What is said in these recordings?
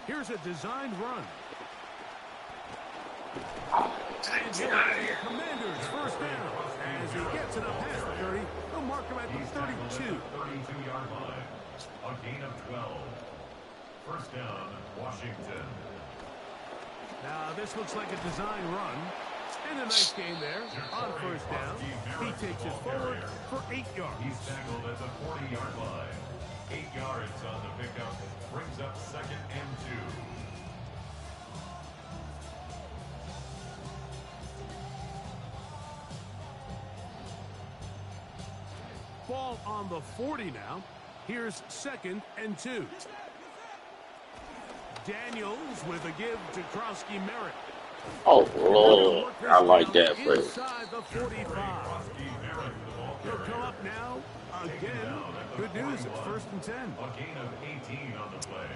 Here's a designed run. Get out of here. Commanders first down. As he gets it up past the 30, they'll mark him at the 32. 32-yard line. A gain of 12. First down, Washington. Now, this looks like a design run. And a nice game there on first down. He takes it forward for 8 yards. He's tackled at the 40-yard line. 8 yards on the pickup. Brings up second and 2. Ball on the 40 now. Here's second and 2. Daniels with a give to Krosky Merritt. Oh, Lord. I like that play. Inside the 45. He'll come up now again. Good news, it's first and 10. A gain of 18 on the play.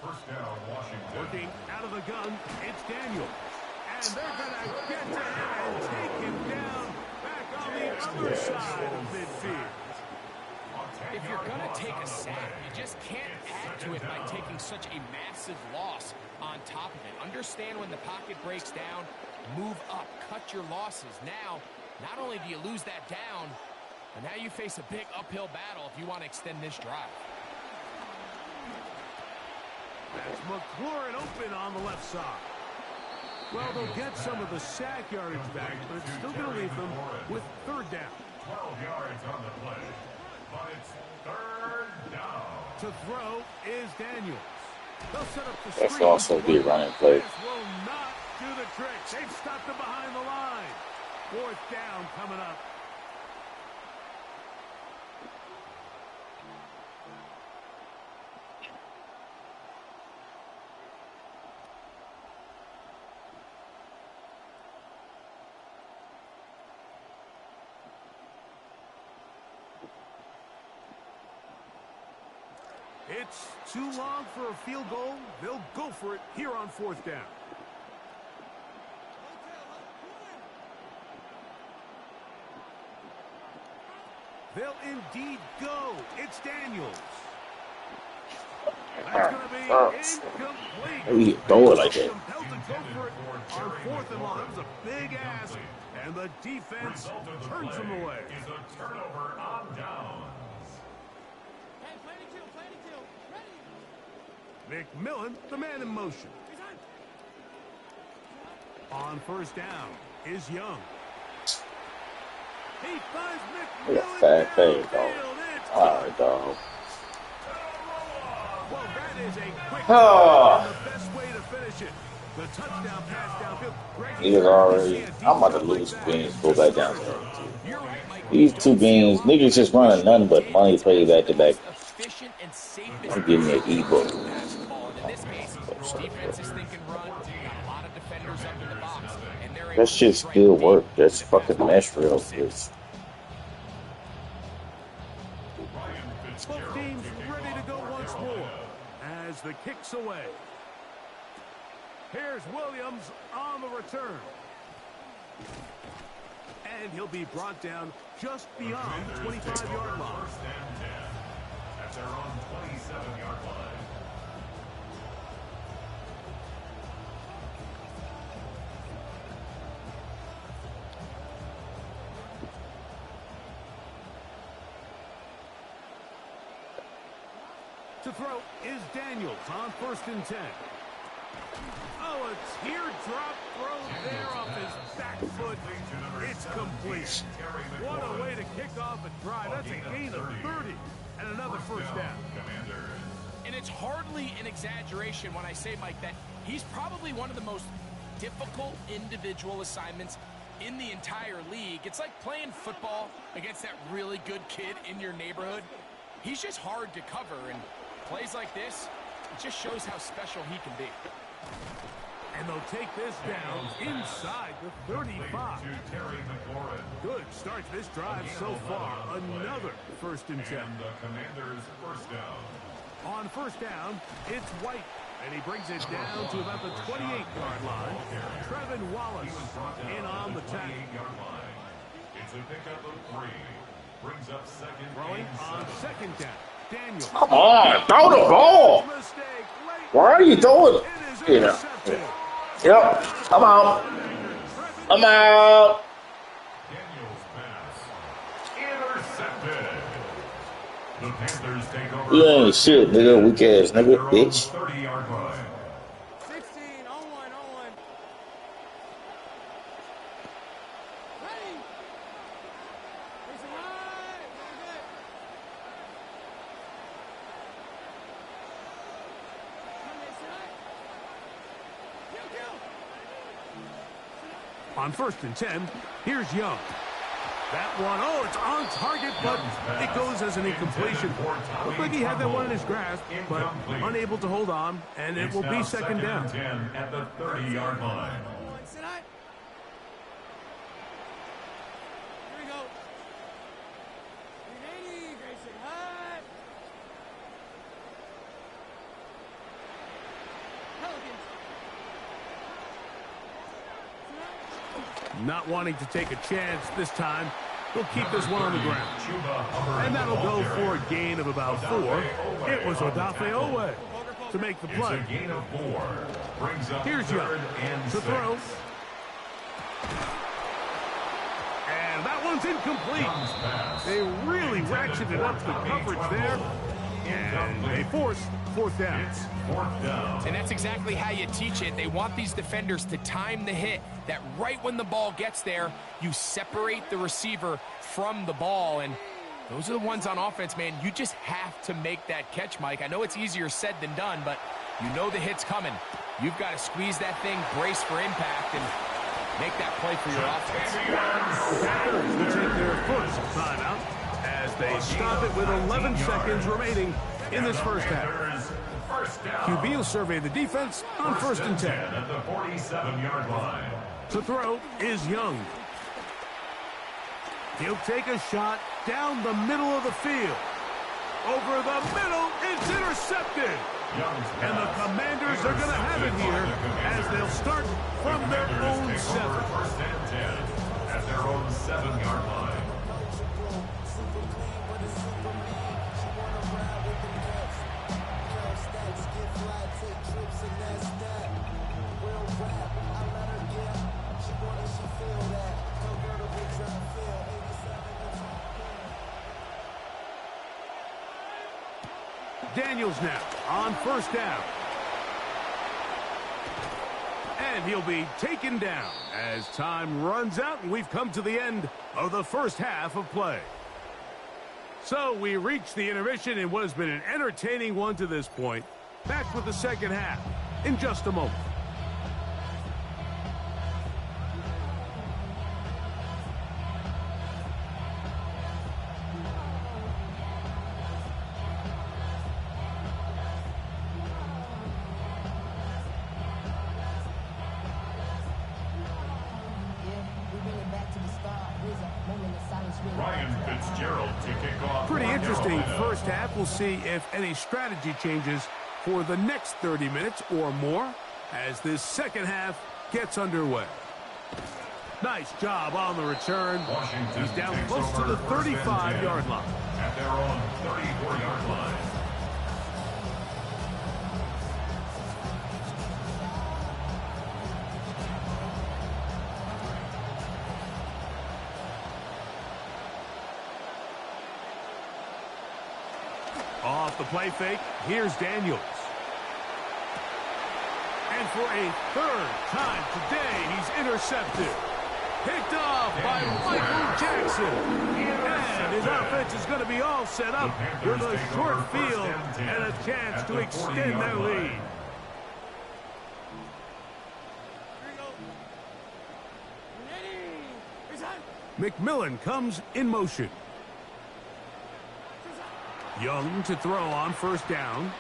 First down, Washington. Working out of the gun, it's Daniels. And they're going to get to him and take him down back on the other side of midfield. If you're going to take a sack, you just can't add to it by taking such a massive loss on top of it. Understand when the pocket breaks down, move up, cut your losses. Now, not only do you lose that down, but now you face a big uphill battle if you want to extend this drive. That's McLaurin open on the left side. Well, they'll get some of the sack yardage back, but it's still going to leave them with third down. 12 yards on the play. But it's third down. To throw is Daniels. They'll set up the That's screen. also be a running play. This will not do the trick. They've stopped him behind the line. Fourth down coming up. It's too long for a field goal. They'll go for it here on fourth down. They'll indeed go. It's Daniels. That's going to be incomplete. How you throw it like that? Compelled to go for it on fourth and long. That was a big ask, and the defense turns them away. Is a turnover on downs. McMillan, the man in motion. On first down is Young. He finds McMillan. Look at that fade, dog. All right, dog. Well, that is a quick the best way to finish it. The touchdown pass downfield. Niggas already. I'm about to lose beans. Go back down there. These two beans, niggas just running nothing but money play back to back. I'm getting an ebook. That's just good work. That's fucking mesh real. Both teams ready to go once more as the kick's away. Here's Williams on the return. And he'll be brought down just beyond the 25-yard line. First and 10. At their own 27-yard line. To throw is Daniels on first and 10. Oh, a teardrop throw there off his back foot. It's complete. What a way to kick off a drive. That's a gain of 30 and another first down. And it's hardly an exaggeration when I say, Mike, that he's probably one of the most difficult individual assignments in the entire league. It's like playing football against that really good kid in your neighborhood. He's just hard to cover, and plays like this, it just shows how special he can be. And they'll take this down inside the 35. Good start to this drive so far. Another first and 10. And the Commanders' first down. On first down, it's White. And he brings it down to about the 28-yard line. Trevin Wallace in on the tackle. It's a pickup of 3. Brings up second. Throwing on second down. Daniels. Come on, throw the ball. Mistake late Why are you throwing? It is Yeah. intercepted. Yep. I'm out. I'm out. Daniels pass. Intercepted. The Panthers take over. You ain't shit, nigga. Weak ass nigga, Their own bitch. 30-yard line. 16, 0-1, 0-1. Ready. Facing right. Very good. Come here, sit up. Kill. On 1st and 10, here's Young. That one, oh, it's on target, but it goes as an incompletion. Looked like he had that one in his grasp, but unable to hold on, and it It's will be now second down. and 10 at the 30-yard line. Sit up. Here we go. 380, Grayson Hut. Pelicans. Not wanting to take a chance this time, he'll keep this one on the ground. And that'll go for a gain of about 4. It was Odafe Owe to make the It's play. a gain of 4. Brings up Here's Young 3rd and to 6. throw. And that one's incomplete. Young's pass. They really ratcheted up the coverage there. And they force 4th down. It's 4th down. And that's exactly how you teach it. They want these defenders to time the hit, that right when the ball gets there, you separate the receiver from the ball. And those are the ones on offense, man. You just have to make that catch, Mike. I know it's easier said than done, but you know the hit's coming. You've got to squeeze that thing, brace for impact, and make that play for your offense. Packers will take their first timeout as they stop it with 11 seconds remaining in this first half. First down. QB will survey the defense on 1st and 10. At the 47-yard line. To throw is Young. He'll take a shot down the middle of the field. Over the middle, it's intercepted. Young's And the pass. Commanders are going to have it here as they'll start from their own Take over 7. 1st and 10 at their own 7-yard line. Daniels now on 1st down. And he'll be taken down as time runs out and we've come to the end of the first half of play. So we reach the intermission in what has been an entertaining one to this point. Back with the second half in just a moment. Ryan Fitzgerald to kick off. Pretty North interesting Carolina. first half. We'll see if any strategy changes for the next 30 minutes or more as this second half gets underway. Nice job on the return. Washington He's down takes close to over the 1st and 35-yard 10 line. at their own 34-yard line. Off the play fake, here's Daniels. And for a 3rd time today, he's intercepted. Picked off by Michael Jackson. And his offense is going to be all set up with a short field and a chance to extend their lead. McMillan comes in motion. Young to throw on 1st down.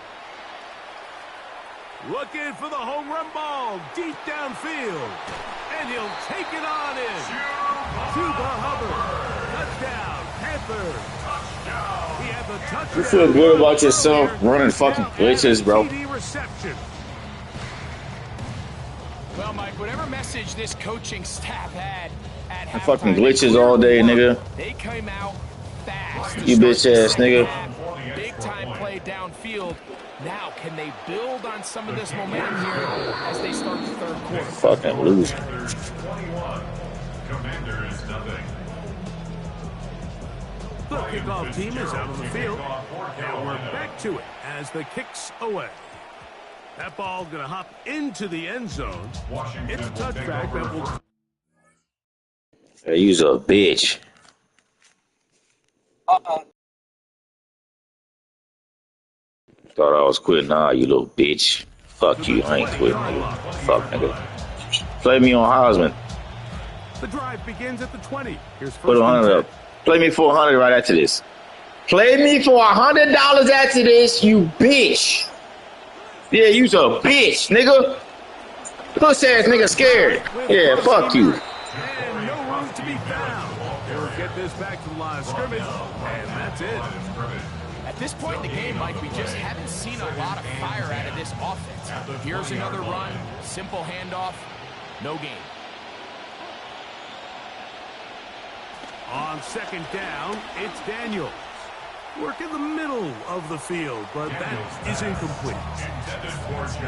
Looking for the home run ball deep downfield. And he'll take it on in. Chuba Hubbard. Touchdown, Panthers. He had the touchdown. You feel good about yourself running fucking glitches, bro. TD reception. Well, Mike, whatever message this coaching staff had at halftime, Fucking glitches all day, nigga. They came out fast. You bitch ass nigga. Big big-time play downfield. Now, can they build on some of this momentum here as they start the third quarter? Fucking lose. 21. Commanders nothing. The kickoff team is out on the field, and we're back to it as the kick's away. That ball going to hop into the end zone. It's a touchback that will... Hey, you's a bitch. Thought I was quitting. Nah, you little bitch. Fuck you. I ain't quitting, nigga. Fuck, nigga. Play me on Heisman. The drive begins at the 20. Here's first Put 100 up. Play me for 100 right after this. Play me for $100 after this, you bitch. Yeah, you's a bitch, nigga. Puss ass nigga scared. Yeah, fuck you. And no room to be found. They'll get this back to the line of scrimmage, and that's it. At this point in the game, Mike, we just haven't seen a lot of fire out of this offense. Here's another run, simple handoff, no gain. On second down, it's Daniels. Work in the middle of the field, but that is incomplete.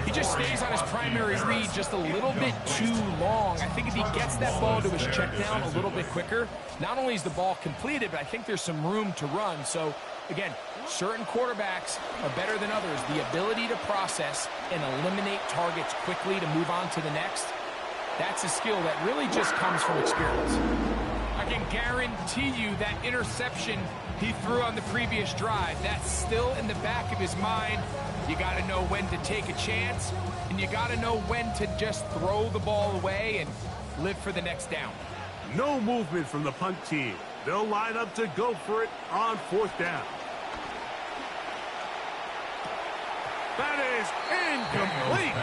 He just stays on his primary read just a little bit too long. I think if he gets that ball to his check down a little bit quicker, not only is the ball completed, but I think there's some room to run. So, again, certain quarterbacks are better than others. The ability to process and eliminate targets quickly to move on to the next, that's a skill that really just comes from experience. I can guarantee you that interception he threw on the previous drive, that's still in the back of his mind. You got to know when to take a chance, and you got to know when to just throw the ball away and live for the next down. No movement from the punt team. They'll line up to go for it on fourth down. That is incomplete.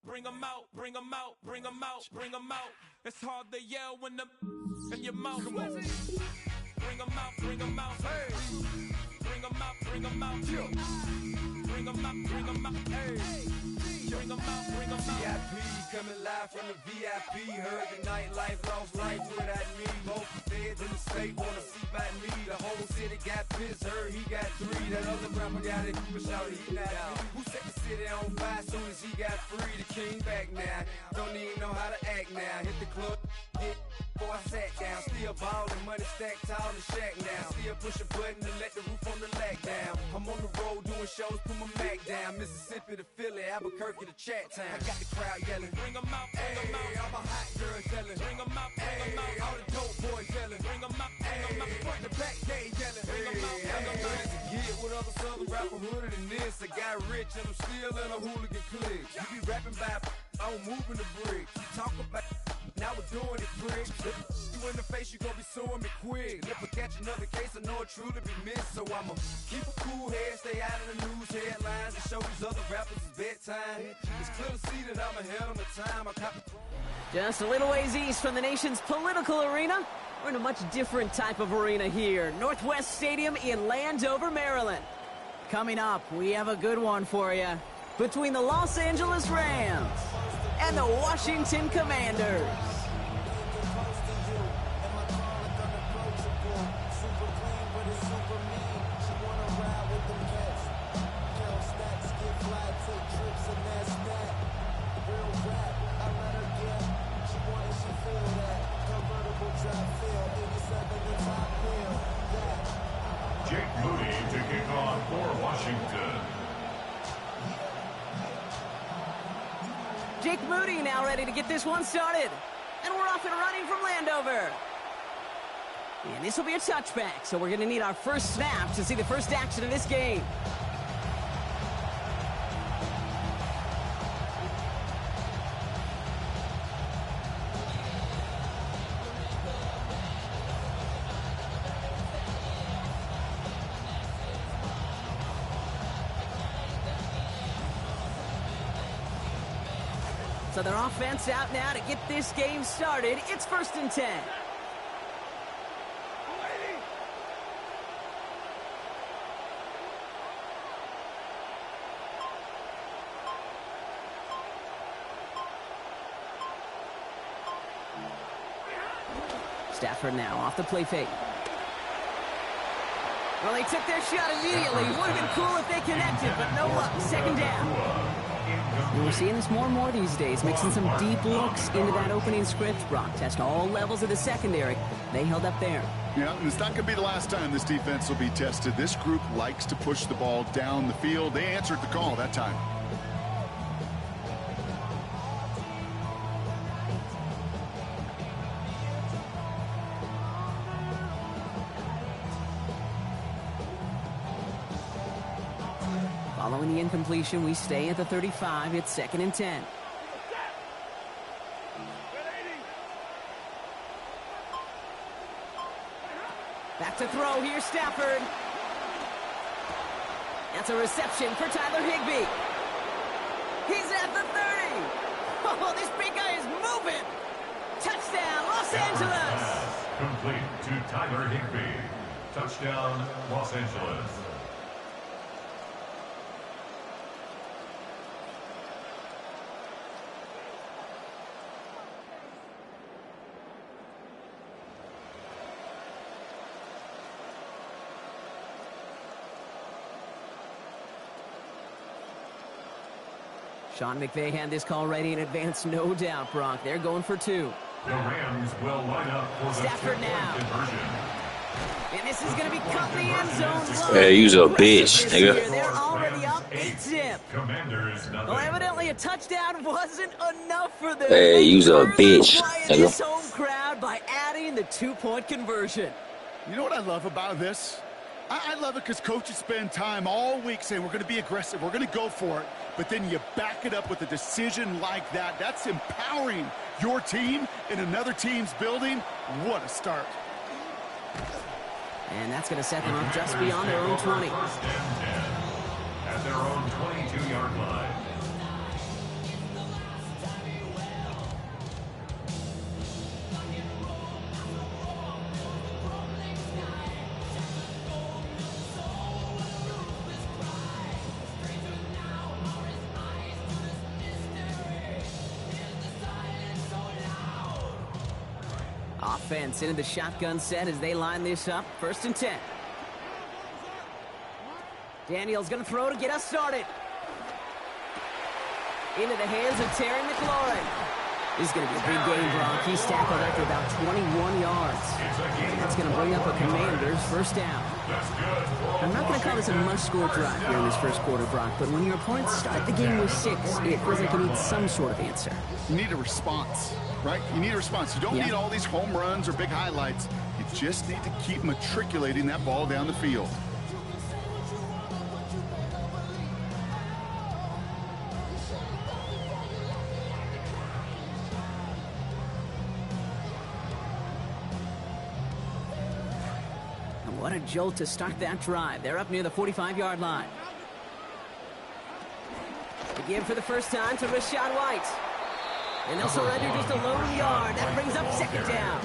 Bring them out, bring them out, bring them out, bring them out. It's hard to yell when the in your mouth. Bring them out, bring them out. Hey. Bring them out, bring them out. Bring them out, bring them out. Hey. Bring them out, bring them out. VIP coming live from the VIP. Heard the nightlife, lost life without me. Both feds in the state wanna see by me. The whole city got pissed, heard he got 3. That other rapper got it, but shouted he not me. Who set the city on fire soon as he got free? The king back now, don't even know how to act now. Hit the club, hit before I sat down. Still ballin', money stacked tall and shack now. Still push a button to let the roof on the lag down. I'm on the road doing shows, put my Mac down. Mississippi to Philly, Albuquerque to Chat Town. I got the crowd yelling, bring them out, bring them out. All my hot girls yelling, bring them out, bring them out. All the dope boys yelling, bring them out, bring them out. Front the back gate yelling, bring them out, bring them out. Get with other southern rapper hooded than this. I got rich and I'm still in a hooligan clique. You be rapping by, I'm moving the bricks. You talk about, now we're doing it, prick. You in the face, you gon' be suing me quick. If I catch another case, I know it truly be missed. So I'ma keep a cool head, stay out of the news headlines, and show these other rappers it's bedtime. It's clear to see that I'm ahead of my time. I copy. Just a little ways east from the nation's political arena, we're in a much different type of arena here. Northwest Stadium in Landover, Maryland. Coming up, we have a good one for you. Between the Los Angeles Rams and the Washington Commanders. Jake Moody to kick off for Washington. Jake Moody now ready to get this one started. And we're off and running from Landover. And this will be a touchback, so we're going to need our first snap to see the first action of this game. So their offense out now to get this game started. It's 1st and 10. Stafford now off the play fake. Well, they took their shot immediately. Would have been cool if they connected, but no luck. Second down. And we're seeing this more and more these days, mixing some deep looks into that opening script. Brock test all levels of the secondary. They held up there. Yeah, and it's not going to be the last time this defense will be tested. This group likes to push the ball down the field. They answered the call that time. Following the incompletion, we stay at the 35. It's 2nd and 10. Back to throw. Here's Stafford. That's a reception for Tyler Higbee. He's at the 30. Oh, this big guy is moving. Touchdown, Los Angeles. Complete to Tyler Higbee. Touchdown, Los Angeles. Sean McVay had this call ready in advance, no doubt, Brock. They're going for 2. The Rams will line up for the Stafford now. conversion. And this is going to be cut in the end zone. Hey, you's a bitch, nigga. They're already up 8-zip. Commanders nothing. Well, evidently a touchdown wasn't enough for them. Hey, you's a bitch, Quiet nigga. this home crowd by adding the 2-point conversion. You know what I love about this? I love it because coaches spend time all week saying we're going to be aggressive, we're going to go for it, but then you back it up with a decision like that. That's empowering your team in another team's building. What a start. And that's going to set them up just beyond their own 20. First and 10 at their own 22-yard line. Offense into the shotgun set as they line this up. 1st and 10. Daniels going to throw to get us started. Into the hands of Terry McLaurin. This is going to be a big game, Brock. He's tackled after about 21 yards. That's going to bring up a Commanders 1st down. I'm not going to call this a must-score drive here in this 1st quarter, Brock, but when your opponents start the game with 6, it feels like you need some sort of answer. You need a response, right? You need a response. You don't need all these home runs or big highlights. You just need to keep matriculating that ball down the field. What a jolt to start that drive. They're up near the 45-yard line. To give for the first time to Rachaad White. And they'll surrender just a lone yard. That brings up 2nd down.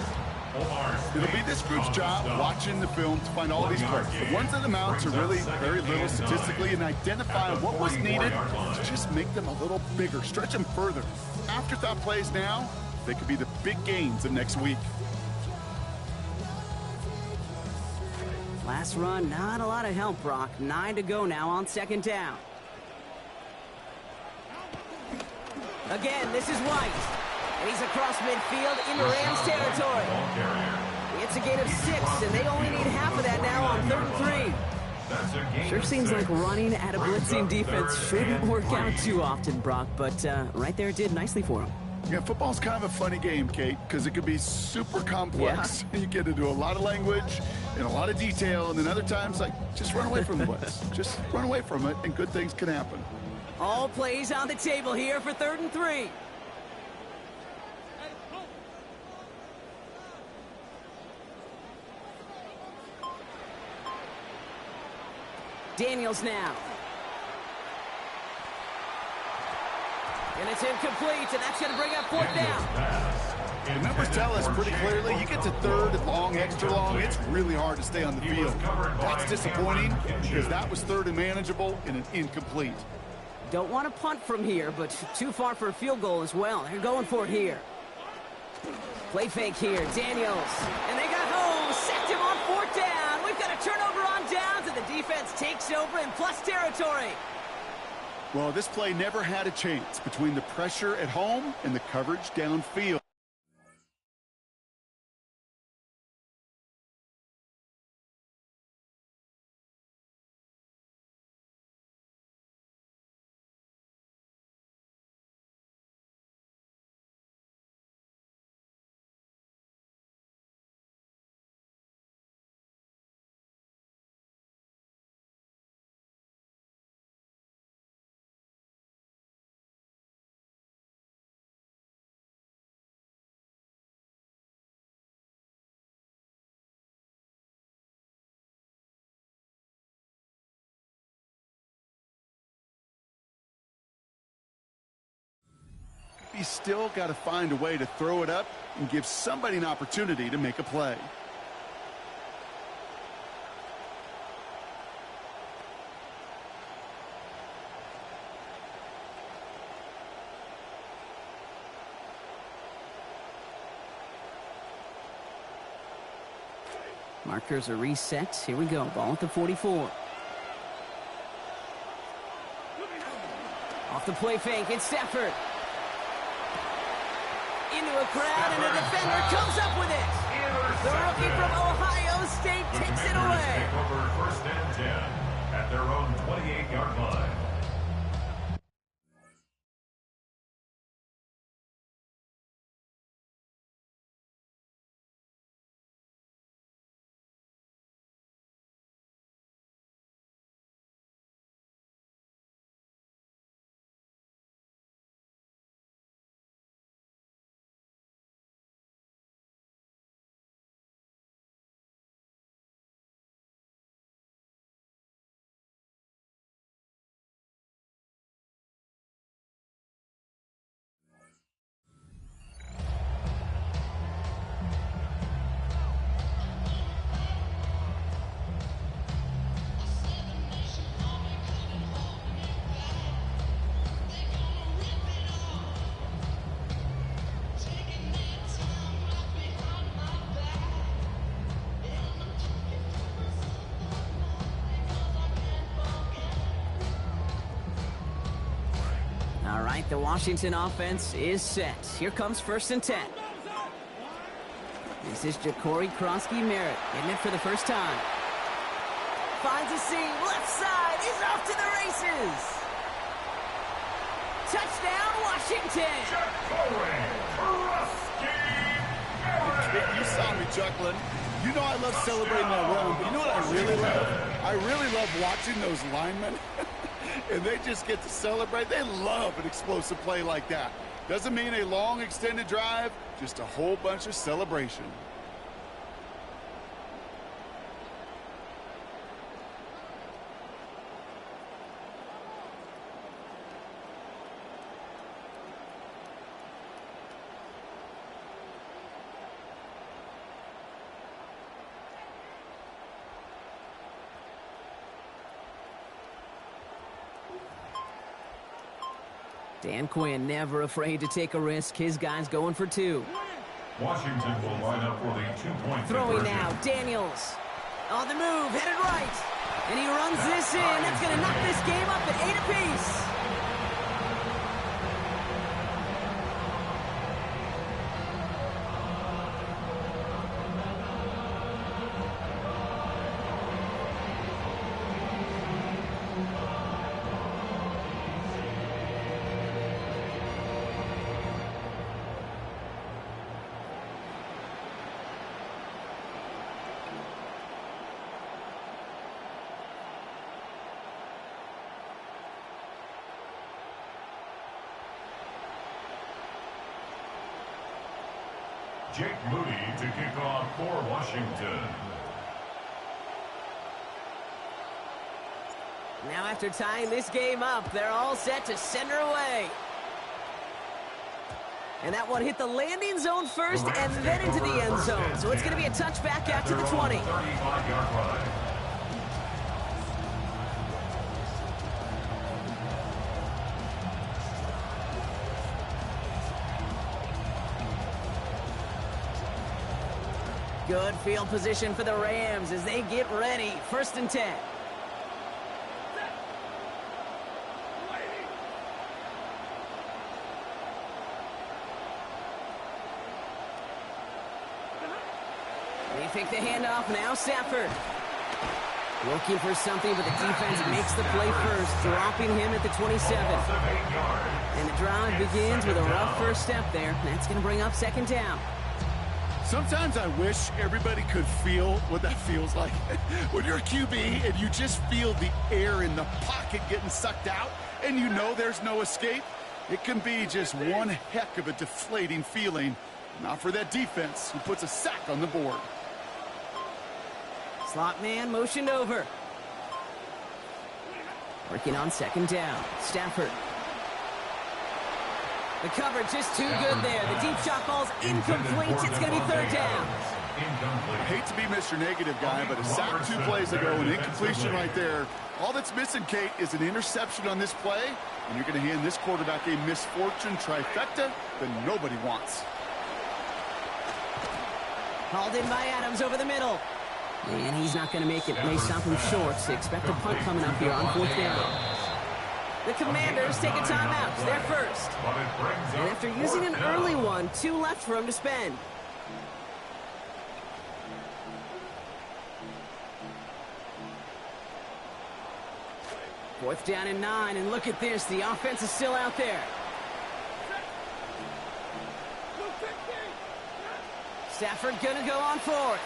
It'll be this group's job watching the film to find all these plays. The ones that amount to really very little statistically and identify what was needed to just make them a little bigger, stretch them further. Afterthought plays now, they could be the big gains of next week. Last run, not a lot of help, Brock. 9 to go now on 2nd down. Again, this is White. And he's across midfield into Rams territory. It's a gain of 6, and they only need half of that now on 3rd and 3. Sure seems like running at a blitzing defense shouldn't work out too often, Brock, but right there it did nicely for him. Yeah, football's kind of a funny game, Kate, because it can be super complex. Yeah. You get into a lot of language and a lot of detail, and then other times, like, just run away from the blitz. Just run away from it, and good things can happen. All plays on the table here for 3rd and 3. Daniels now. And it's incomplete, and that's going to bring up 4th down. The numbers tell us pretty clearly, you get to 3rd, long, extra long, it's really hard to stay on the field. That's disappointing because that was 3rd and manageable and an incomplete. Don't want to punt from here, but too far for a field goal as well. They're going for it here. Play fake here, Daniels. And they got home, sacked him on 4th down. We've got a turnover on downs, and the defense takes over in plus territory. Well, this play never had a chance between the pressure at home and the coverage downfield. He's still got to find a way to throw it up and give somebody an opportunity to make a play. Markers are reset. Here we go. Ball at the 44. Off the play fake, it's Stafford. Into a crowd, and a defender comes up with it. The rookie from Ohio State takes it away. Take over 1st and 10 at their own 28-yard line. All right, the Washington offense is set. Here comes 1st and 10. This is Ja'Cory Krosky-Merritt getting it for the first time. Finds a seam, left side, he's off to the races. Touchdown, Washington. Ja'Cory Krosky-Merritt. You saw me chuckling. You know I love celebrating that run, but you know what I really love? I really love watching those linemen. And they just get to celebrate. They love an explosive play like that. Doesn't mean a long extended drive, just a whole bunch of celebration. Dan Quinn never afraid to take a risk. His guy's going for 2. Washington will line up for the 2-point Throwing conversion. now, Daniels. On the move, headed right. And he runs this in. That's going to knock this game up at 8 apiece. Jake Moody to kick off for Washington. Now after tying this game up, they're all set to send her away. And that one hit the landing zone first and then into the end zone. So it's going to be a touchback out to the 20. 35-yard line. Good field position for the Rams as they get ready. 1st and 10. They take the handoff now. Stafford looking for something, but the defense makes the play first, dropping him at the 27. And the drive begins with a rough first step there. That's going to bring up 2nd down. Sometimes I wish everybody could feel what that feels like. When you're a QB and you just feel the air in the pocket getting sucked out and you know there's no escape, it can be just one heck of a deflating feeling. Not for that defense who puts a sack on the board. Slot man motioned over. Working on 2nd down. Stafford. The coverage is too good there. The deep shot ball's incomplete. It's going to be 3rd down. I hate to be Mr. Negative guy, but a sack 2 plays ago, an incompletion right there. All that's missing, Kate, is an interception on this play, and you're going to hand this quarterback a misfortune trifecta that nobody wants. Hauled in by Adams over the middle. And he's not going to make it. May stop him short. So expect a punt coming up here on 4th down. The Commanders take a timeout. They're first. And after using an early one, 2 left for him to spend. Fourth down and 9, and look at this. The offense is still out there. Stafford gonna go on 4th.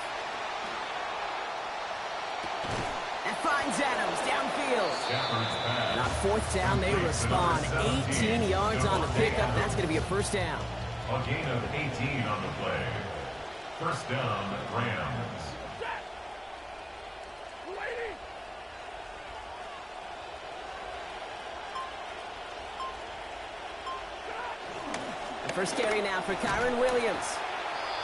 And finds Adams downfield. Not 4th down, they respond. 18 yards on the pickup. That's gonna be a 1st down. A gain of 18 on the play. 1st down, Rams. The first carry now for Kyren Williams.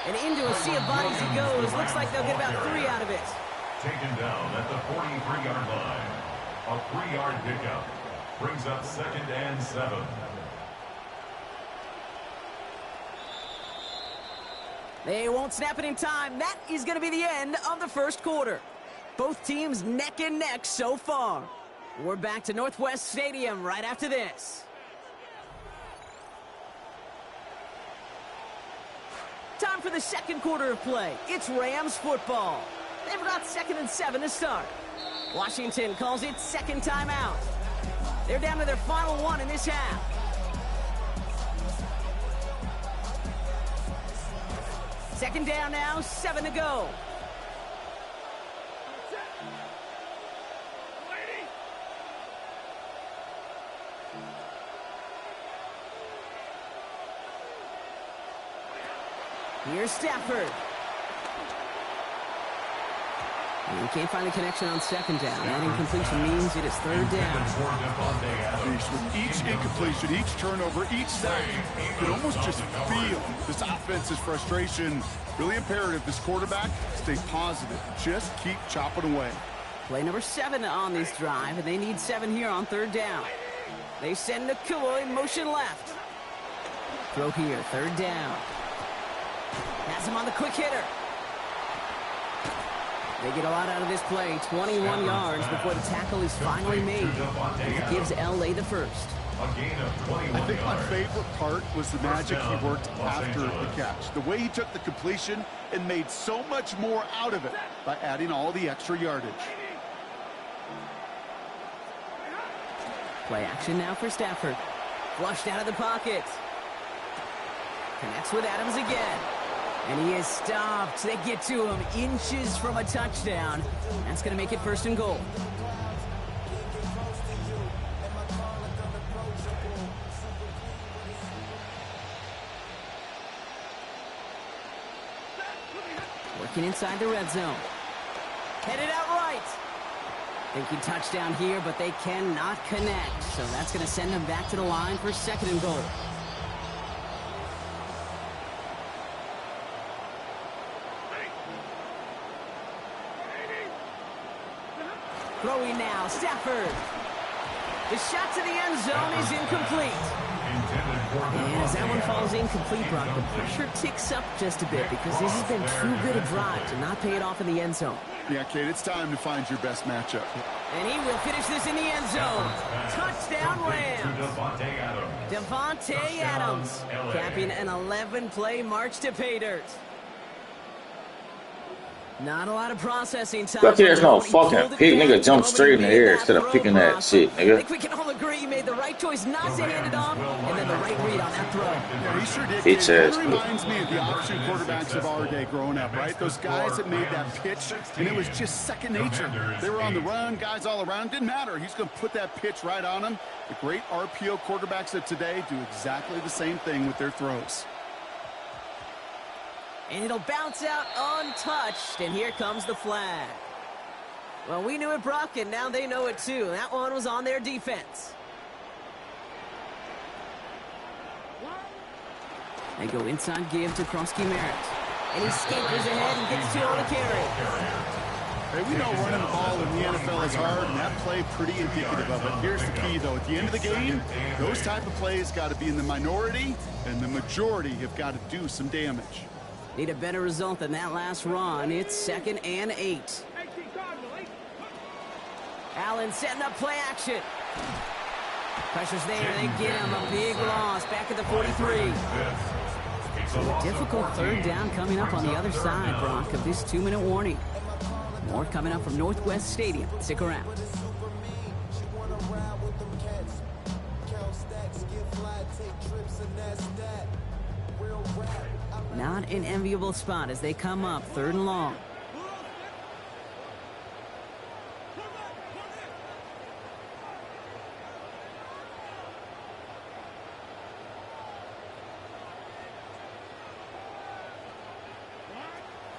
And into a sea of bodies he goes. Looks like they'll get about 3 out of it. Taken down at the 43-yard line. A 3-yard pickup. Brings up 2nd and 7. They won't snap it in time. That is going to be the end of the 1st quarter. Both teams neck and neck so far. We're back to Northwest Stadium right after this. Time for the 2nd quarter of play. It's Rams football. They've got 2nd and 7 to start. Washington calls it 2nd timeout. They're down to their final 1 in this half. Second down now, 7 to go. Here's Stafford. And can't find the connection on 2nd down. That incompletion means it is 3rd down. With each incompletion, each turnover, each sack, you can almost just feel this offense's frustration. Really imperative this quarterback stay positive. Just keep chopping away. Play number 7 on this drive, and they need 7 here on 3rd down. They send Nakua in motion left. Throw here, 3rd down. Has him on the quick hitter. They get a lot out of this play. 21 yards before the tackle is finally made. It gives L.A. the first. I think my favorite part was the magic he worked after the catch. The way he took the completion and made so much more out of it by adding all the extra yardage. Play action now for Stafford. Flushed out of the pocket. Connects with Adams again. And he is stopped. They get to him inches from a touchdown. That's going to make it 1st and goal. Working inside the red zone. Headed out right. Thinking touchdown here, but they cannot connect. So that's going to send them back to the line for 2nd and goal. Throwing now, Stafford. The shot to the end zone is incomplete. Intended And as that one falls incomplete, Brock, the pressure ticks up just a bit because this has been too good a drive to not pay it off in the end zone. Yeah, Kate, it's time to find your best matchup. And he will finish this in the end zone. Touchdown Rams. Devontae Adams capping an 11-play march to pay dirt. Not a lot of processing time. Look, there's no fucking pick. Nigga jump straight in the air instead of picking that shit, nigga. I think we can all agree you made the right choice not to hand it off, and then the right read on that throw. Yeah, he sure did. Bitch ass. It reminds me of the option quarterbacks of our day growing up, right? Those guys that made that pitch, and it was just second nature. They were on the run, guys all around. Didn't matter. He's going to put that pitch right on him. The great RPO quarterbacks of today do exactly the same thing with their throws. And it'll bounce out untouched, and here comes the flag. Well, we knew it, Brock, and now they know it too. That one was on their defense. They go inside give to Krosky Merritt. And he scampers ahead and gets 2 on the carry. Hey, we know running the ball in the NFL is hard, and that play pretty indicative of it. Here's the key, though. At the end of the game, those type of plays got to be in the minority, and the majority have got to do some damage. Need a better result than that last run. It's 2nd and 8. Allen setting up play action. Pressure's there. They get him. A big loss back at the 43. So a difficult 3rd down coming up on the other side, Brock, of this 2-minute warning. More coming up from Northwest Stadium. Stick around. Not an enviable spot as they come up 3rd and long.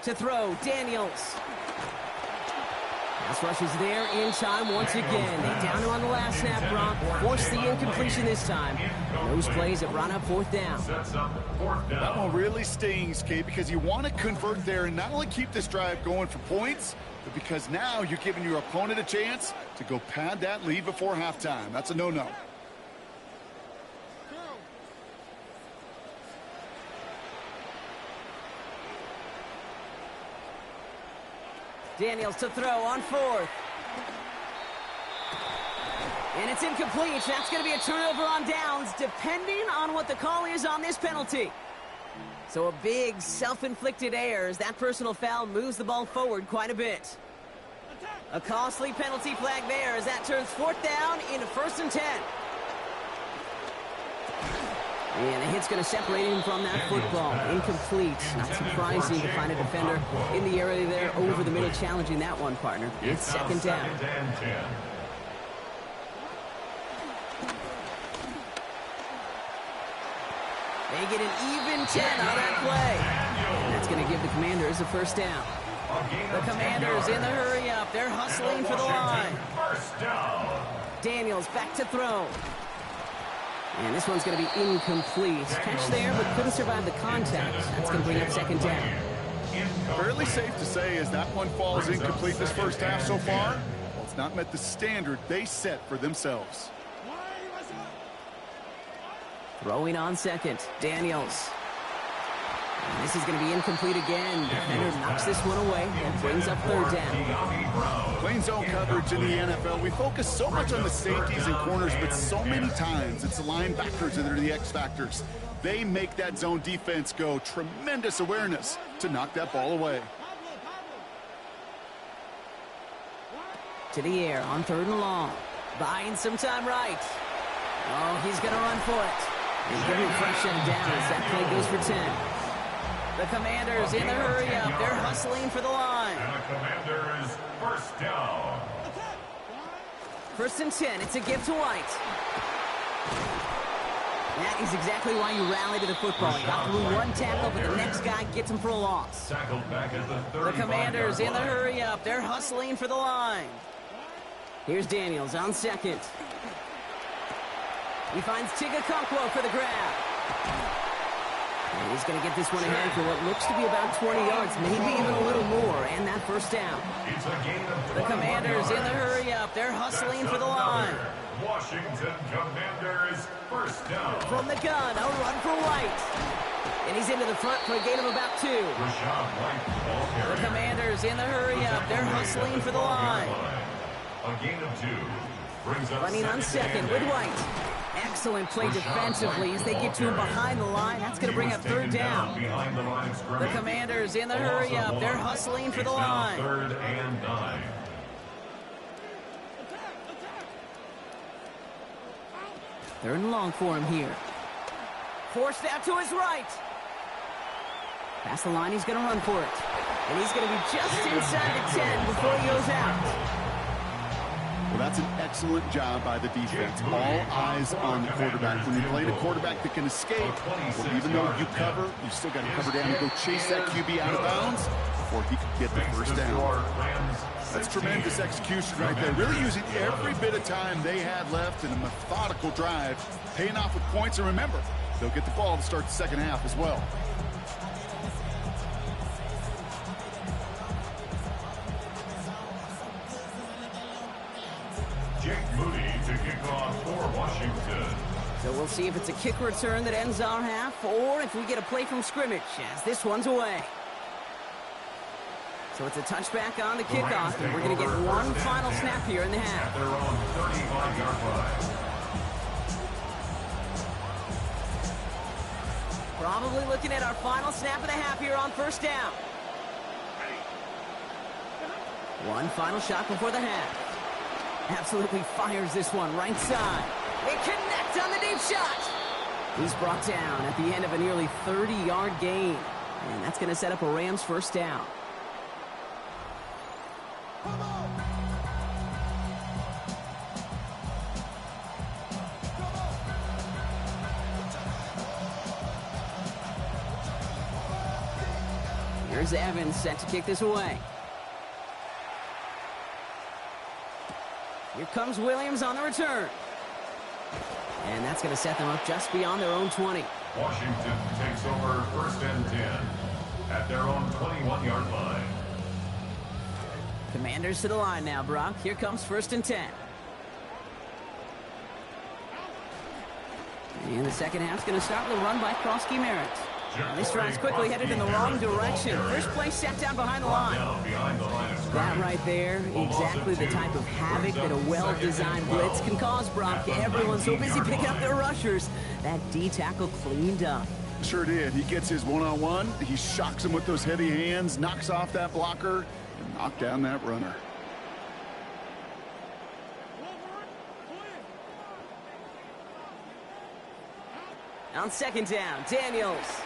To throw, Daniels. Pass rush is there in time once again. They down him on the last snap, Brock. Force the incompletion this time. Those plays have run up 4th down. That one really stings, Kate, because you want to convert there and not only keep this drive going for points, but because now you're giving your opponent a chance to go pad that lead before halftime. That's a no-no. Daniels to throw on 4th. And it's incomplete. That's going to be a turnover on downs, depending on what the call is on this penalty. So a big self-inflicted error as that personal foul moves the ball forward quite a bit. A costly penalty flag there as that turns 4th down into 1st and 10. And the hit's going to separate him from that football. Incomplete. Not surprising to find a defender in the area there over the middle challenging that one, partner. It's 2nd down. They get an even 10 on that play. And that's going to give the Commanders a 1st down. The Commanders in the hurry up. They're hustling for the line. Daniels back to throw. And this one's going to be incomplete. Catch there, but couldn't survive the contact. That's going to bring up 2nd down. Fairly safe to say as that one falls incomplete this first half so far, well, it's not met the standard they set for themselves. Throwing on 2nd, Daniels. And this is going to be incomplete again. Defender knocks this one away and brings up 3rd down. Playing zone coverage in the NFL, we focus so much on the safeties and corners, but so many times it's the linebackers that are the X factors. They make that zone defense go. Tremendous awareness to knock that ball away. To the air on 3rd and long. Buying some time right. Oh, he's going to run for it. And give him a fresh set of downs. That play goes for 10. The Commanders in the hurry up. They're hustling for the line. And the Commanders 1st down. 1st and 10. It's a give to White. That is exactly why you rally to the football. You got through one tackle, but the next guy gets him for a loss. Tackled back at the 35-yard line. The Commanders in the hurry up. They're hustling for the line. Here's Daniels on 2nd. He finds Tigakongwo for the grab. And he's going to get this one ahead for what looks to be about 20 yards, maybe even a little more, and that first down. It's a gain of The Commanders in the hurry up. They're hustling for the line. Washington Commanders first down. From the gun, a run for White. And he's into the front for a gain of about 2. Rashad White, ball carrier. The Commanders in the hurry up. They're hustling for the line. A gain of 2. Brings up Running on second with White. Excellent play defensively as they get to him behind the line. That's going to bring up third down. Behind the line of scrimmage. The Commanders in the hurry up. They're hustling for the It's now line. 3rd and 9. Third and long for him here. Forced out to his right. Past the line, he's going to run for it. And he's going to be just inside the 10 before he goes out. Well, that's an excellent job by the defense. All eyes on the quarterback. When you're playing a quarterback that can escape, well, even though you cover, you still got to cover down and go chase that QB out of bounds before he can get the first down. That's tremendous execution right there. Really using every bit of time they had left in a methodical drive, paying off with points. And remember, they'll get the ball to start the second half as well. Jake Moody to kick off for Washington. So we'll see if it's a kick return that ends our half or if we get a play from scrimmage as this one's away. So it's a touchback on the kickoff, and we're going to get one final snap here in the half. At their own 35-yard line. Probably looking at our final snap of the half here on first down. One final shot before the half. Absolutely fires this one right side. They connect on the deep shot. He's brought down at the end of a nearly 30-yard gain. And that's going to set up a Rams first down. Here's Evans set to kick this away. Here comes Williams on the return. And that's going to set them up just beyond their own 20. Washington takes over 1st and 10 at their own 21-yard line. Commanders to the line now, Brock. Here comes 1st and 10. And the second half's going to start with a run by Krosky Merritt. This drive's quickly headed in the wrong direction. First play set down behind the line. That right there, exactly the type of havoc that a well-designed blitz can cause, Brock. Everyone's so busy picking up their rushers. That D-tackle cleaned up. Sure did. He gets his one-on-one. He shocks him with those heavy hands, knocks off that blocker, and knocks down that runner. On second down, Daniels.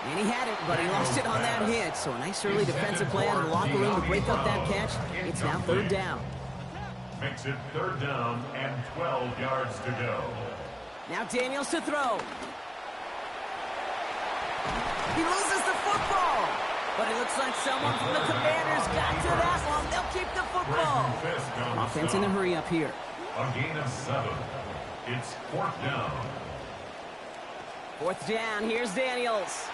And he had it, but he lost it on that hit. So a nice early defensive play out of the locker room to break up that catch. It's now 3rd down. Makes it 3rd down and 12 yards to go. Now Daniels to throw. He loses the football. But it looks like someone from the Commanders got to that one. They'll keep the football. Offense in the hurry up here. A gain of 7. It's 4th down. 4th down, here's Daniels.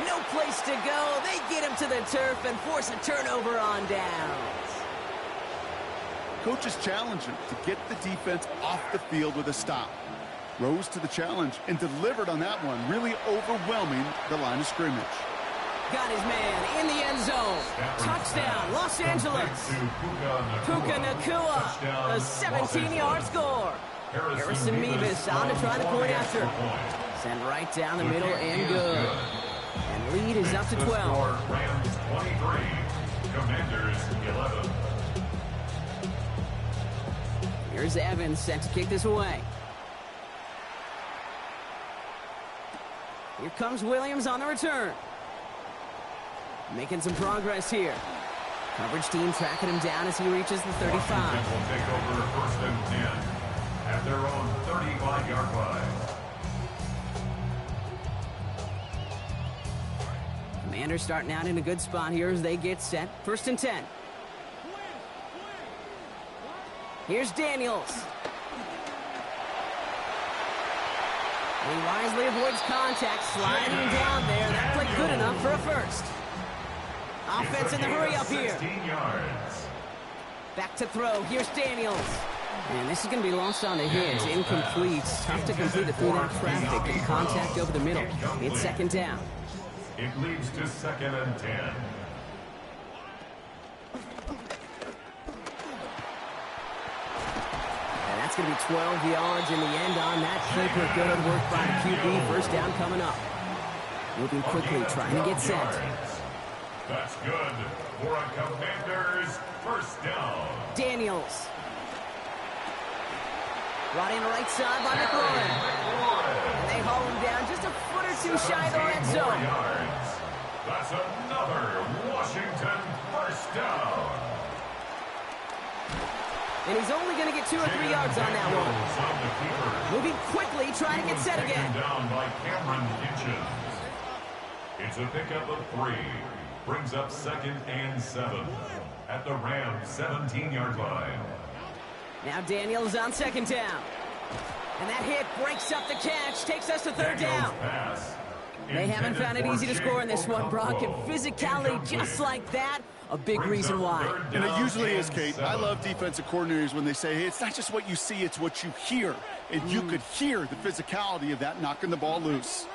No place to go. They get him to the turf and force a turnover on downs. Coaches challenge him to get the defense off the field with a stop. Rose to the challenge and delivered on that one, really overwhelming the line of scrimmage. Got his man in the end zone. Touchdown, Los Angeles. Puka Nacua, a 17-yard score. Harrison Mevis on to try the point after. Sent right down the middle and good. And lead is up to 12. Rams 23, Commanders 11. Here's Evans set to kick this away. Here comes Williams on the return. Making some progress here. Coverage team tracking him down as he reaches the 35. Washington will take over 1st and 10 at their own 35-yard line. Commanders starting out in a good spot here as they get set. 1st and 10. Here's Daniels. He wisely avoids contact, sliding down there. That played good enough for a first. Offense in the hurry up here. 16 yards. Back to throw. Here's Daniels. Man, this is going to be lost on the hit. Incomplete. Tough to complete it through that traffic and contact over the middle. It's second down. It leads to 2nd and 10. And that's going to be 12 yards in the end on that keeper. Good work by the QB. First down coming up. Moving quickly, trying to get set. That's good for a Commanders first down. Daniels. Right in the right side by McLaurin. And they haul him down just a foot or two shy of the red zone. Yards. That's another Washington first down. And he's only going to get 2 or 3 yards on that one. Moving quickly, trying to get set again. Down by Cameron Hitchens. It's a pickup of 3. Brings up 2nd and 7 at the Rams 17-yard line. Now Daniels on second down. And that hit breaks up the catch, takes us to third down. They haven't found it easy to score in this one, Brock. And physicality just like that, a big reason why. And it usually is, Kate. I love defensive coordinators when they say, hey, it's not just what you see, it's what you hear. And you could hear the physicality of that knocking the ball loose.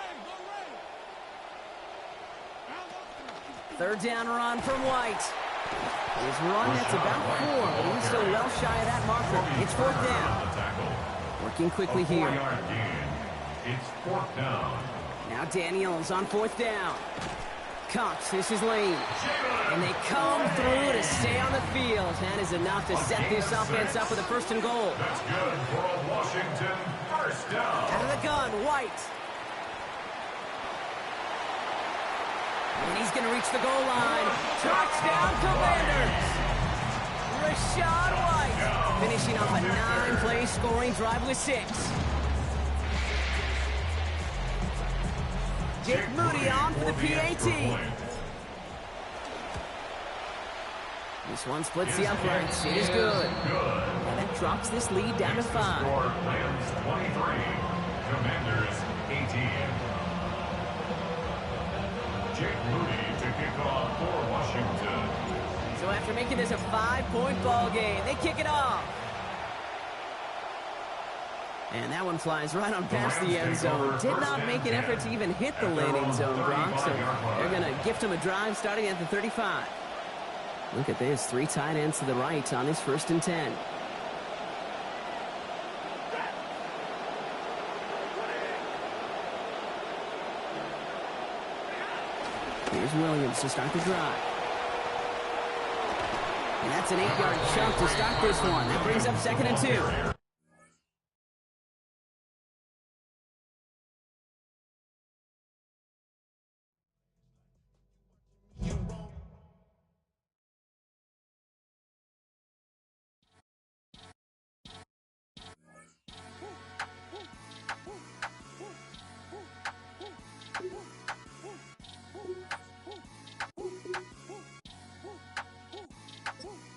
Third down run from White. His run, that's about 4, but he's still well shy of that marker. It's 4th down. Working quickly here. It's 4th down. Now Daniels on 4th down. Cox, this is Lane. And they come through to stay on the field. That is enough to set this offense up with a 1st and goal. That's good for a Washington first down. Out of the gun, White. And he's going to reach the goal line. Touchdown, Commanders! Rachaad White finishing off a 9-play scoring drive with 6. Jake Moody on for the PAT. This one splits the uprights. It is good. And that drops this lead down to 5. Rams 23, Commanders 18. Jake Moody to kick off for Washington. So after making this a 5-point ball game, they kick it off. And that one flies right on past the end zone. Did not make an effort to even hit the landing zone, Brock. So they're going to gift him a drive starting at the 35. Look at this. 3 tight ends to the right on this 1st and 10. Here's Williams to start the drive. And that's an 8-yard chunk to start this one. That brings up 2nd and 2.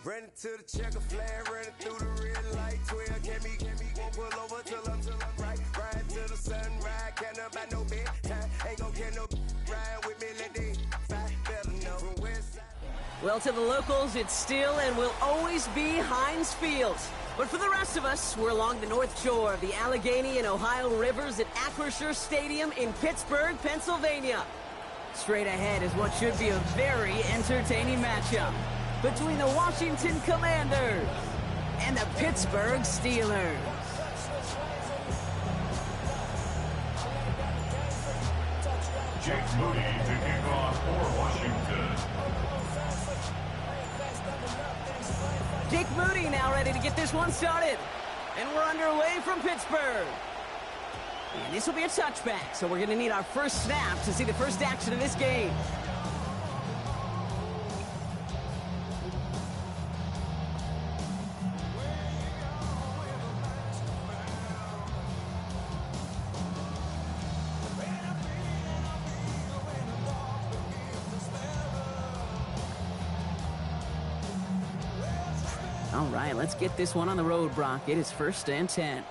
Running to the checker flag, running through the red light. 12 can me, won't pull over till I'm right. Ride to the sunrise, can't nobody no bed time. Ain't gon' get no ride with me, let they fight. Better know from west side. Well, to the locals, it's still and will always be Heinz Field. But for the rest of us, we're along the north shore of the Allegheny and Ohio rivers at Acrisure Stadium in Pittsburgh, Pennsylvania. Straight ahead is what should be a very entertaining matchup between the Washington Commanders and the Pittsburgh Steelers. Jake Moody to kick off for Washington. Jake Moody now ready to get this one started. And we're underway from Pittsburgh. And this will be a touchback, so we're going to need our first snap to see the first action of this game. All right, let's get this one on the road, Brock. It is 1st and 10.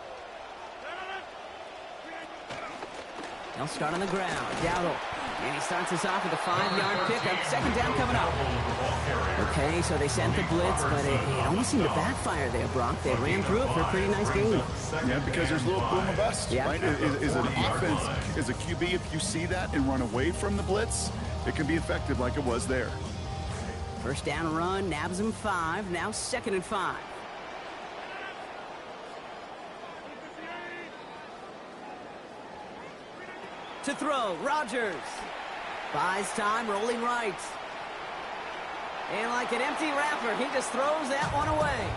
They'll start on the ground. Dowdle. And he starts us off with a 5-yard pickup. Second down coming up. Okay, so they sent the blitz, but it almost seemed to backfire there, Brock. They ran through it for a pretty nice gain. Yeah, because there's a little boom or bust, yeah. right? Is an offense, as a QB, if you see that and run away from the blitz, it can be effective like it was there. First down run, nabs him 5. Now 2nd and 5. To throw, Rodgers. Buys time, rolling right. And like an empty wrapper, he just throws that one away.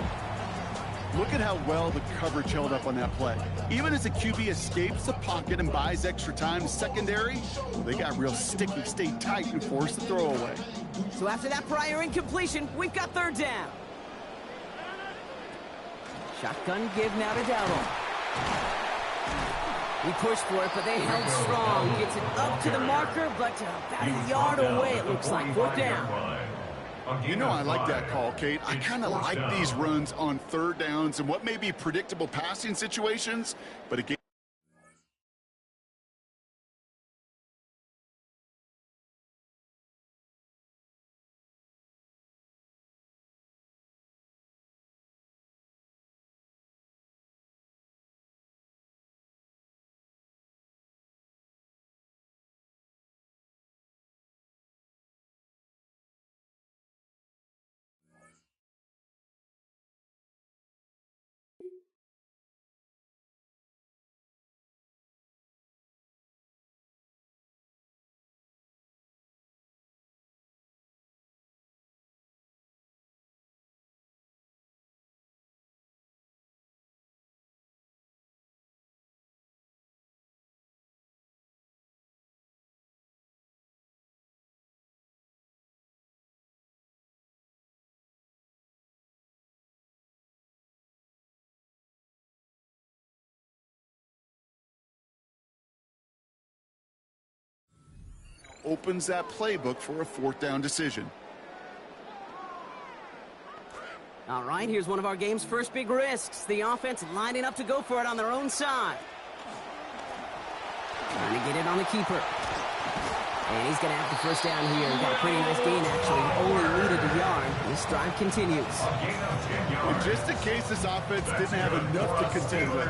Look at how well the coverage held up on that play. Even as the QB escapes the pocket and buys extra time, secondary, well, they got real sticky, stayed tight, and forced the throw away. So after that prior incompletion, we've got 3rd down. Shotgun give now to Dowdle. He pushed for it, but they held strong. Gets it up to the marker, but about a yard away, it looks like. 4th down. You know, I like that call, Kate. I kind of like these runs on 3rd downs and what may be predictable passing situations, but again, opens that playbook for a 4th down decision. All right, here's one of our game's first big risks. The offense lining up to go for it on their own side. Trying to get it on the keeper. And he's going to have the first down here. Got a pretty nice gain, actually. Only needed a yard. This drive continues. And just in case this offense didn't have enough to contend with,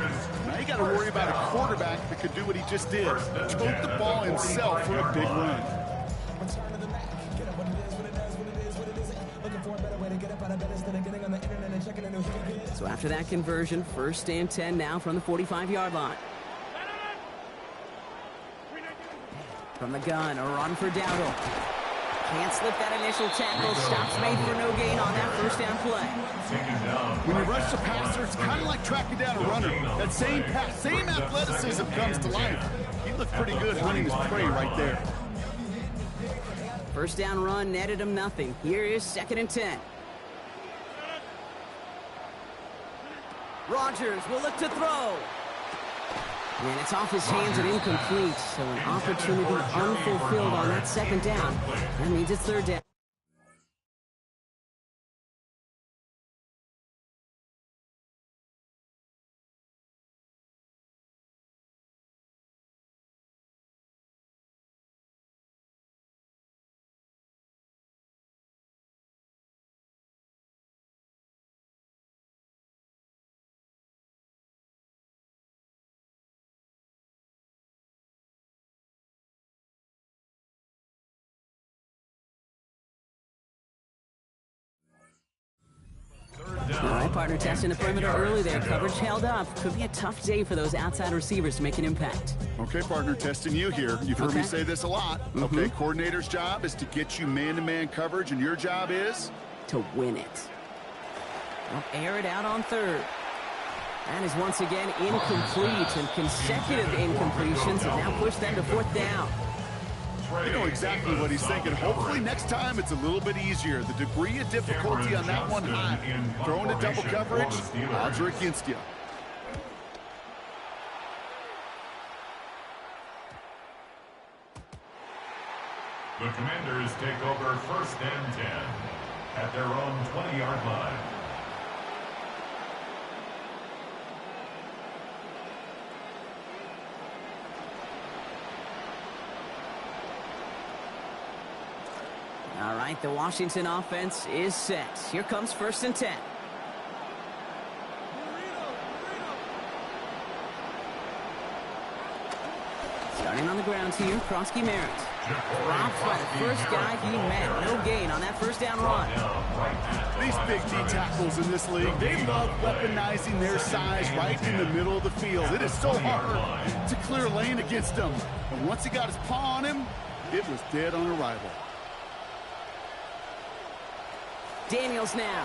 now you got to worry about a quarterback that could do what he just did. Tote the ball himself for a big run. So after that conversion, 1st and 10 now from the 45-yard line. From the gun, a run for Dowdle. Can't slip that initial tackle. Stops made for no gain on that 1st down play. When you rush the passer, it's kind of like tracking down a runner. That same pass, same athleticism comes to life. He looked pretty good hunting his prey right there. 1st down run netted him nothing. Here is 2nd and 10. Rodgers will look to throw. And it's off his hands and incomplete. So an opportunity unfulfilled on that 2nd down. That means it's 3rd down. All right, partner, testing the perimeter early there. Coverage held up. Could be a tough day for those outside receivers to make an impact. Okay, partner, testing you here. You've heard me say this a lot. Okay, coordinator's job is to get you man-to-man coverage, and your job is? To win it. They'll air it out on 3rd. That is once again incomplete, and consecutive incompletions have now pushed them to 4th down. You know exactly what he's thinking. Hopefully next time it's a little bit easier. The degree of difficulty on that one high. Throwing to double coverage, odds are against you. The Commanders take over 1st and 10 at their own 20-yard line. right, the Washington offense is set. Here comes 1st and 10. Starting on the ground here, Krosky Merritt. Dropped by the first guy he met. No gain on that first down run. These big D tackles in this league, they love weaponizing their size right in the middle of the field. It is so hard to clear lane against them. And once he got his paw on him, it was dead on arrival. Daniels now.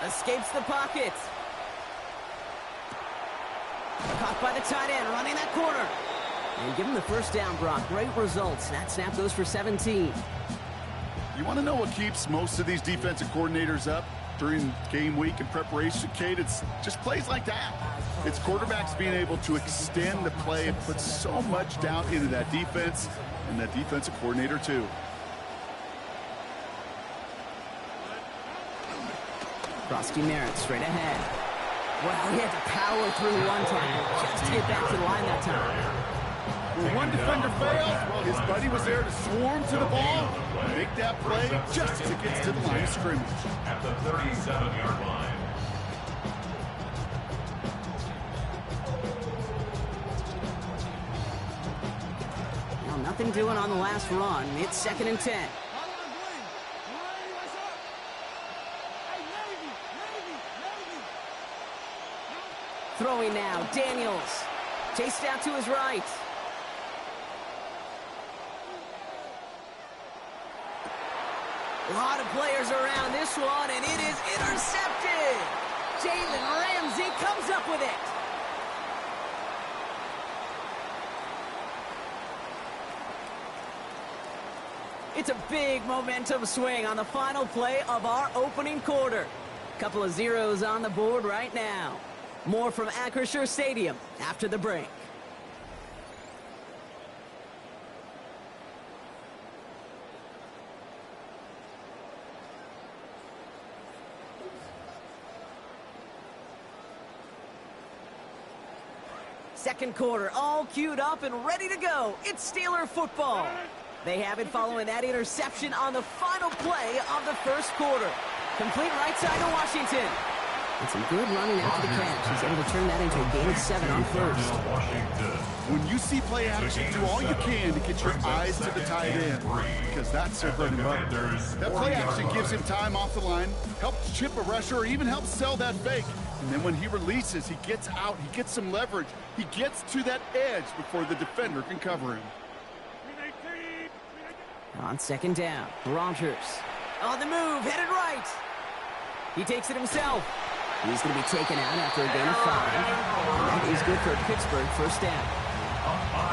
Escapes the pocket. Caught by the tight end, running that corner. And give him the first down, Brock. Great results. That snap goes for 17. You want to know what keeps most of these defensive coordinators up during game week and preparation, Kate? It's just plays like that. It's quarterbacks being able to extend the play and put so much doubt into that defense and that defensive coordinator too. Krosky Merritt straight ahead. Well, he had to power through one tackle just to get back to the line that time. When one defender fails, well, his buddy was there to swarm to the ball, make that play just as it gets to the line of scrimmage. At the 37-yard line. Well, nothing doing on the last run. It's 2nd and 10. Throwing now, Daniels. Chased out to his right. A lot of players around this one, and it is intercepted. Jalen Ramsey comes up with it. It's a big momentum swing on the final play of our opening quarter. Couple of zeros on the board right now. More from Acrisure Stadium after the break. Second quarter, all queued up and ready to go. It's Steeler football. They have it following that interception on the final play of the first quarter. Complete right side to Washington. And some good running after the catch. He's able to turn that into a gain of 7 on first. When you see play action, do all you can to get your eyes to the tight end, because that's their bread and butter. That play action gives him time off the line, helps chip a rusher, or even helps sell that fake. And then when he releases, he gets out, he gets some leverage. He gets to that edge before the defender can cover him. On 2nd down, Rodgers. On the move, headed right. He takes it himself. He's going to be taken out after a gain of 5. That is good for a Pittsburgh first down.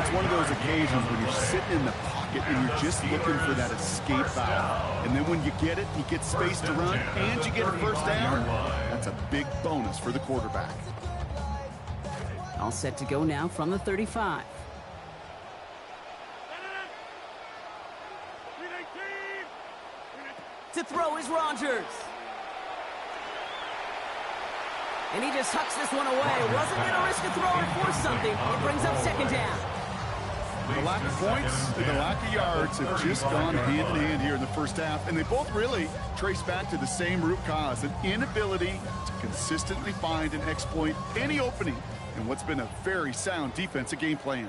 It's one of those occasions when you're sitting in the pocket and you're just looking for that escape valve. And then when you get it, you get space to run, and you get a first down. That's a big bonus for the quarterback. All set to go now from the 35. To throw is Rodgers. And he just hucks this one away. Wasn't going to risk a throw or force something. It brings up 2nd down. The lack of points and the lack of yards have just gone hand in hand here in the first half, and they both really trace back to the same root cause, an inability to consistently find and exploit any opening in what's been a very sound defensive game plan.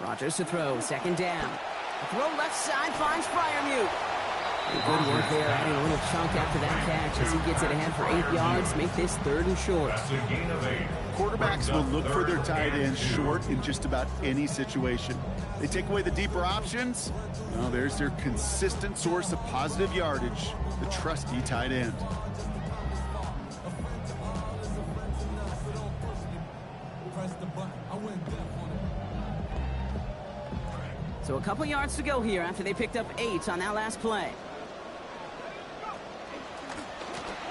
Rodgers to throw, 2nd down. Throw left side finds Freiermuth. Good work there, adding a little chunk after that catch as he gets it ahead for 8 yards. Make this 3rd and short. Quarterbacks will look for their tight end short in just about any situation. They take away the deeper options. Well, there's their consistent source of positive yardage, the trusty tight end. So a couple yards to go here after they picked up 8 on that last play.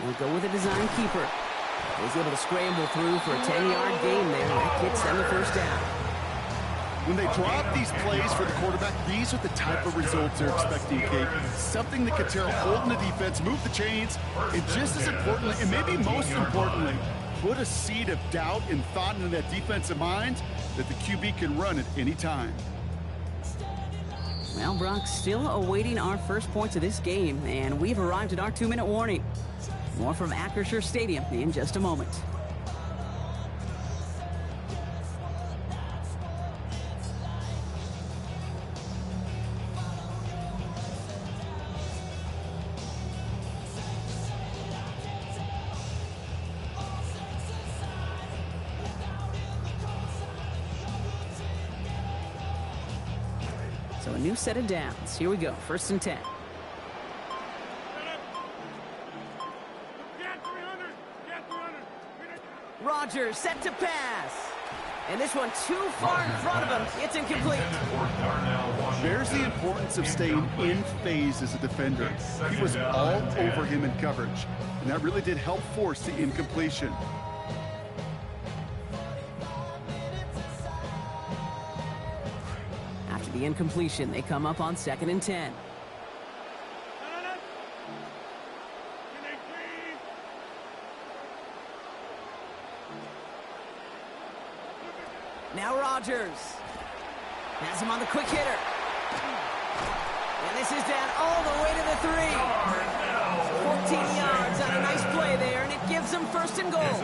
We'll go with a design keeper. He's able to scramble through for a 10-yard gain there. That gets them the first down. When they drop these plays for the quarterback, these are the type of results they're expecting, Kate. Something that could tear a hole in the defense, move the chains, and just as importantly, and maybe most importantly, put a seed of doubt and thought into that defensive mind that the QB can run at any time. Well, Brock, still awaiting our first points of this game, and we've arrived at our 2-minute warning. More from Acrisure Stadium in just a moment. So a new set of downs. Here we go, 1st and 10. Rodgers set to pass. And this one too far in front of him. It's incomplete. There's the importance of staying in phase as a defender. He was all over him in coverage, and that really did help force the incompletion. After the incompletion, they come up on 2nd and 10. Now Rodgers has him on the quick hitter. And this is down all the way to the 3. 14 yards on a nice play there, and it gives them 1st and goal.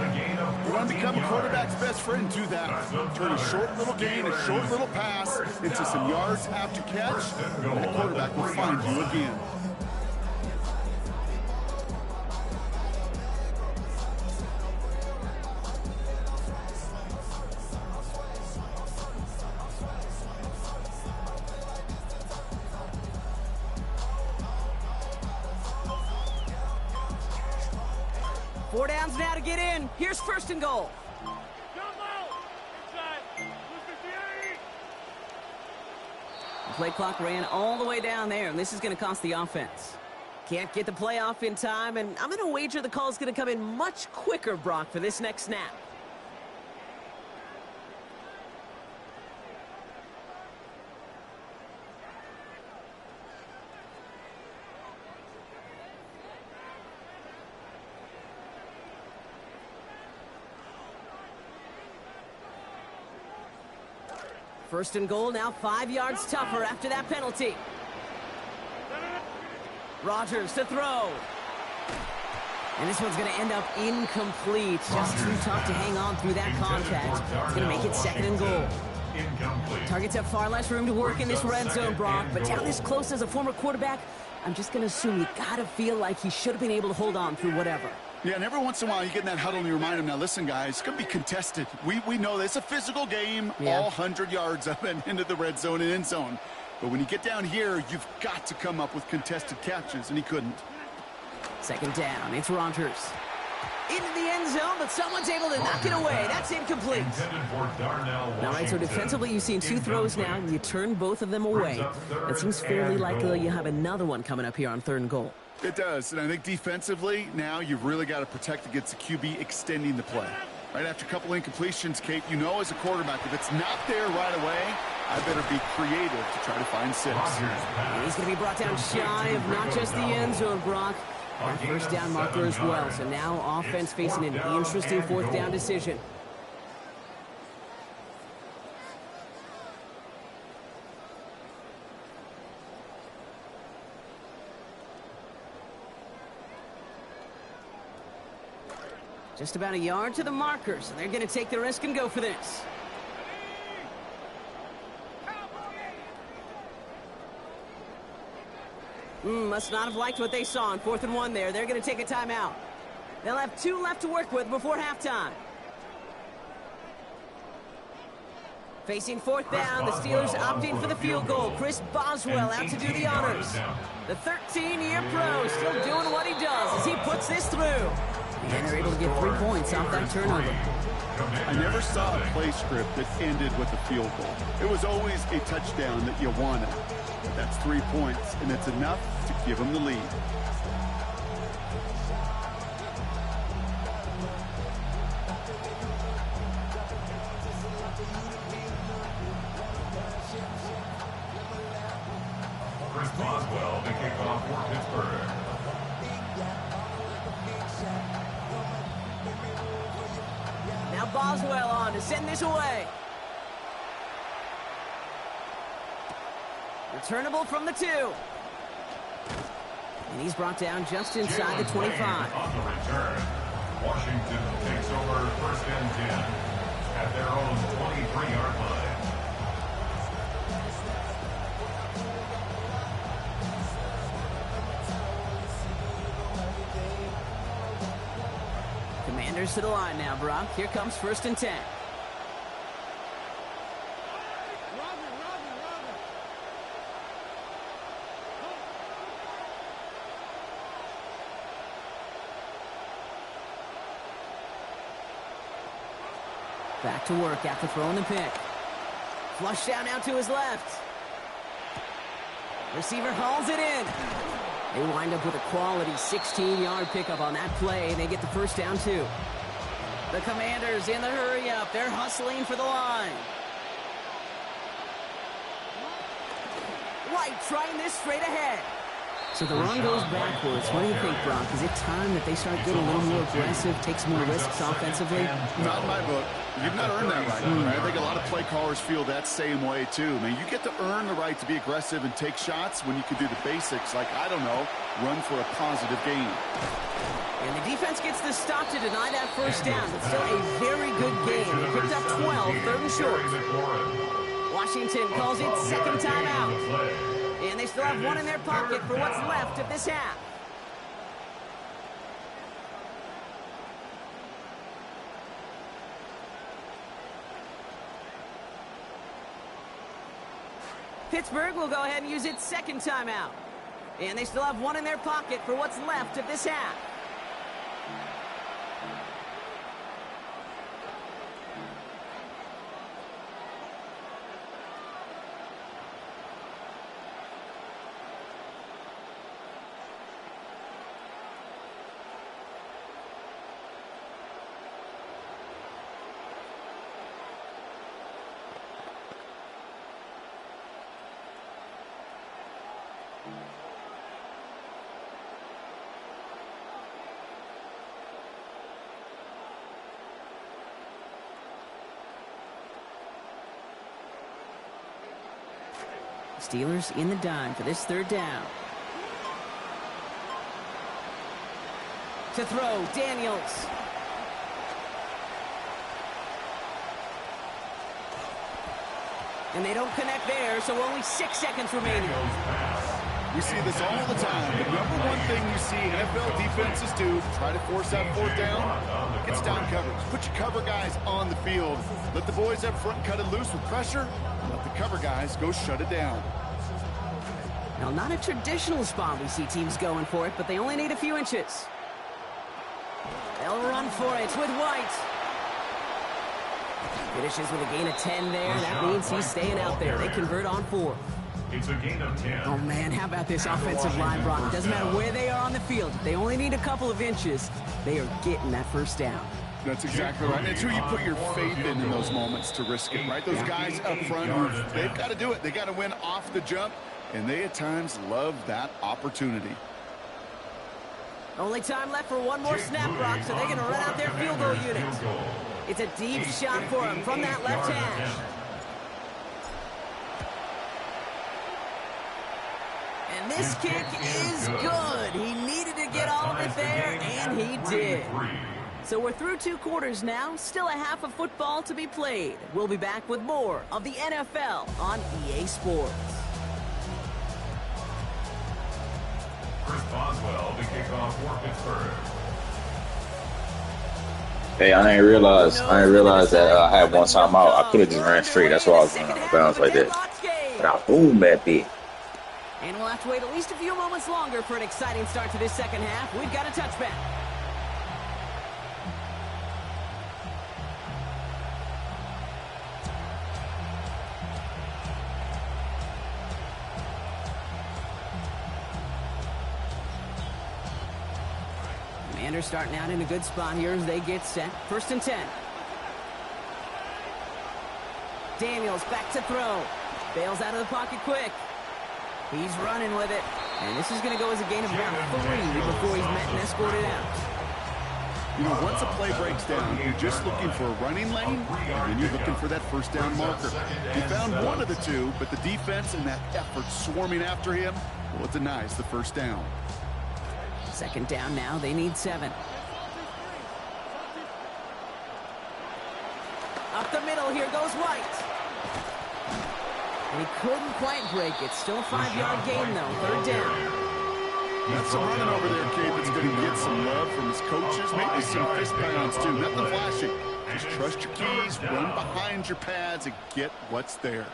You want to become a quarterback's best friend, do that. Turn a short little gain, a short little pass into some yards after catch, and the quarterback will find you again. Four downs now to get in. Here's 1st and goal. The play clock ran all the way down there, and this is going to cost the offense. Can't get the play off in time, and I'm going to wager the call is going to come in much quicker, Brock, for this next snap. First and goal, now 5 yards tougher after that penalty. Rodgers to throw. And this one's going to end up incomplete. Just too tough to hang on through that contact. It's going to make it 2nd and goal. Targets have far less room to work in this red zone, Brock. But down this close as a former quarterback, I'm just going to assume you got to feel like he should have been able to hold on through whatever. Yeah, and every once in a while you get in that huddle and you remind them, now listen, guys, it's going to be contested. We know this. It's a physical game, all 100 yards up and into the red zone and end zone. But when you get down here, you've got to come up with contested catches, and he couldn't. 2nd down, it's Rodgers. Into the end zone, but someone's able to knock it away. That's incomplete. All right, so defensively you've seen 2 throws now, and you turn both of them away. It seems fairly likely you have another one coming up here on 3rd and goal. It does, and I think defensively, now you've really got to protect against the QB extending the play. Right after a couple incompletions, Kate, you know as a quarterback, if it's not there right away, I better be creative to try to find 6. He's going to be brought down shy of not just the end zone, Brock. That 1st down marker as well, so now offense facing an interesting 4th down decision. Just about a yard to the marker, so they're going to take the risk and go for this. Must not have liked what they saw on 4th and 1 there. They're going to take a timeout. They'll have 2 left to work with before halftime. Facing 4th down, the Steelers opting for the field goal. Chris Boswell out to do the honors. The 13-year pro still doing what he does as he puts this through. And they're able to get 3 points off that turnover. I never saw a play script that ended with a field goal. It was always a touchdown that you wanted. That's 3 points, and it's enough to give them the lead. Chris Boswell to kick off for Pittsburgh. Now Boswell on to send this away. Returnable from the 2. And he's brought down just inside the 25. On the return, Washington takes over 1st and 10 at their own 23-yard line. Commanders to the line now, Brock. Here comes 1st and 10. Back to work after throwing the pick. Flush down now to his left. Receiver hauls it in. They wind up with a quality 16-yard pickup on that play, and they get the first down too. The Commanders in the hurry-up. They're hustling for the line. White trying this straight ahead. So the run goes backwards. What do you think, Brock? Is it time that they start getting a little more aggressive, take some more risks offensively? Not in my book. You've not earned that right. Right? I think a lot of play callers feel that same way, too. I mean, you get to earn the right to be aggressive and take shots when you can do the basics, like, I don't know, run for a positive gain. And the defense gets the stop to deny that first down, but still a very good game. They picked up 12, 3rd and short. Washington calls it second timeout. And they still have one in their pocket for what's left of this half. Pittsburgh will go ahead and use its second timeout. And they still have one in their pocket for what's left of this half. Steelers in the dime for this 3rd down. To throw, Daniels. And they don't connect there, so only 6 seconds remaining. We see this all the time. The number one thing you see NFL defenses do, try to force that 4th down, it's down coverage. Put your cover guys on the field. Let the boys up front cut it loose with pressure. Let the cover guys go shut it down. Now, not a traditional spot we see teams going for it, but they only need a few inches. They'll run for it with White. Finishes with a gain of 10 there. That means he's staying out there. They convert on 4. It's a gain of 10. Oh, man, how about this offensive line, Brock? It doesn't matter where they are on the field. If they only need a couple of inches, they are getting that first down. That's exactly right. It's who you put your faith in those moments to risk it, right? Those guys up front, they've got to do it. They got to win off the jump, and they at times love that opportunity. Only time left for one more snap, Brock, so they're going to run out their field goal unit. It's a deep shot for him from that left hash. And this kick is good. He needed to get all of it there, and he did. So we're through 2 quarters now. Still a half of football to be played. We'll be back with more of the NFL on EA Sports. Chris Boswell, the kickoff for Pittsburgh. Hey, I ain't realize that I had one time out. I could have just ran straight. That's why I was running out of bounds like that. But I boomed that bitch. And we'll have to wait at least a few moments longer for an exciting start to this second half. We've got a touchback. Commanders starting out in a good spot here as they get set. 1st and 10. Daniels back to throw. Bails out of the pocket quick. He's running with it. And this is going to go as a gain of about 3 before he's met and escorted out. You know, once a play breaks down, you're just looking for a running lane, and then you're looking for that first down marker. He found one of the two, but the defense and that effort swarming after him, well, it denies the first down. Second down now, they need 7. Up the middle, here goes White. And he couldn't quite break it. Still a 5-yard gain, though. Third down. That's some running over there, kid, that's going to get some love from his coaches. Maybe some fist pounds, too. Nothing flashy. Just trust your keys, run behind your pads, and get what's there.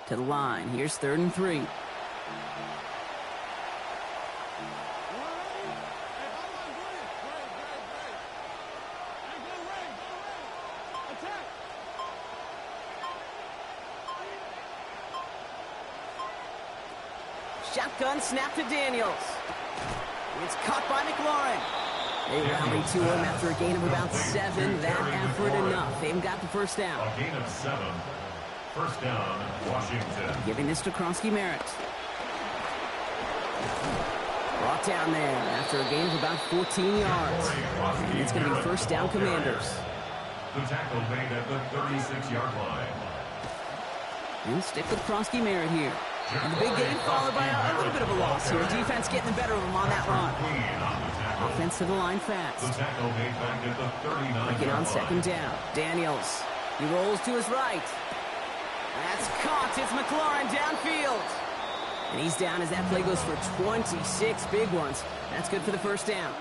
To the line. Here's 3rd and 3. Shotgun snap to Daniels. It's caught by McLaurin. They rally to him after a gain of about 7. That effort enough. They've got the first down. A gain of 7. First down, Washington. Giving this to Kronsky-Merritt. Brought down there after a gain of about 14 yards. And it's going to be first down, Commanders. The tackle made at the 36-yard line. We'll stick with Kronsky-Merritt here. And the big gain followed by a little bit of a loss here. Defense getting the better of him on that run. Offense to the line fast. The tackle made back at the 39-yard Looking on second down. Daniels. He rolls to his right. That's caught. It's McLaurin downfield. And he's down as that play goes for 26 big ones. That's good for the first down.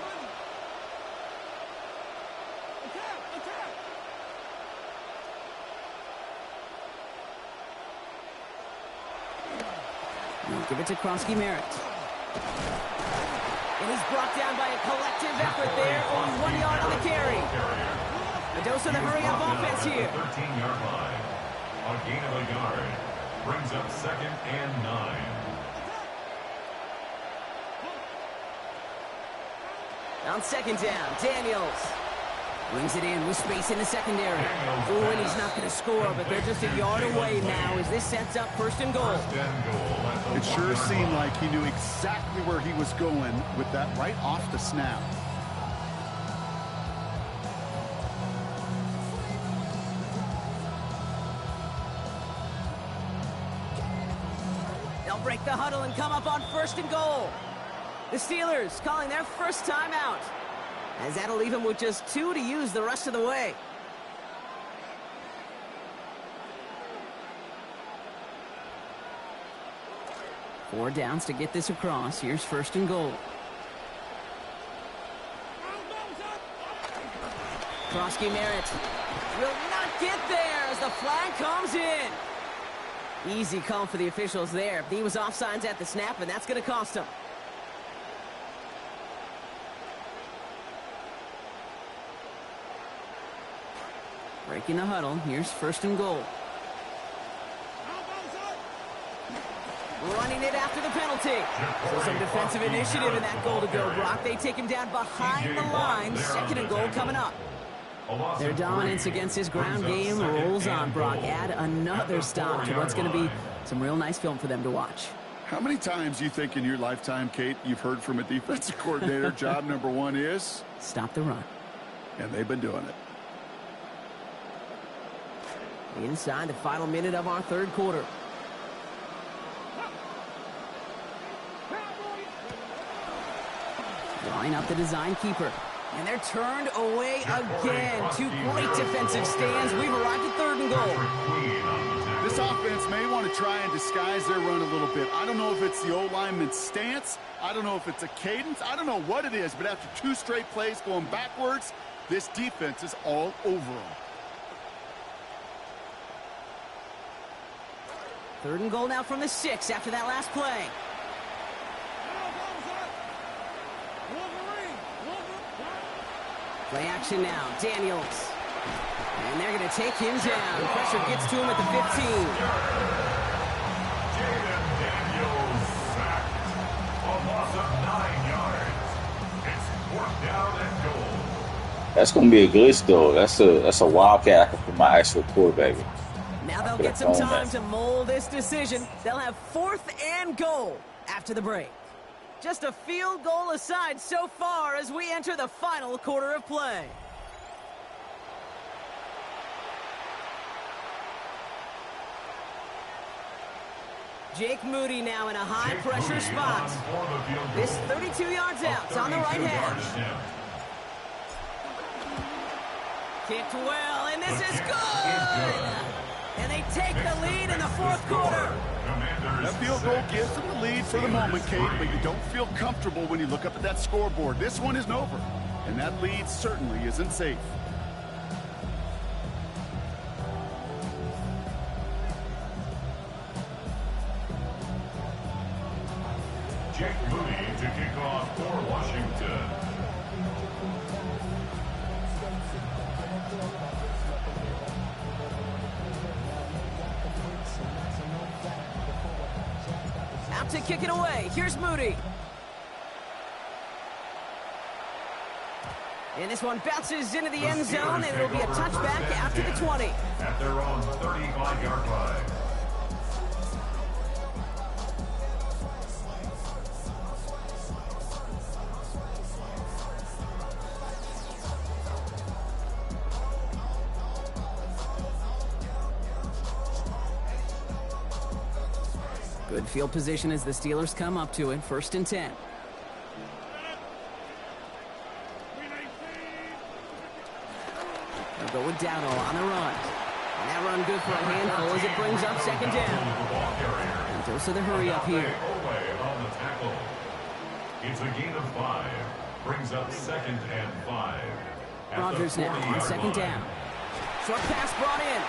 Give it to Kronsky-Merritt. And he's brought down by a collective effort there. Only 1 yard on the carry. A dose of the hurry-up offense here. 13-yard line. A gain of a yard. Brings up 2nd and 9. On second down, Daniels brings it in with space in the secondary. Ooh, and he's not going to score, but they're just a yard away now as this sets up 1st and goal. It sure seemed like he knew exactly where he was going with that right off the snap. They'll break the huddle and come up on 1st and goal. The Steelers calling their first timeout, as that'll leave him with just 2 to use the rest of the way. Four downs to get this across. Here's 1st and goal. Kronsky-Merritt will not get there as the flag comes in. Easy call for the officials there. He was offsides at the snap, and that's going to cost him. Breaking the huddle. Here's 1st and goal. Running it after the penalty. So some defensive initiative in that goal to go, Brock. They take him down behind the line. 2nd and goal coming up. Their dominance against his ground game rolls on, Brock. Add another stop to what's going to be some real nice film for them to watch. How many times do you think in your lifetime, Kate, you've heard from a defensive coordinator, job number 1 is? Stop the run. And they've been doing it. Inside the final minute of our 3rd quarter. Line up the design keeper. And they're turned away again. 2 great defensive stands. We've arrived at 3rd and goal. This offense may want to try and disguise their run a little bit. I don't know if it's the O-lineman's stance. I don't know if it's a cadence. I don't know what it is. But after 2 straight plays going backwards, this defense is all over them. 3rd and goal now from the 6 after that last play. Play action now. Daniels. And they're going to take him down. Pressure gets to him at the 15. Jaden Daniels sacked. A loss of 9 yards. It's 4th down and goal. That's gonna be a glitch though. That's a wildcat for my actual quarterback. Now they'll could get have some thrown time that. to mold this decision. They'll have 4th and goal after the break. Just a field goal aside so far as we enter the final quarter of play. Jake Moody now in a high-pressure spot. This 32 yards out. It's on the right hash. Kicked well, and this is good! And they take the lead in the 4th quarter. That field goal gives them the lead for the moment, Kate, but you don't feel comfortable when you look up at that scoreboard. This one isn't over, and that lead certainly isn't safe. Jake Moody to kick off for Washington. Out to kick it away. Here's Moody. And this one bounces into the end zone, and it'll be a touchback after the 20. At their own 35-yard line. Good field position as the Steelers come up to it. 1st and 10. They'll go with Dowdle on the run. And that run good for a handful as it brings up 2nd down. And dose of the hurry up here. On the tackle. It's a gain of 5. Brings up 2nd and 5. Rodgers now on 2nd down. Short pass brought in.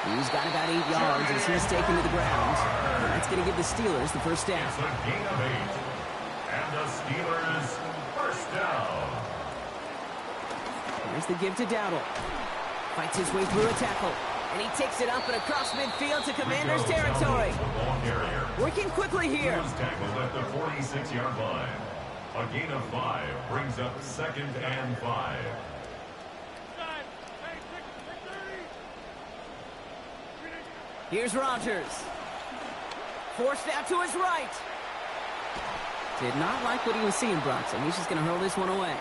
He's got about 8 yards as he's taken to the ground. And that's going to give the Steelers the 1st down. It's a gain of 8. And the Steelers 1st down. Here's the give to Dowdle. Fights his way through a tackle. And he takes it up and across midfield to Commander's territory. Working quickly here. He was tackled at the 46-yard line. A gain of 5 brings up 2nd and 5. Here's Rodgers. Forced out to his right. Did not like what he was seeing, Brock, so he's just going to hurl this one away.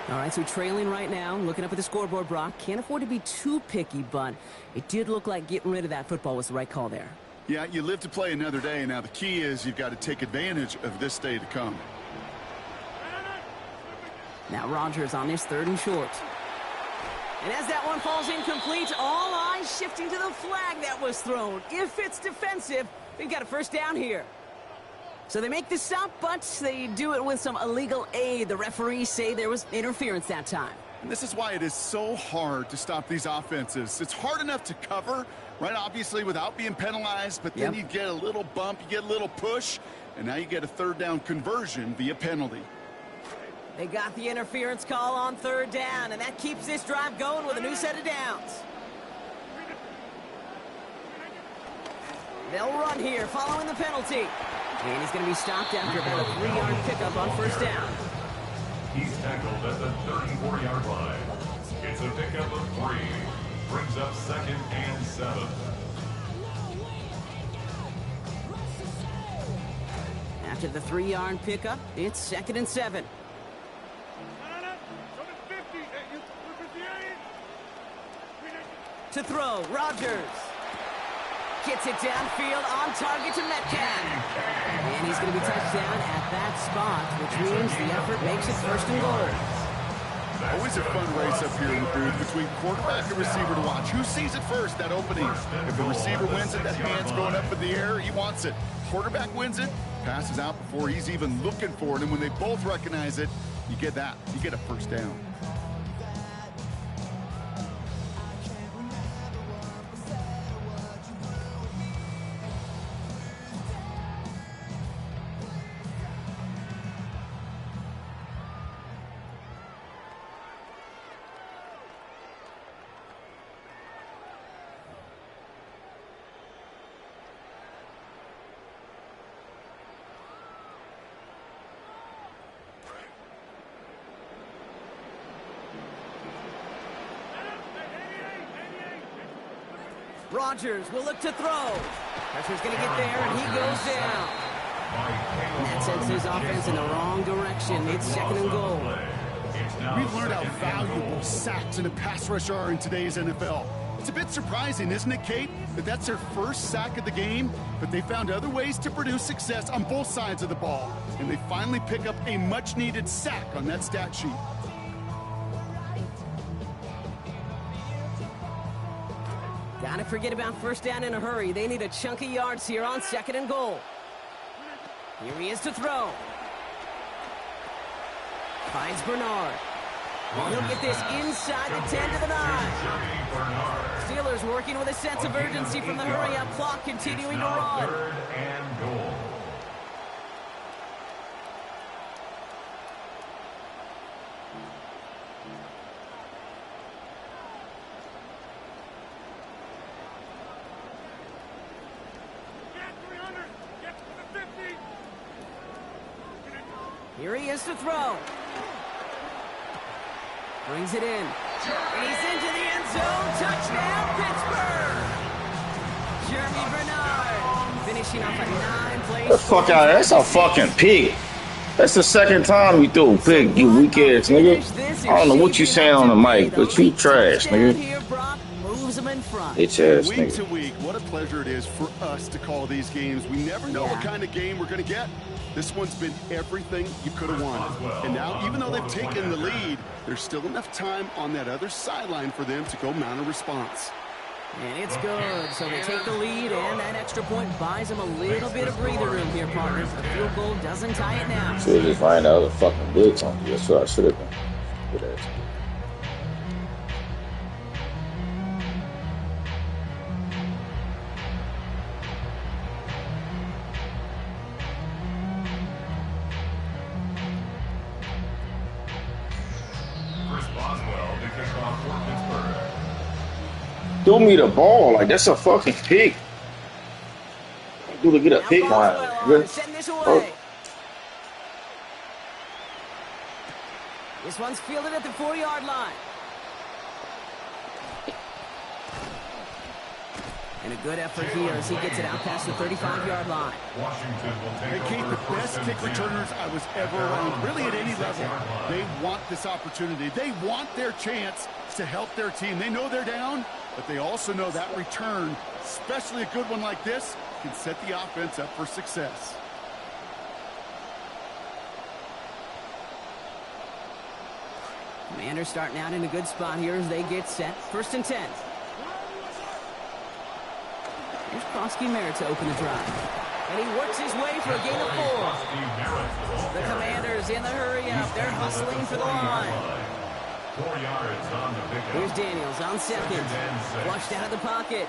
All right, so trailing right now, looking up at the scoreboard, Brock. Can't afford to be too picky, but it did look like getting rid of that football was the right call there. Yeah, you live to play another day. Now, the key is you've got to take advantage of this day to come. Now Rodgers on this 3rd and short. And as that one falls incomplete, all eyes shifting to the flag that was thrown. If it's defensive, we've got a 1st down here. So they make the stop, but they do it with some illegal aid. The referees say there was interference that time. And this is why it is so hard to stop these offenses. It's hard enough to cover, right, obviously, without being penalized, but then you get a little bump, you get a little push, and now you get a 3rd down conversion via penalty. They got the interference call on 3rd down, and that keeps this drive going with a new set of downs. They'll run here following the penalty. And he's going to be stopped after about a 3-yard pickup on 1st down. He's tackled at the 34-yard line. It's a pickup of 3. Brings up 2nd and 7. After the 3-yard pickup, it's 2nd and 7. To throw, Rodgers. Gets it downfield on target to Metcalf. And he's going to be touched down at that spot, which means the effort makes it 1st and goal. Always a fun race up here in the booth between quarterback and receiver to watch. Who sees it first, that opening? If the receiver wins it, that hand's going up in the air, he wants it. Quarterback wins it, passes out before he's even looking for it, and when they both recognize it, you get that. You get a 1st down. Rodgers will look to throw. Pressure's going to get there, and he goes down. And that sends his offense in the wrong direction. It's 2nd and goal. We've learned how valuable sacks in a pass rush are in today's NFL. It's a bit surprising, isn't it, Kate, that that's their first sack of the game, but they found other ways to produce success on both sides of the ball, and they finally pick up a much-needed sack on that stat sheet. Gotta forget about first down in a hurry. They need a chunk of yards here on 2nd and goal. Here he is to throw. Finds Bernard. He'll get this inside the 10 to the 9. Steelers working with a sense of urgency from the hurry-up clock, continuing to run. 3rd and goal. Here he is to throw. Brings it in. And he's into the end zone. Touchdown, Pittsburgh! Jeremy Bernard finishing off a 9-play. The fuck out of there. That's a fucking pig. That's the 2nd time you threw a pig, you weak ass nigga. I don't know what you saying on the mic, but you trash, nigga. Bitch ass Week nigga. to week, what a pleasure it is for us to call these games. We never know what kind of game we're going to get. This one's been everything you could have wanted. And now, even though they've taken the lead, there's still enough time on that other sideline for them to go mount a response. And it's good. So they take the lead, and that extra point buys them a little bit of breather room here, partners. The field goal doesn't tie it now. Should have just ran the other fucking blitz on you. That's what I should have done. Good ass. Threw me the ball like that's a fucking pig. Do to get a pig line. Oh. This one's fielded at the 4-yard line. And a good effort here as he gets it out past the 35-yard line. Hey, Kate, the best kick returners I was ever around, really at any level, they want this opportunity. They want their chance to help their team. They know they're down, but they also know that return, especially a good one like this, can set the offense up for success. Commanders starting out in a good spot here as they get set. 1st and 10. Here's Krosky Merritt to open the drive. And he works his way for a gain of 4. The Commanders in the hurry-up. They're hustling for the line. 4 yards on the pickup. Here's Daniels on 2nd. Flushed out of the pocket.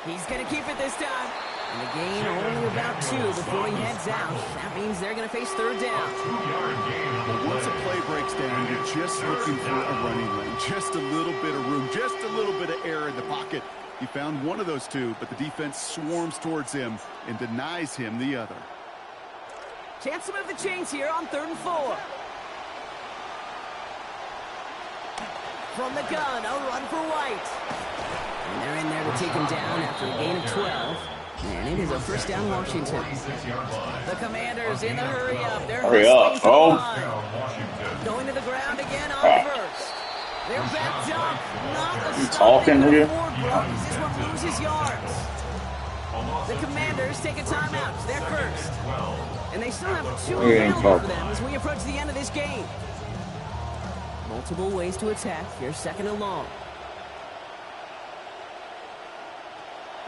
He's going to keep it this time. And a gain only about 2 before he heads out. That means they're going to face 3rd down. 2-yard gain on the But once a play breaks down, you're just looking for a running lane. Just a little bit of room. Just a little bit of air in the pocket. He found one of those two, but the defense swarms towards him and denies him the other. Chance to move the chains here on 3rd and 4. From the gun, a run for White. And they're in there to take him down after a gain of 12. And it is a 1st down Washington. The Commanders in the hurry-up. They're Hurry up, bro. going to the ground again on 1st. They're backed up. Not a You talking, nigga? This one loses yards. The Commanders take a timeout. They're 1st. And they still have 2 available for them as we approach the end of this game. Multiple ways to attack. Here's 2nd and long.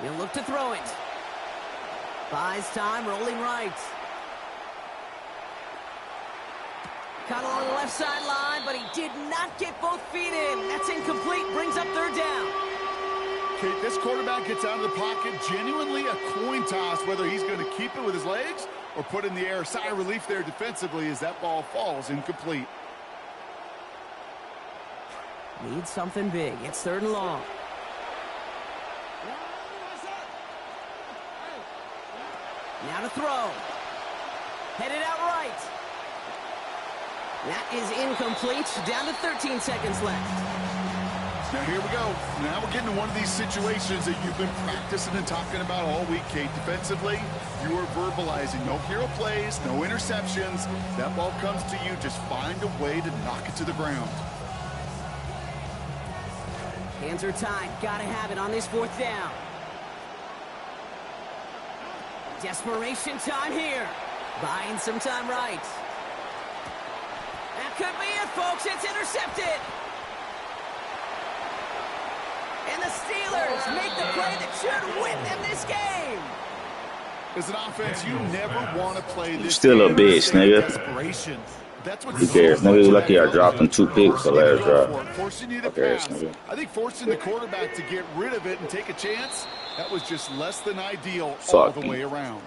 He'll look to throw it. Buys time, rolling right. Caught along the left sideline, but he did not get both feet in. That's incomplete, brings up 3rd down. Okay, this quarterback gets out of the pocket, genuinely a coin toss, whether he's going to keep it with his legs or put in the air. Sigh of relief there defensively as that ball falls incomplete. Needs something big. It's 3rd and long. Now to throw. Headed out right. That is incomplete. Down to 13 seconds left. Now here we go. Now we're getting to one of these situations that you've been practicing and talking about all week, Kate. Defensively, you are verbalizing no hero plays, no interceptions. That ball comes to you, just find a way to knock it to the ground. Hands are tied. Gotta have it on this 4th down. Desperation time here. Buying some time right. That could be it, folks. It's intercepted. And the Steelers make the play that should win them this game. As an offense, you never want to play this. Still a bitch, nigga. Desperation. That's what Who cares? Nigga, you lucky I dropped them 2 picks the last drop. Forcing you to Okay, pass. nigga. I think forcing the quarterback to get rid of it and take a chance, that was just less than ideal all Suck the me. way around.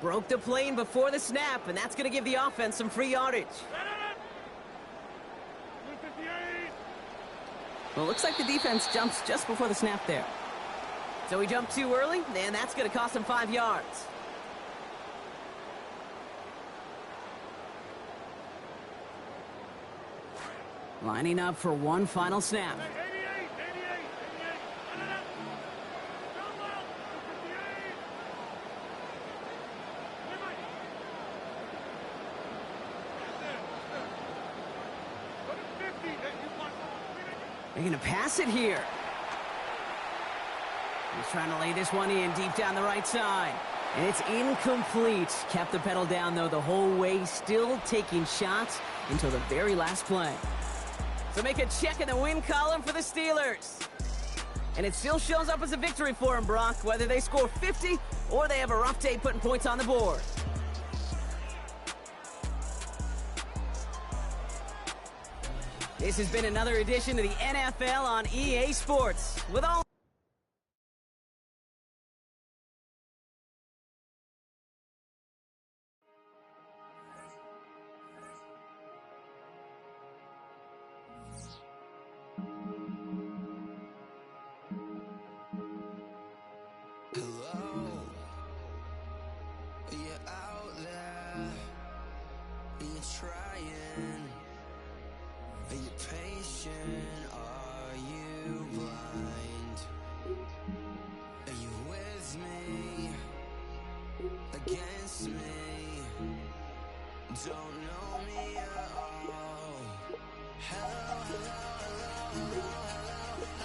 Broke the plane before the snap, and that's going to give the offense some free yardage. Well, it looks like the defense jumps just before the snap there. So he jumped too early, and that's going to cost him 5 yards. Lining up for one final snap. They're going to pass it here. He's trying to lay this one in deep down the right side. And it's incomplete. Kept the pedal down, though, the whole way. Still taking shots until the very last play. So make a check in the win column for the Steelers. And it still shows up as a victory for them, Brock, whether they score 50 or they have a rough day putting points on the board. This has been another edition of the NFL on EA Sports. With all Hello, are you out there? Are you trying? Are you patient? Are you blind? Are you with me? Against me? Don't know me at all. Hello, hello, hello, hello,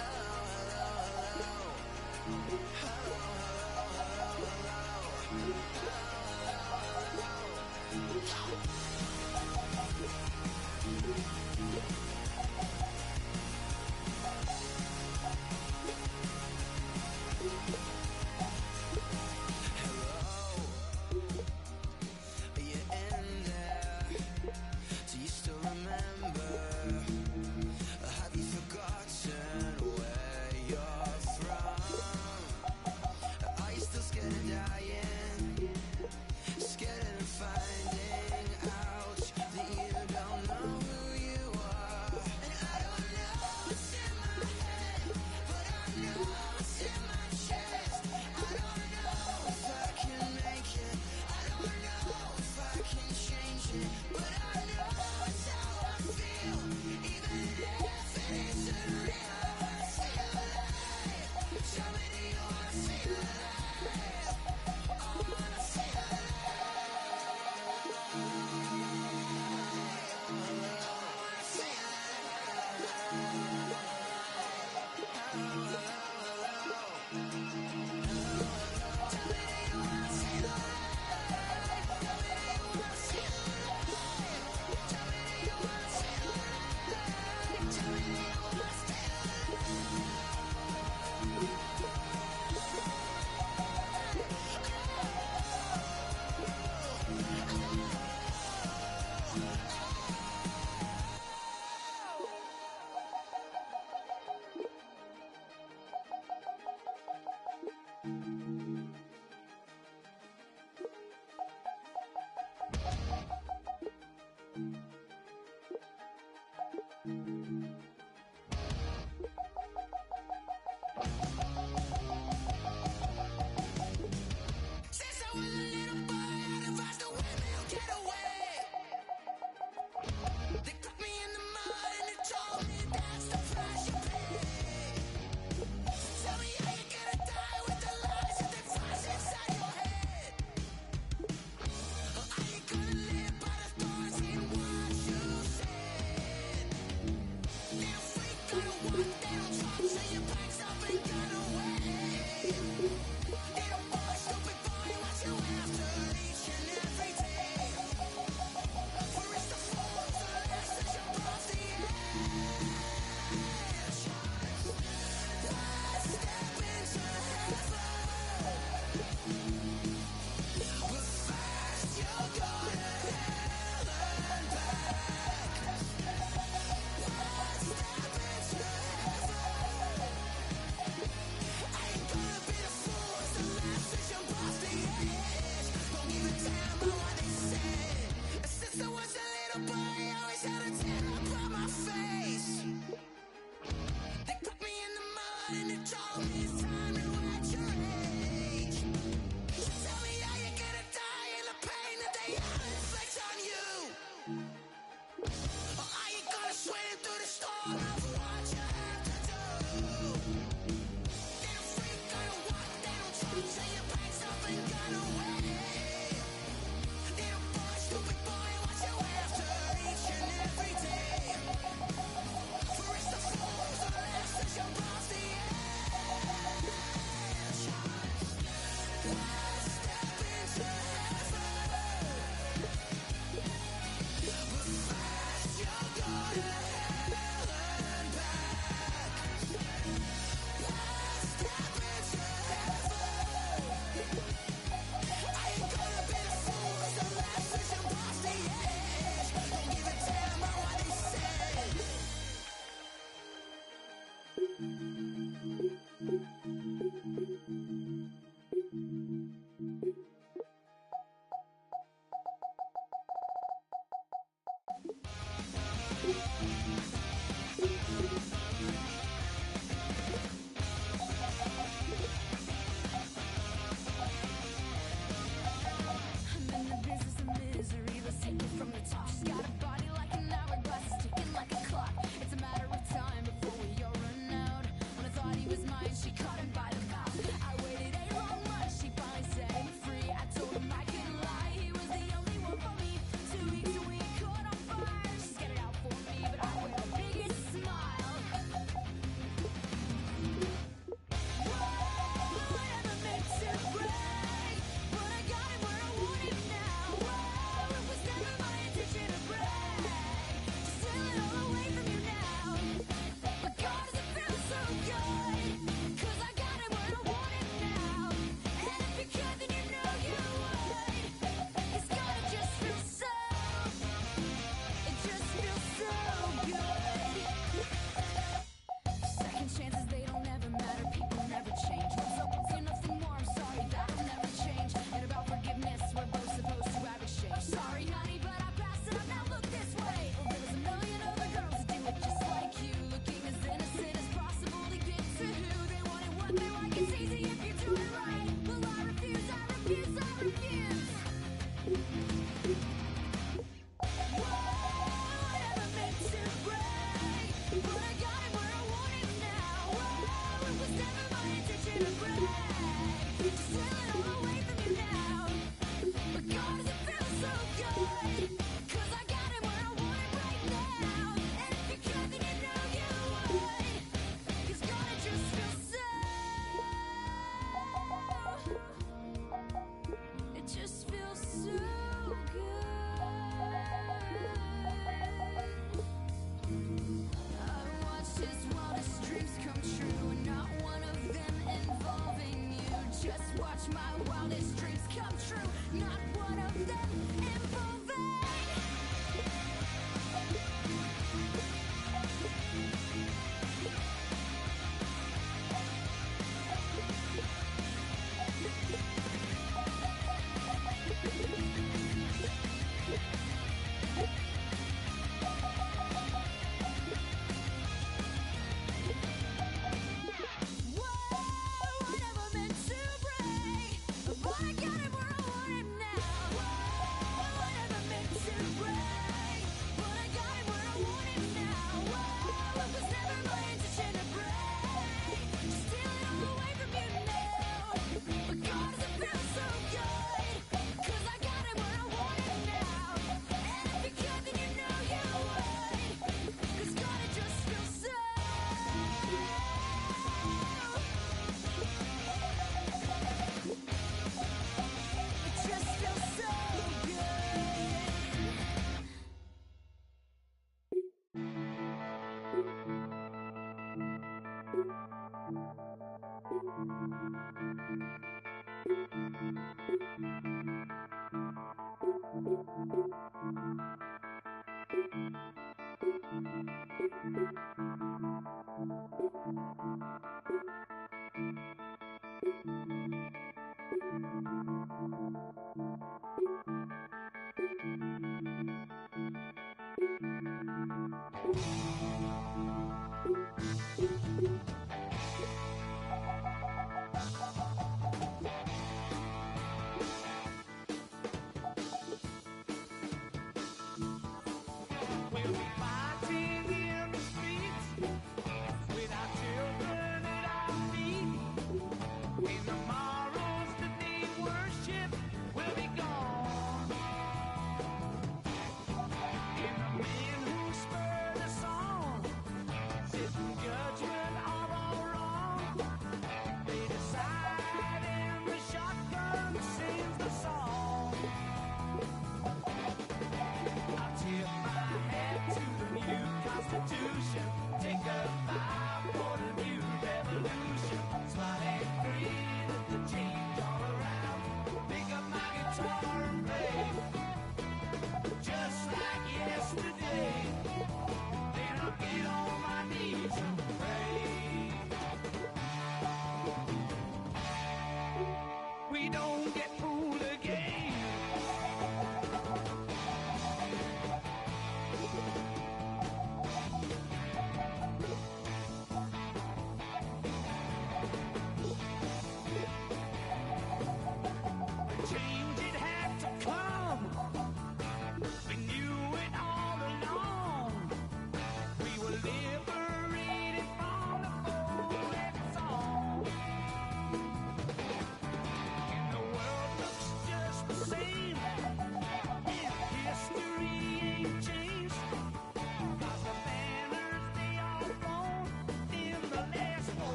are you in there? Do you still remember? Or have you forgotten where you're from? Are you still scared of dying? Scared of finding out that you don't know who you are?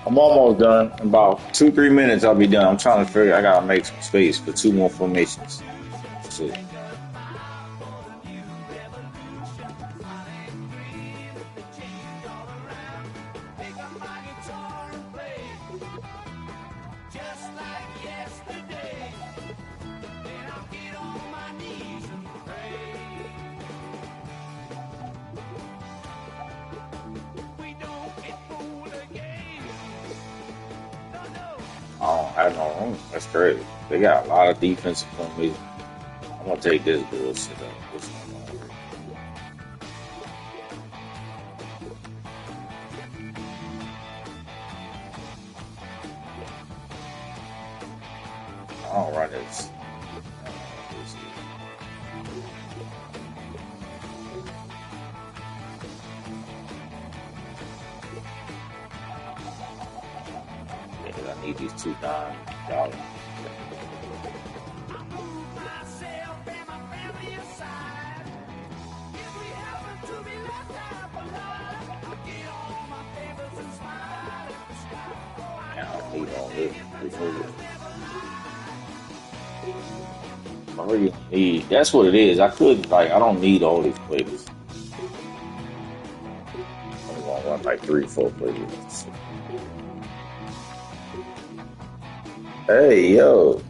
I'm almost done. In about 2-3 minutes, I'll be done. I'm trying to figure. I gotta make some space for 2 more formations. That's it. I don't know. That's crazy. They got a lot of defensive formations. I'm gonna take this bullshit up. What's going on here? I don't run this. I need these $2 That's what it is. I don't need all these players. I'm gonna run like 3-4 players. Hey, yo.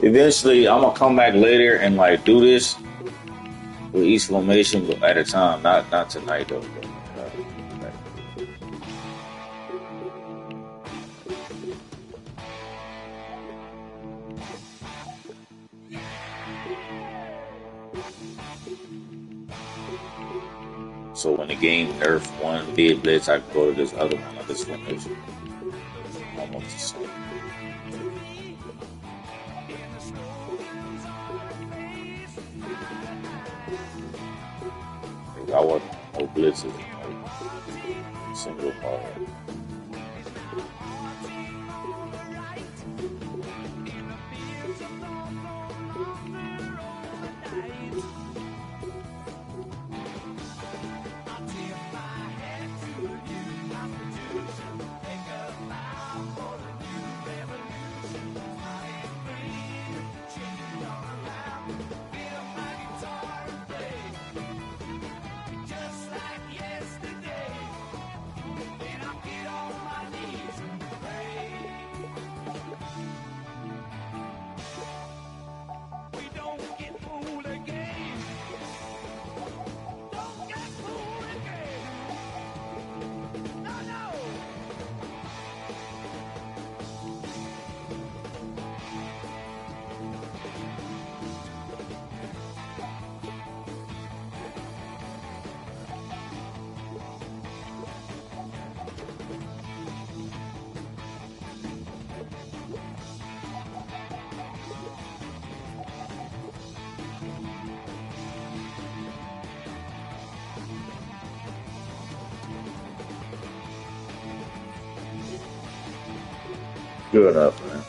Eventually, I'm gonna come back later and like do this with each formation at a time. Not tonight though. So when the game nerf one bid blitz, I can go to this other one of this formation. Almost the same. I want no blitzes, no single ball. Good enough, man.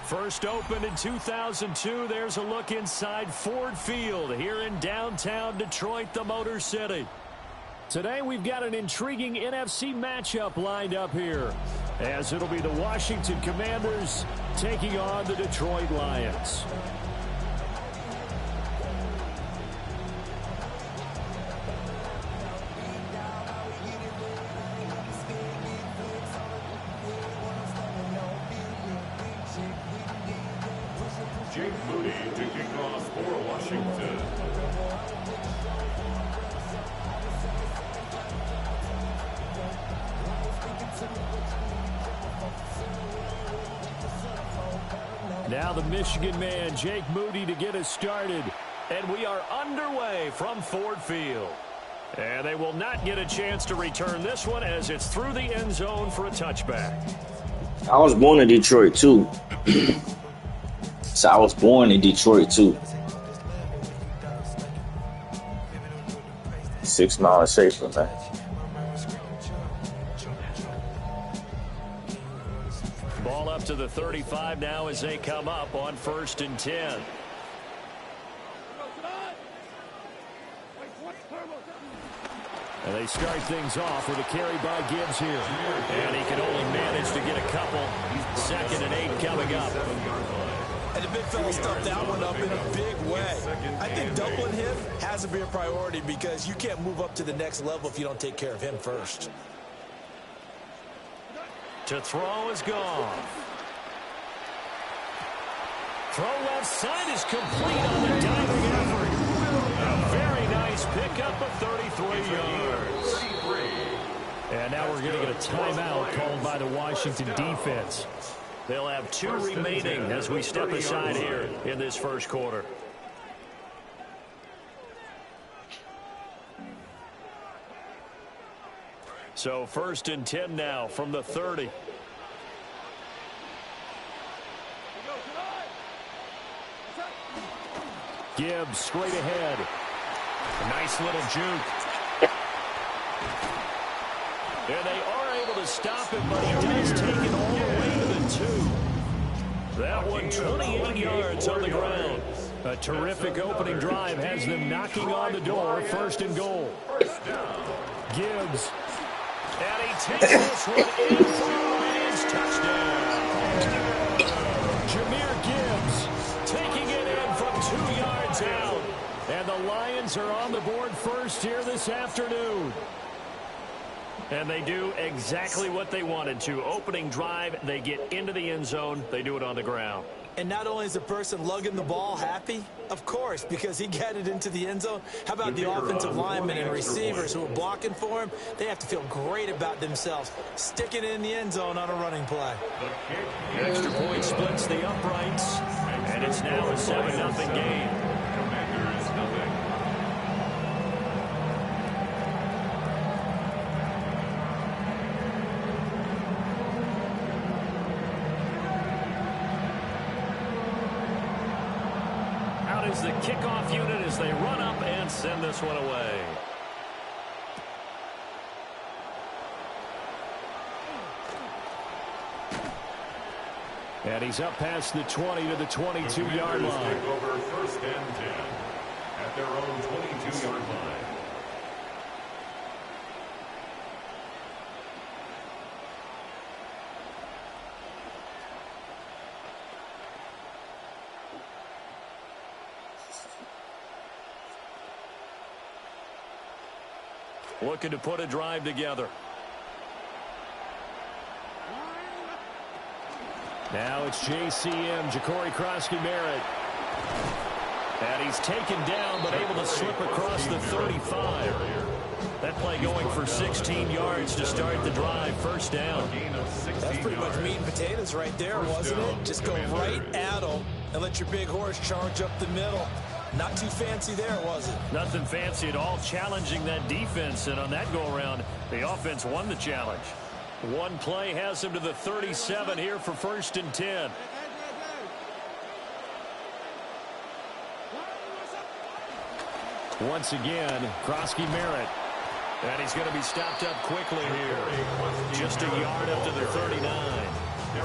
First opened in 2002, there's a look inside Ford Field here in downtown Detroit, the Motor City. Today we've got an intriguing NFC matchup lined up here, as it'll be the Washington Commanders taking on the Detroit Lions. Moody to kick off for Washington. Now the Michigan man, Jake Moody, to get us started. And we are underway from Ford Field. And they will not get a chance to return this one as it's through the end zone for a touchback. I was born in Detroit, too. So I was born in Detroit, too. 6 miles safer, man. Ball up to the 35 now as they come up on 1st and 10. And they start things off with a carry by Gibbs here. And he can only manage to get a couple. 2nd and 8 coming up. And the big fella stuffed that one up in a big way. I think doubling him has to be a priority because you can't move up to the next level if you don't take care of him first. To throw is gone. Throw left side is complete on the diving effort. A very nice pickup of 33 yards. And now we're going to get a timeout called by the Washington defense. They'll have 2 remaining as we step aside here in this first quarter. So 1st and 10 now from the 30. Gibbs straight ahead. A nice little juke. And they are able to stop him, but he does take it all the way to the 2. That one 28 yards on the ground. A terrific opening drive has them knocking on the door. 1st and goal. Gibbs. And he takes this one in for a Lions touchdown. Jahmyr Gibbs taking it in from 2 yards out. And the Lions are on the board first here this afternoon. And they do exactly what they wanted to. Opening drive, they get into the end zone. They do it on the ground. And not only is the person lugging the ball happy, of course, because he got it into the end zone. How about the offensive linemen and receivers who are blocking for him? They have to feel great about themselves, sticking it in the end zone on a running play. Extra point splits the uprights, and it's now a 7-0 game. Is the kickoff unit as they run up and send this one away. And he's up past the 20 to the 22-yard line. Take over 1st and 10 at their own 22-yard line. Looking to put a drive together. Now it's JCM, Ja'Cory Krosky-Merritt. And he's taken down, but able to slip across the 35. That play going for 16 yards to start the drive. 1st down. That's pretty much meat and potatoes right there, wasn't it? Just go right at them and let your big horse charge up the middle. Not too fancy there, was it? Nothing fancy at all, challenging that defense. And on that go-around, the offense won the challenge. One play has him to the 37 here for 1st and 10. Once again, Krosky-Merritt. And he's going to be stopped up quickly here. Just a yard up to the 39. He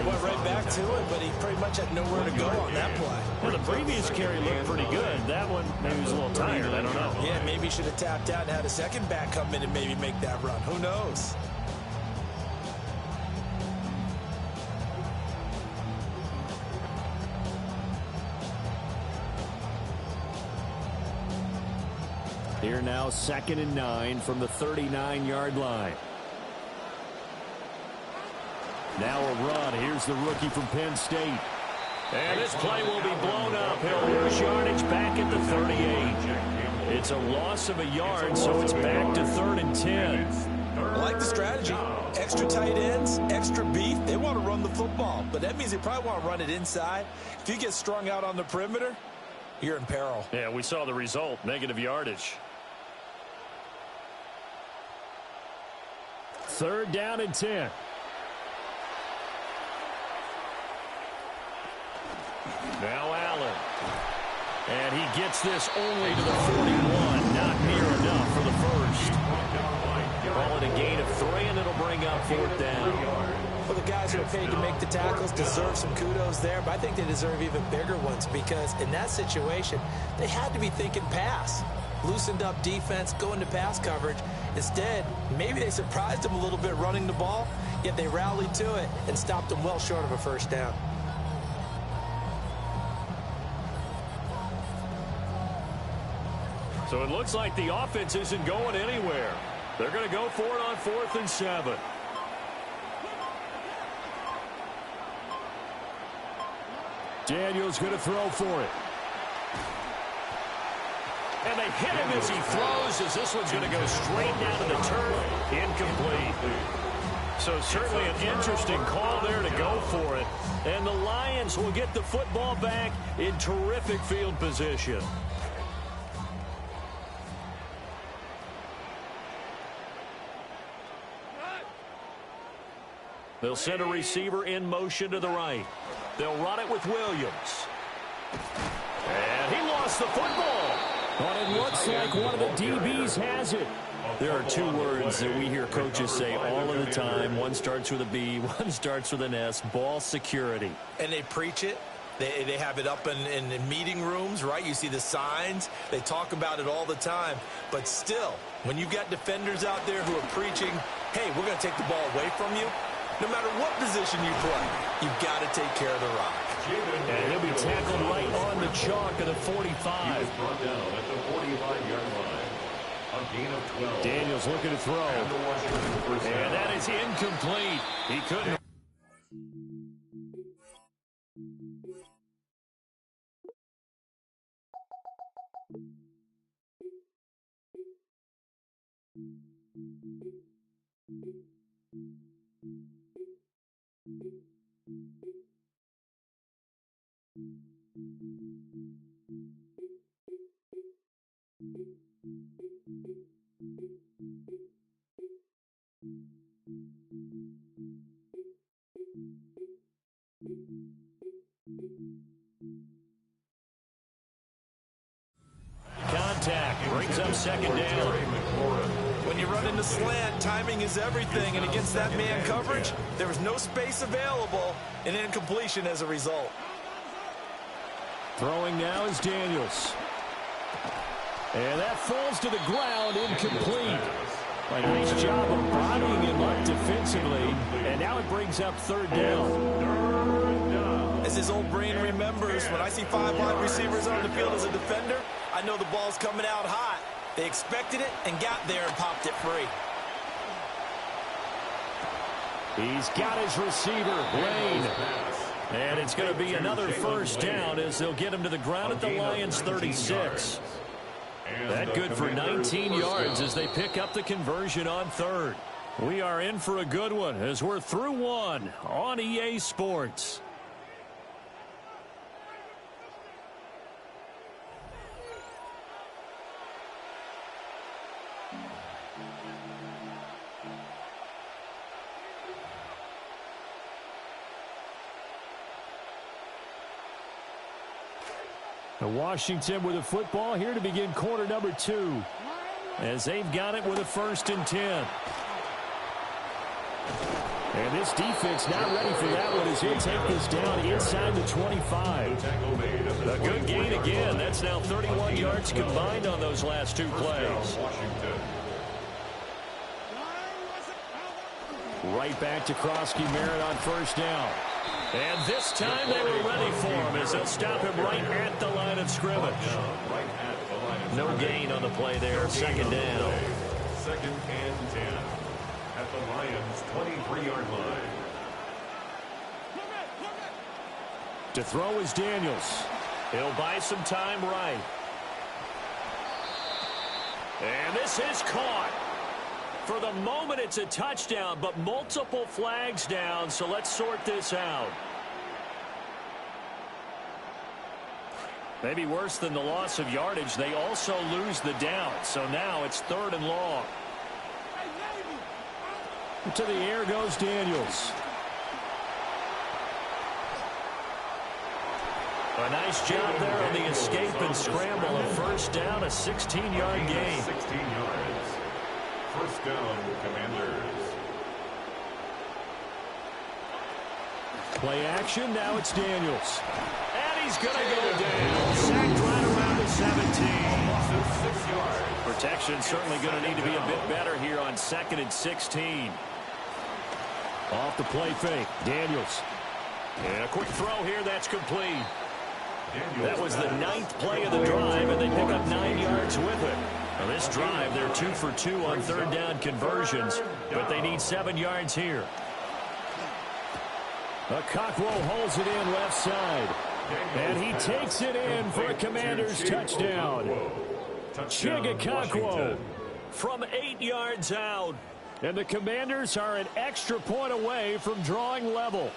went right back to it, but he pretty much had nowhere to go on that play. Well, the previous carry looked pretty good. That one, maybe he was a little tired. I don't know. Yeah, maybe he should have tapped out and had a second back come in and maybe make that run. Who knows? Here now, 2nd and 9 from the 39-yard line. Now a run. Here's the rookie from Penn State. And this play will be blown up. He'll lose yardage back at the 38. It's a loss of a yard, so it's back to 3rd and 10. I like the strategy. Extra tight ends, extra beef. They want to run the football, but that means they probably want to run it inside. If you get strung out on the perimeter, you're in peril. Yeah, we saw the result, negative yardage. 3rd down and 10. Now Allen. And he gets this only to the 41. Not near enough for the first. Call it a gain of 3, and it'll bring up 4th down. Well, the guys who are paid to make the tackles deserve some kudos there, but I think they deserve even bigger ones because in that situation, they had to be thinking pass. Loosened up defense, going to pass coverage. Instead, maybe they surprised them a little bit running the ball, yet they rallied to it and stopped them well short of a first down. So it looks like the offense isn't going anywhere. They're going to go for it on 4th and 7. Daniels going to throw for it. And they hit him as he throws, as this one's going to go straight down to the turf. Incomplete. So certainly an interesting call there to go for it. And the Lions will get the football back in terrific field position. They'll send a receiver in motion to the right. They'll run it with Williams. And he lost the football. But it looks like one of the DBs has it. There are 2 words that we hear coaches say all of the time. One starts with a B, one starts with an S. Ball security. And they preach it. They have it up in meeting rooms, right? You see the signs. They talk about it all the time. But still, when you've got defenders out there who are preaching, hey, we're going to take the ball away from you, no matter what position you play, you've got to take care of the rock. And he'll be tackled right on the chalk of the 45. He was brought down at the 45-yard line. A gain of 12. Daniels looking to throw. And that is incomplete. He couldn't. Contact brings up 2nd down. When you run into slant, timing is everything, and against that man coverage, there was no space available, and incompletion as a result. Throwing now is Daniels. And that falls to the ground, incomplete. A nice job of bodying him up defensively, and now it brings up 3rd down. As his old brain remembers, when I see 5 wide receivers on the field as a defender, I know the ball's coming out hot. They expected it and got there and popped it free. He's got his receiver, Lane. And it's going to be another first down as they'll get him to the ground at the Lions' 36. That good for 19 yards as they pick up the conversion on 3rd. We are in for a good one as we're through 1 on EA Sports. Washington with the football here to begin quarter number 2 as they've got it with a 1st and 10. And this defense not ready for that one as he'll take this down inside the 25. A good gain again. That's now 31 yards combined on those last 2 plays. Right back to Krosky Merritt on 1st down. And this time they were ready for him as they'll stop him right at the line of scrimmage. No gain on the play there. 2nd down. 2nd and 10 at the Lions' 23-yard line. To throw is Daniels. He'll buy some time right. And this is caught. For the moment, it's a touchdown, but multiple flags down, so let's sort this out. Maybe worse than the loss of yardage, they also lose the down, so now it's 3rd and long. To the air goes Daniels. A nice job there on the escape and scramble. A first down, a 16-yard gain. 16 yards. First down, Commanders. Play action, now it's Daniels. And he's going to go down. Sacked right around the 17. 6 yards. Protection certainly going to need to be a bit better here on 2nd and 16. Off the play fake, Daniels. And a quick throw here, that's complete. That was the 9th play of the drive, and they pick up 9 yards with it. Now this drive, they're 2 for 2 on 3rd down conversions, but they need 7 yards here. Okakwo holds it in left side, and he takes it in for a Commanders touchdown. Chig Okakwo from 8 yards out, and the Commanders are an extra point away from drawing level.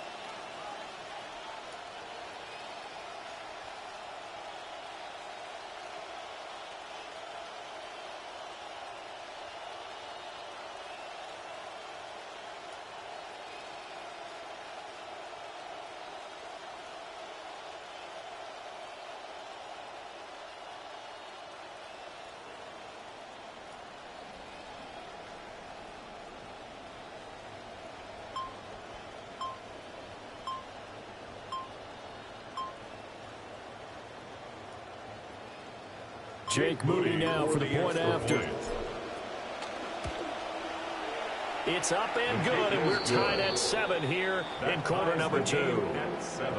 Jake Moody now for the point after. It's up and good, and we're tied at 7 here in quarter number 2. At 7.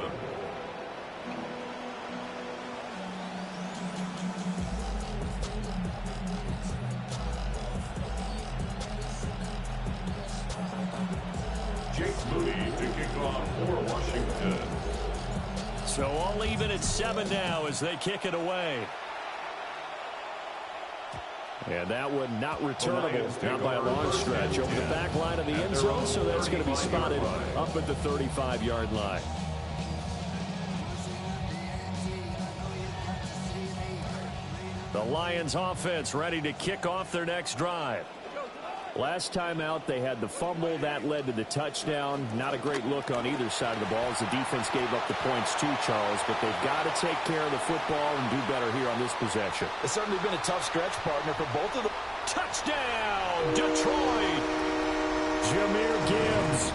Jake Moody to kick off for Washington. So all even at 7 now as they kick it away. And that one not returnable, not by a long stretch, over the back line of the end zone, so that's going to be spotted up at the 35-yard line. The Lions offense ready to kick off their next drive. Last time out, they had the fumble. That led to the touchdown. Not a great look on either side of the ball as the defense gave up the points too, Charles. But they've got to take care of the football and do better here on this possession. It's certainly been a tough stretch, partner, for both of them. Touchdown, Detroit! Jahmyr Gibbs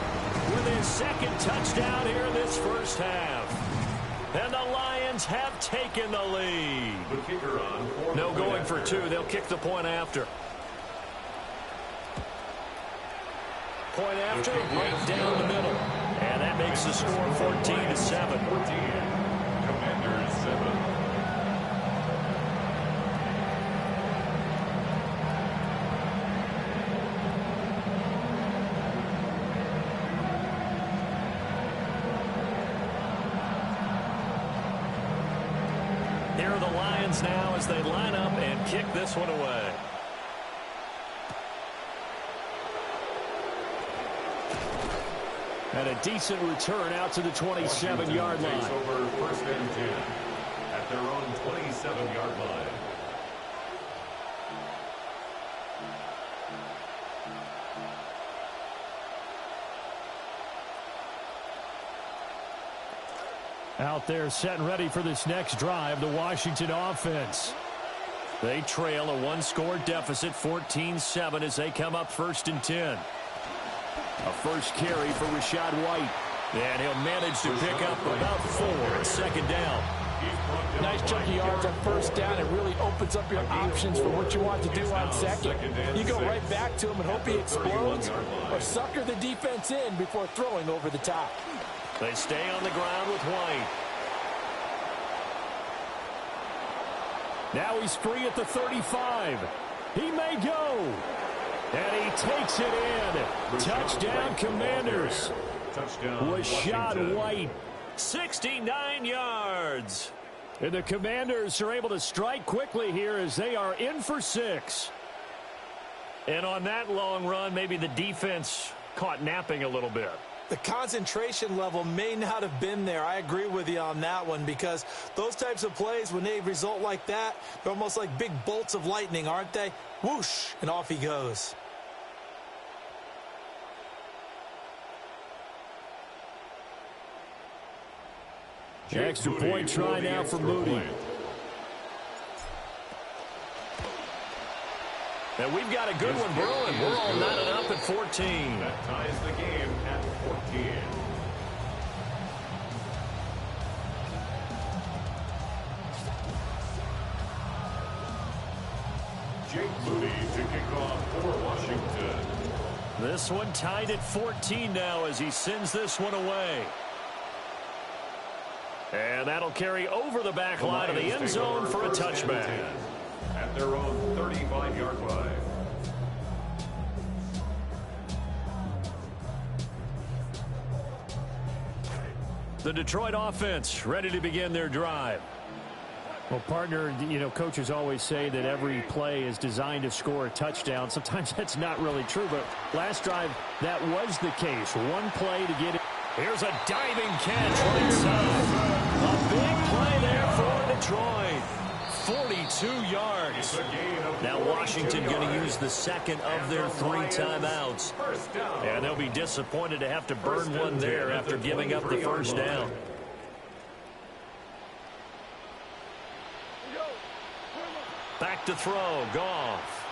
with his 2nd touchdown here in this first half. And the Lions have taken the lead. The kicker on. No going for 2. They'll kick the point after. Point after, right down the middle. And that makes the score 14-7. Commanders 7. Here are the Lions now as they line up and kick this one away. And a decent return out to the 27-yard line. Over 1st and 10 at their own 27-yard line. Out there set and ready for this next drive, the Washington offense. They trail a 1-score deficit, 14-7, as they come up 1st and 10. A first carry for Rachaad White. And he'll manage to pick up about 4 at 2nd down. Nice chunky yards on 1st down. It really opens up your options for what you want to do on 2nd. You go right back to him and hope he explodes, or sucker the defense in before throwing over the top. They stay on the ground with White. Now he's free at the 35. He may go. And he takes it in. Touchdown, Commanders. Touchdown, Rachaad White 69 yards. And the Commanders are able to strike quickly here as they are in for 6. And on that long run, maybe the defense caught napping a little bit. The concentration level may not have been there. I agree with you on that one, because those types of plays, when they result like that, they're almost like big bolts of lightning, aren't they? Whoosh, and off he goes. Extra point try now for Moody. And we've got a good one brewing. We're all knotted up at 14. That ties the game at 14. Jake Moody to kick off for Washington. This one tied at 14 now as he sends this one away. And that'll carry over the back line of the end zone for a touchback. At their own 35-yard line. The Detroit offense ready to begin their drive. Well, partner, you know, coaches always say that every play is designed to score a touchdown. Sometimes that's not really true, but last drive, that was the case. One play to get it. Here's a diving catch right side. A big play there for Detroit. 42 yards. Now Washington going to use the second of their 3 timeouts. And they'll be disappointed to have to burn one there after giving up the first down. Back to throw. Goff.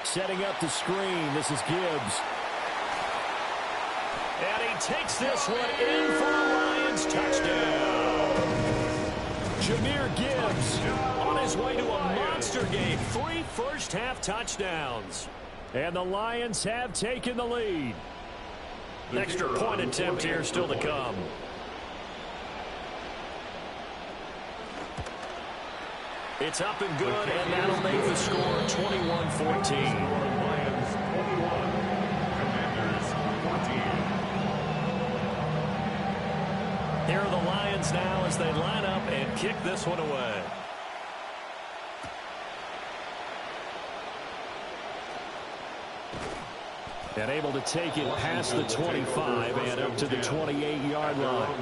Setting up the screen. This is Gibbs. And he takes this one in for a Lions touchdown. Jahmyr Gibbs on his way to a monster game. 3 first-half touchdowns. And the Lions have taken the lead. Extra point attempt here still to come. It's up and good, and that'll make the score 21-14. Here are the Lions now as they line up and kick this one away. And able to take it past the 25 and up to the 28-yard line.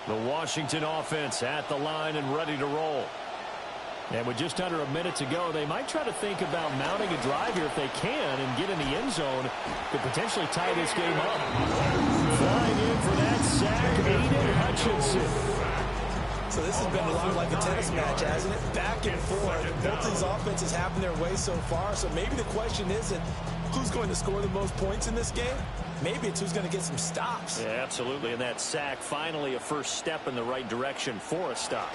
The Washington offense at the line and ready to roll. And with just under a minute to go, they might try to think about mounting a drive here if they can and get in the end zone to potentially tie this game up. Flying in for that sack, Aiden Hutchinson. So this has been a lot like a tennis match, hasn't it? Back and forth. Both these offenses having their way so far. So maybe the question isn't who's going to score the most points in this game. Maybe it's who's going to get some stops. Yeah, absolutely. And that sack, finally a first step in the right direction for a stop.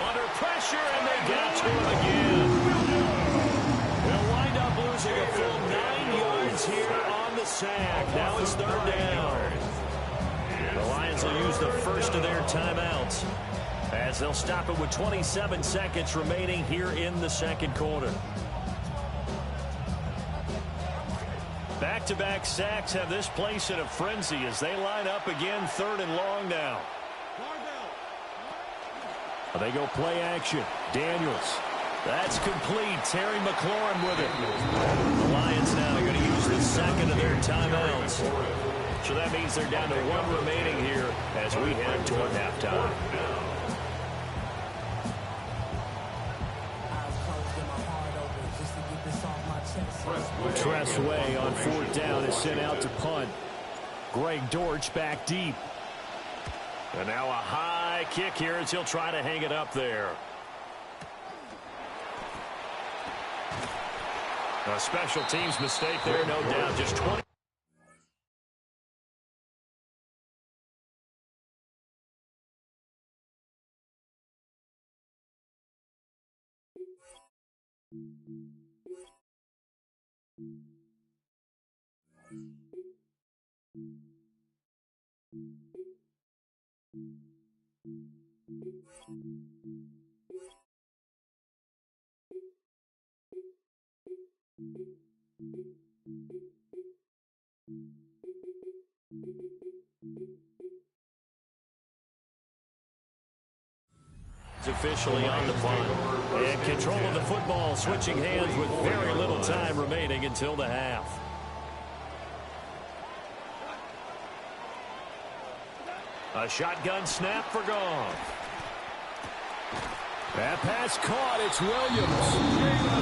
Under pressure, and they get to him again. They'll wind up losing a full 9 yards here on the sack. Now it's 3rd down. The Lions will use the first of their timeouts as they'll stop it with 27 seconds remaining here in the second quarter. Back-to-back sacks have this place in a frenzy as they line up again 3rd and long now. They go play action. Daniels. That's complete. Terry McLaurin with it. The Lions now are going to use the second of their timeouts. So that means they're down to 1 remaining here as we head toward halftime. Tressway on 4th down is sent out to punt. Greg Dortch back deep. And now a high kick here as he'll try to hang it up there. A special teams mistake there, no doubt. Just 20. Officially on the punt. And control of the football switching hands with very little time remaining until the half. A shotgun snap for Goff. That pass caught. It's Williams.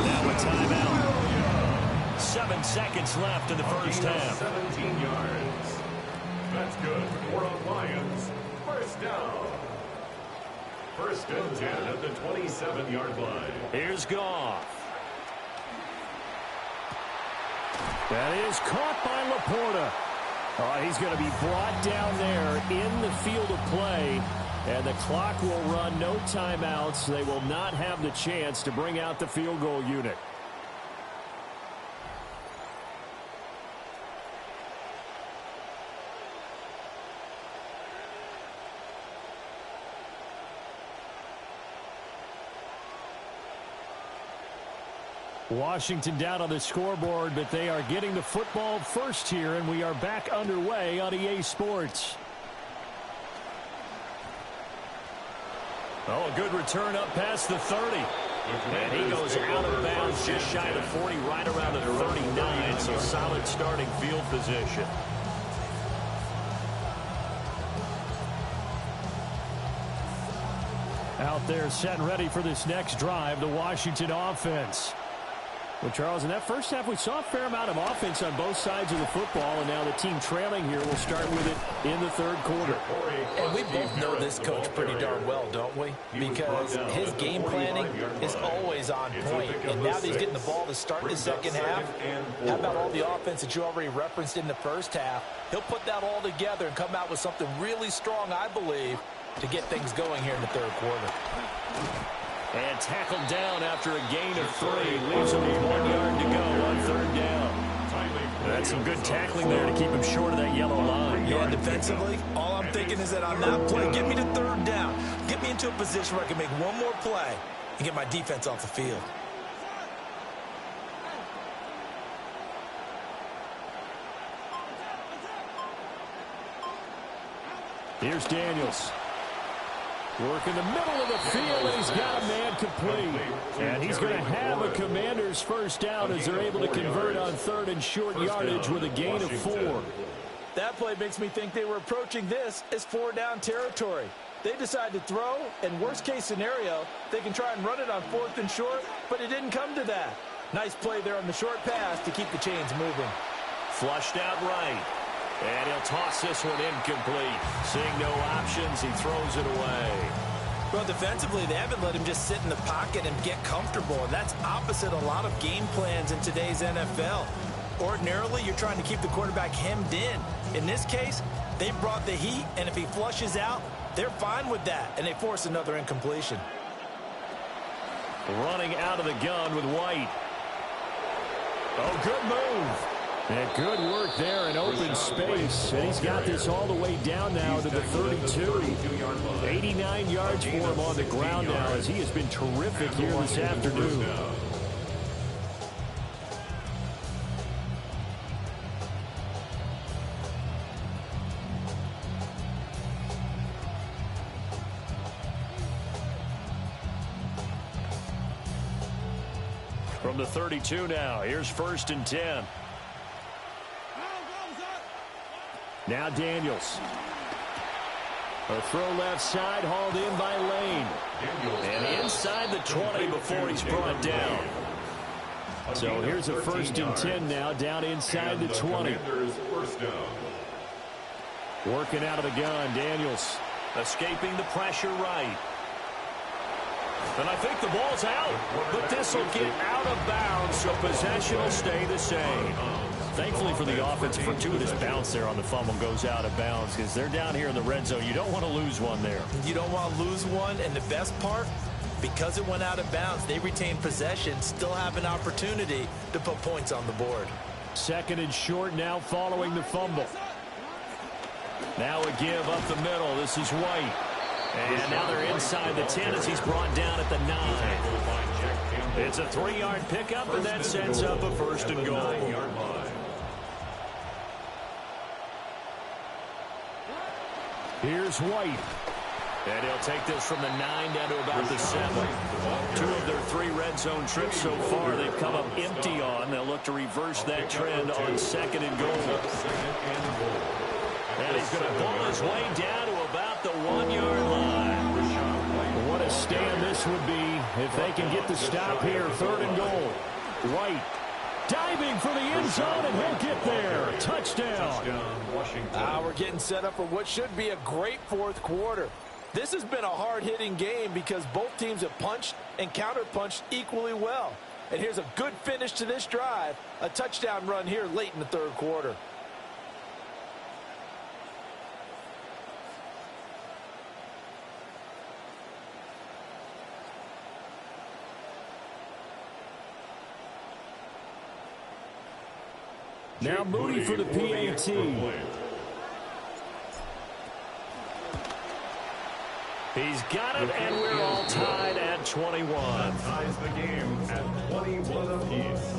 Now a timeout. 7 seconds left in the first half. 17 yards. That's good for the Lions. First down. First and 10 at the 27-yard line. Here's Goff. That is caught by Laporta. He's going to be brought down there in the field of play. And the clock will run, no timeouts. They will not have the chance to bring out the field goal unit. Washington down on the scoreboard, but they are getting the football first here, and we are back underway on EA Sports. Oh, a good return up past the 30. And he goes out of bounds just shy of 40, right around the 39, so solid starting field position. Out there set and ready for this next drive, the Washington offense. Well, Charles, in that first half, we saw a fair amount of offense on both sides of the football, and now the team trailing here will start with it in the third quarter. And we both know this coach pretty darn well, don't we? Because his game planning is always on point. And now that he's getting the ball to start the second half, how about all the offense that you already referenced in the first half? He'll put that all together and come out with something really strong, I believe, to get things going here in the third quarter. And tackled down after a gain of 3. Leaves him with 1 yard to go on third down. That's some good tackling there to keep him short of that yellow line. Yeah, defensively, all I'm thinking is that on that play, get me to third down. Get me into a position where I can make one more play and get my defense off the field. Here's Daniels. Work in the middle of the field, and he's got a man complete. And he's going to have a Commander's first down as they're able to convert on third and short yardage with a gain of 4. That play makes me think they were approaching this as 4-down territory. They decided to throw, and worst case scenario, they can try and run it on 4th and short, but it didn't come to that. Nice play there on the short pass to keep the chains moving. Flushed out right. And he'll toss this one incomplete. Seeing no options, he throws it away. Well, defensively, they haven't let him just sit in the pocket and get comfortable, and that's opposite a lot of game plans in today's NFL. Ordinarily, you're trying to keep the quarterback hemmed in. In this case, they brought the heat, and if he flushes out, they're fine with that, and they force another incompletion. Running out of the gun with White. Oh, good move. And good work there in open space. And he's got this all the way down now to the 32. 89 yards for him on the ground now as he has been terrific here this afternoon. From the 32 now, here's 1st and 10. Now Daniels. A throw left side, hauled in by Lane. And inside the 20 before he's brought down. So here's a 1st and 10 now, down inside the 20. Working out of the gun, Daniels. Escaping the pressure right. And I think the ball's out, but this will get out of bounds, so possession will stay the same. Thankfully for the offense, a fortuitous bounce there on the fumble goes out of bounds because they're down here in the red zone. You don't want to lose one there. You don't want to lose one, and the best part, because it went out of bounds, they retain possession, still have an opportunity to put points on the board. 2nd and short now following the fumble. Now a give up the middle. This is White. And now they're inside the 10 as he's brought down at the 9. It's a 3-yard pickup, and that sets up a 1st and goal. Here's White. And he'll take this from the 9 down to about the 7. 2 of their 3 red zone trips so far they've come up empty on. They'll look to reverse that trend on 2nd and goal. And he's going to ball his way down to about the 1-yard line. What a stand this would be if they can get the stop here. 3rd and goal. White diving for the end zone, and he'll get there. Touchdown. We're getting set up for what should be a great 4th quarter. This has been a hard-hitting game because both teams have punched and counter-punched equally well. And here's a good finish to this drive, a touchdown run here late in the 3rd quarter. Now Moody for the PAT. He's got it, and we're all tied at 21. That ties the game at 21 apiece.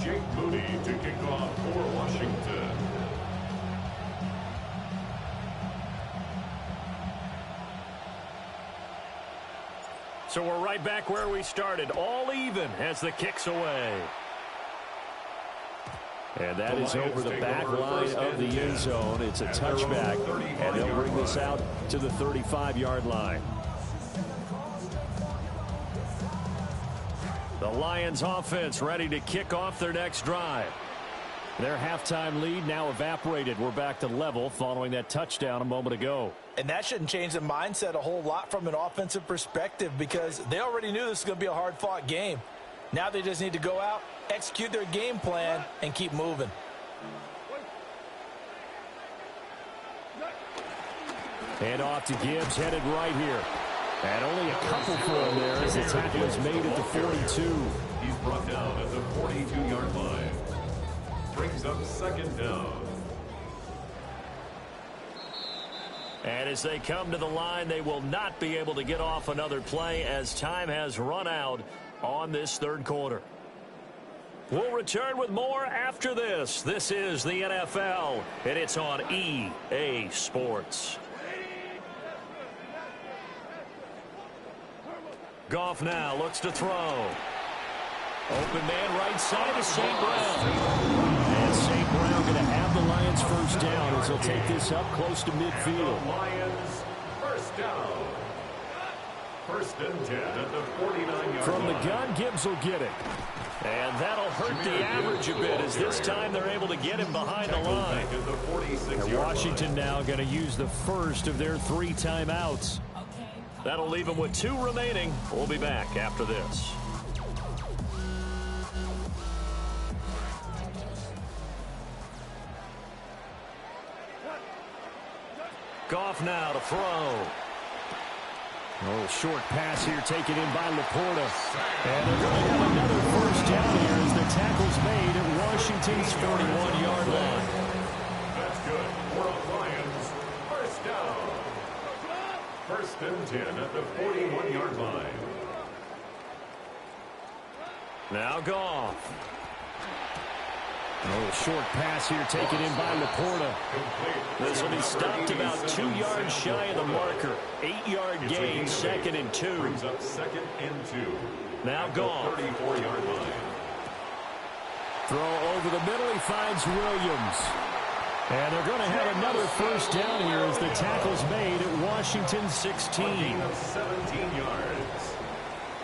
Jake Moody to kick off for Washington. So we're right back where we started, all even as the kick's away. And that is over the back line of the end zone. It's a touchback, and they'll bring this out to the 35-yard line. The Lions offense ready to kick off their next drive. Their halftime lead now evaporated. We're back to level following that touchdown a moment ago. And that shouldn't change the mindset a whole lot from an offensive perspective because they already knew this was going to be a hard-fought game. Now they just need to go out, execute their game plan, and keep moving. Hand off to Gibbs, headed right here. And only a couple for him there as the tackle is made at the 42. He's brought down at the 42-yard line. Brings up 2nd down. And as they come to the line, they will not be able to get off another play as time has run out on this 3rd quarter. We'll return with more after this. This is the NFL, and it's on EA Sports. Goff now looks to throw. Open man right side to St. Brown. And St. Brown going to have the Lions first down as he'll take this up close to midfield. Lions first down. 1st and 10 at the 49-yard line. From the gun, Gibbs will get it. And that'll hurt the average a bit as this time they're able to get him behind the line. And Washington now going to use the first of their 3 timeouts. That'll leave them with 2 remaining. We'll be back after this. Goff now to throw. A little short pass here taken in by Laporta. And they're going to have another first down here as the tackle's made at Washington's 41-yard line. That's good for the Lions. First down. 1st and 10 at the 41-yard line. Now Goff. A little short pass here taken in by Laporta. This will be stopped about 2 yards shy of the marker. 8-yard gain, 2nd and 2. Brings up 2nd and 2. Now Goff. 34-yard line. Throw over the middle, he finds Williams. And they're going to have another first down here as the tackle's made at Washington 16. 17 yards.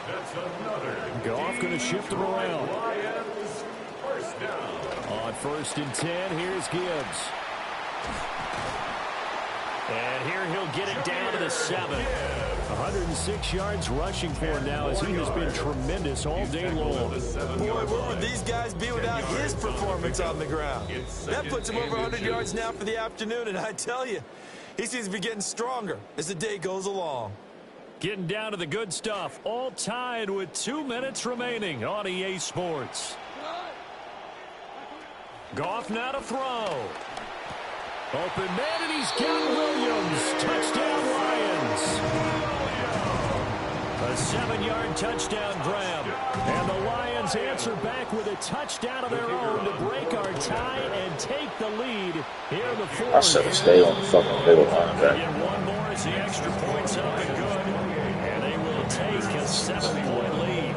That's another. Goff going to shift them around. Lions first down. On 1st and 10, here's Gibbs. And here he'll get it down to the 7. 106 yards rushing for him now as he has been tremendous all day long. Boy, where would these guys be without his performance on the ground? That puts him over 100 yards now for the afternoon, and I tell you, he seems to be getting stronger as the day goes along. Getting down to the good stuff. All tied with 2 minutes remaining on EA Sports. Goff now to throw. Open man, and he's got Williams. Touchdown, Lions. A 7-yard touchdown grab. And the Lions answer back with a touchdown of their own to break our tie and take the lead here in the fourth. I should have stayed on the fucking middle linebacker. Get one more as the extra point's up and good. And they will take a 7-point lead.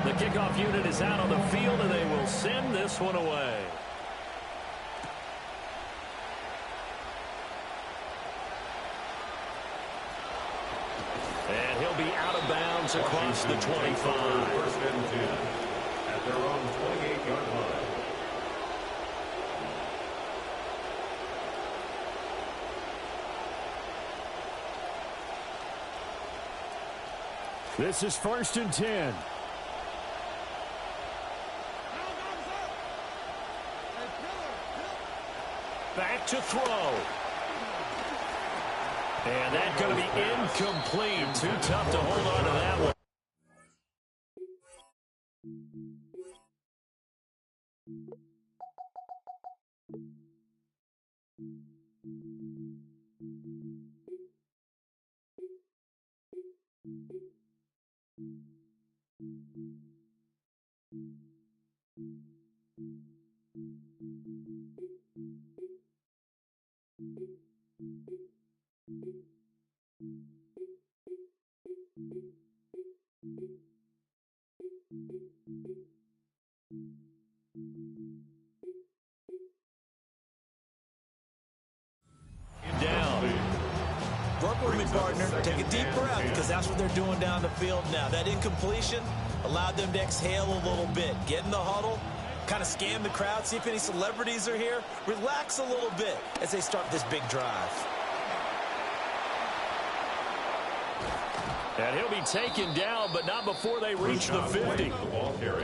The kickoff unit is out on the field, and they will send this one away. And he'll be out of bounds across the 25. First and 10 at their own 28-yard line. This is 1st and 10. Back to throw. And that's going to be incomplete. Too tough to hold on to that one. Work with me, partner. Take a deep breath, because that's what they're doing down the field now. That incompletion allowed them to exhale a little bit. Get in the huddle, kind of scan the crowd, see if any celebrities are here. Relax a little bit as they start this big drive. And he'll be taken down, but not before they reach the 50.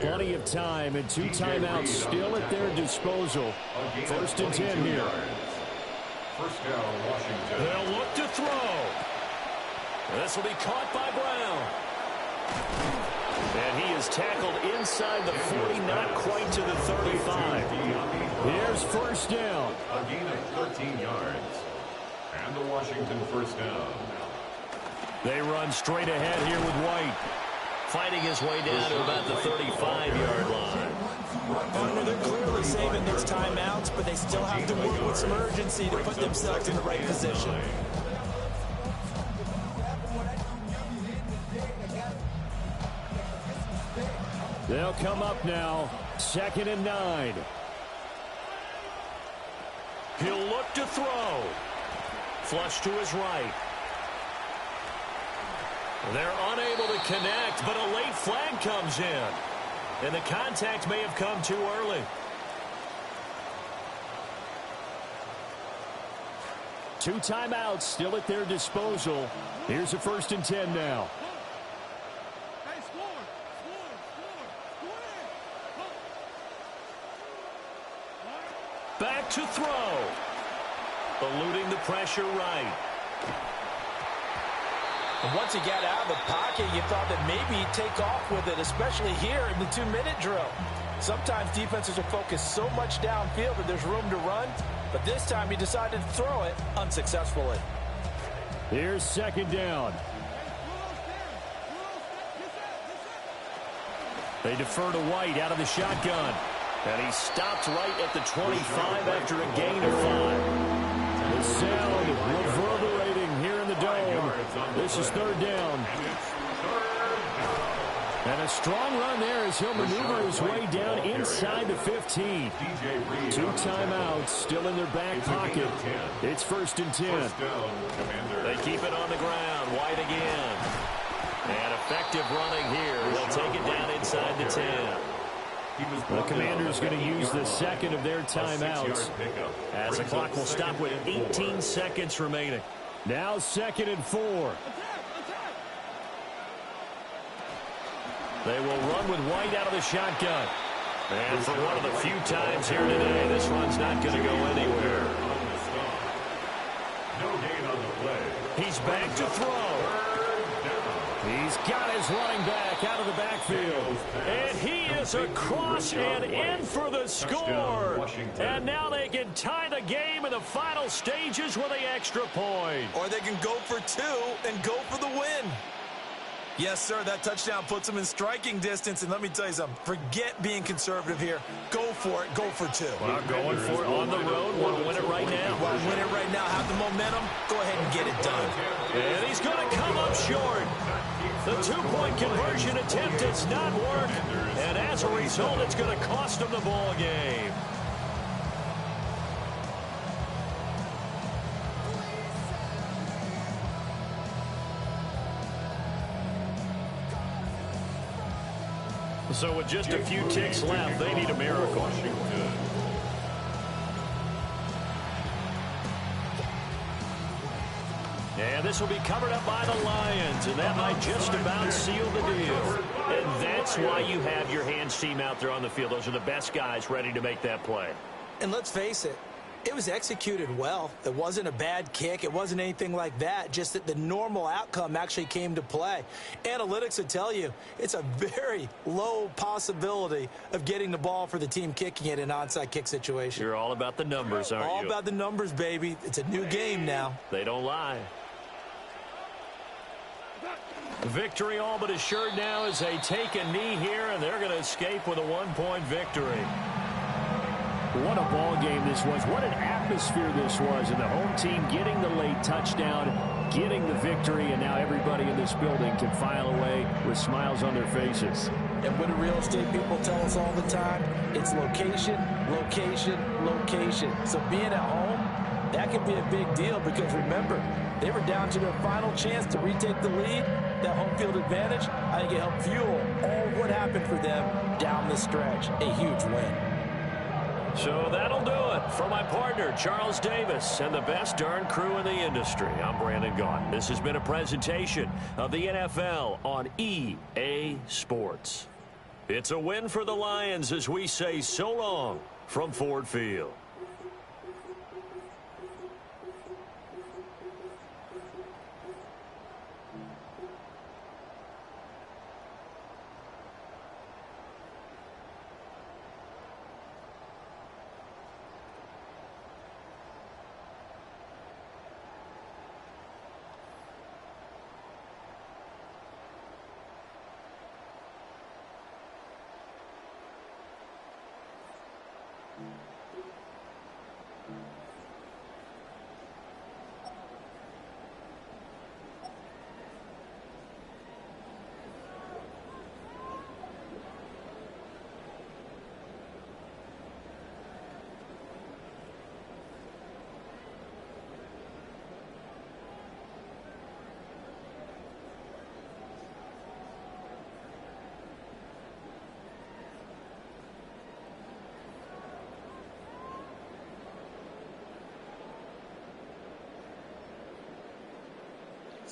Plenty of time and 2 timeouts still at their disposal. 1st and 10 here. First down, Washington. They'll look to throw. This will be caught by Brown. And he is tackled inside the 40, not quite to the 35. Here's 1st down. A gain of 13 yards. And the Washington first down. They run straight ahead here with White. Fighting his way down to about the 35-yard line. They're clearly saving those timeouts, but they still have to work with some urgency to put themselves in the right position. They'll come up now. 2nd and 9. He'll look to throw. Flush to his right. They're unable to connect, but a late flag comes in. And the contact may have come too early. Two timeouts still at their disposal. Here's a 1st and 10 now. Back to throw. Eluding the pressure right. And once he got out of the pocket, you thought that maybe he'd take off with it, especially here in the 2-minute drill. Sometimes defenses will focus so much downfield that there's room to run, but this time he decided to throw it unsuccessfully. Here's 2nd down. They defer to White out of the shotgun. And he stopped right at the 25 after a gain of 5. The sound reverberating here in the dome. This is 3rd down. And a strong run there as he'll maneuver his way down inside the 15. 2 timeouts still in their back pocket. It's 1st and 10. They keep it on the ground. White again. And effective running here. They'll take it down inside the 10. The Commanders going to use the 2nd of their timeouts as the clock will stop with 18 seconds remaining. Now 2nd and 4. They will run with White out of the shotgun. And for one of the few times here today, this run's not going to go anywhere. No gain on the play. He's back to throw. He's got his running back out of the backfield. And he is across and in for the score. And now they can tie the game in the final stages with the extra point. Or they can go for 2 and go for the win. Yes, sir, that touchdown puts them in striking distance. And let me tell you something, forget being conservative here. Go for it, go for 2. Well, going for it on the road, want to win it right now. Want to win it right now, have the momentum, go ahead and get it done. And he's going to come up short. The 2-point conversion attempt does not work. And as a result, it's going to cost them the ball game. So with just a few ticks left, they need a miracle. And this will be covered up by the Lions, and that might just about seal the deal. And that's why you have your hands team out there on the field. Those are the best guys ready to make that play. And let's face it, it was executed well. It wasn't a bad kick. It wasn't anything like that, just that the normal outcome actually came to play. Analytics will tell you it's a very low possibility of getting the ball for the team kicking it in an onside kick situation. You're all about the numbers, aren't you? All about the numbers, baby. It's a new game now. They don't lie. Victory all but assured now as they take a knee here, and they're going to escape with a 1-point victory. What a ball game this was. What an atmosphere this was. And the home team getting the late touchdown, getting the victory, and now everybody in this building can file away with smiles on their faces. And what do real estate people tell us all the time? It's location, location, location. So being at home, that can be a big deal because remember, they were down to their final chance to retake the lead. That home field advantage, I think it helped fuel all what happened for them down the stretch. A huge win. So that'll do it. For my partner, Charles Davis, and the best darn crew in the industry, I'm Brandon Gaudin. This has been a presentation of the NFL on EA Sports. It's a win for the Lions as we say so long from Ford Field.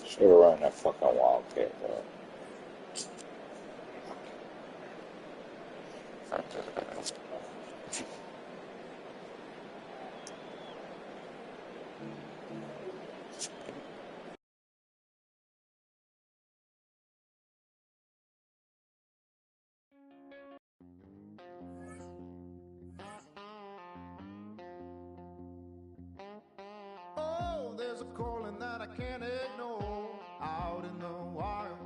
Should have run that fucking Wildcat, bro. Oh, there's a calling that I can't ignore out in the wild.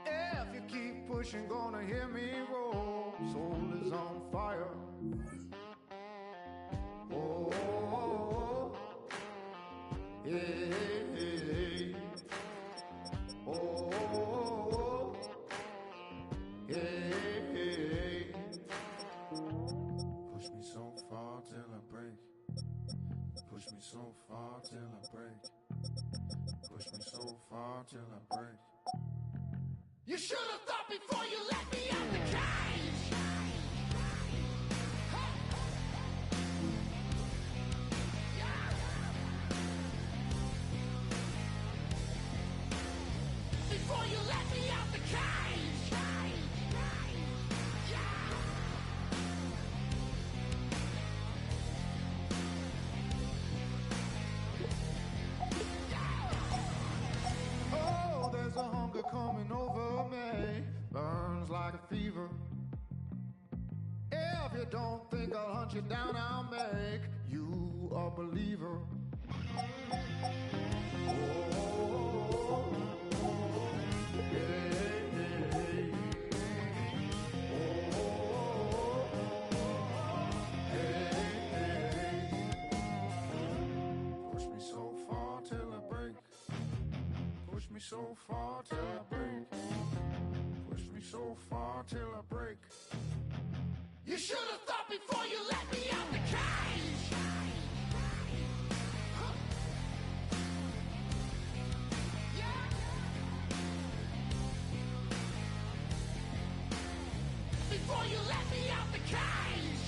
If you keep pushing, gonna hear me roar. Soul is on fire. Oh, oh, oh. Hey, hey, hey. Oh, oh, oh. Hey, hey, hey. Push me so far till I break. Push me so far till I break. Push me so far till I break. You should have thought before you let me out the cage. Before you let me out the cage. you don't think I'll hunt you down, I'll make you a believer. Push me so far till I break. Push me so far till I break. Push me so far till I break. You should have thought before you let me out the cage. Huh. Yeah. Before you let me out the cage.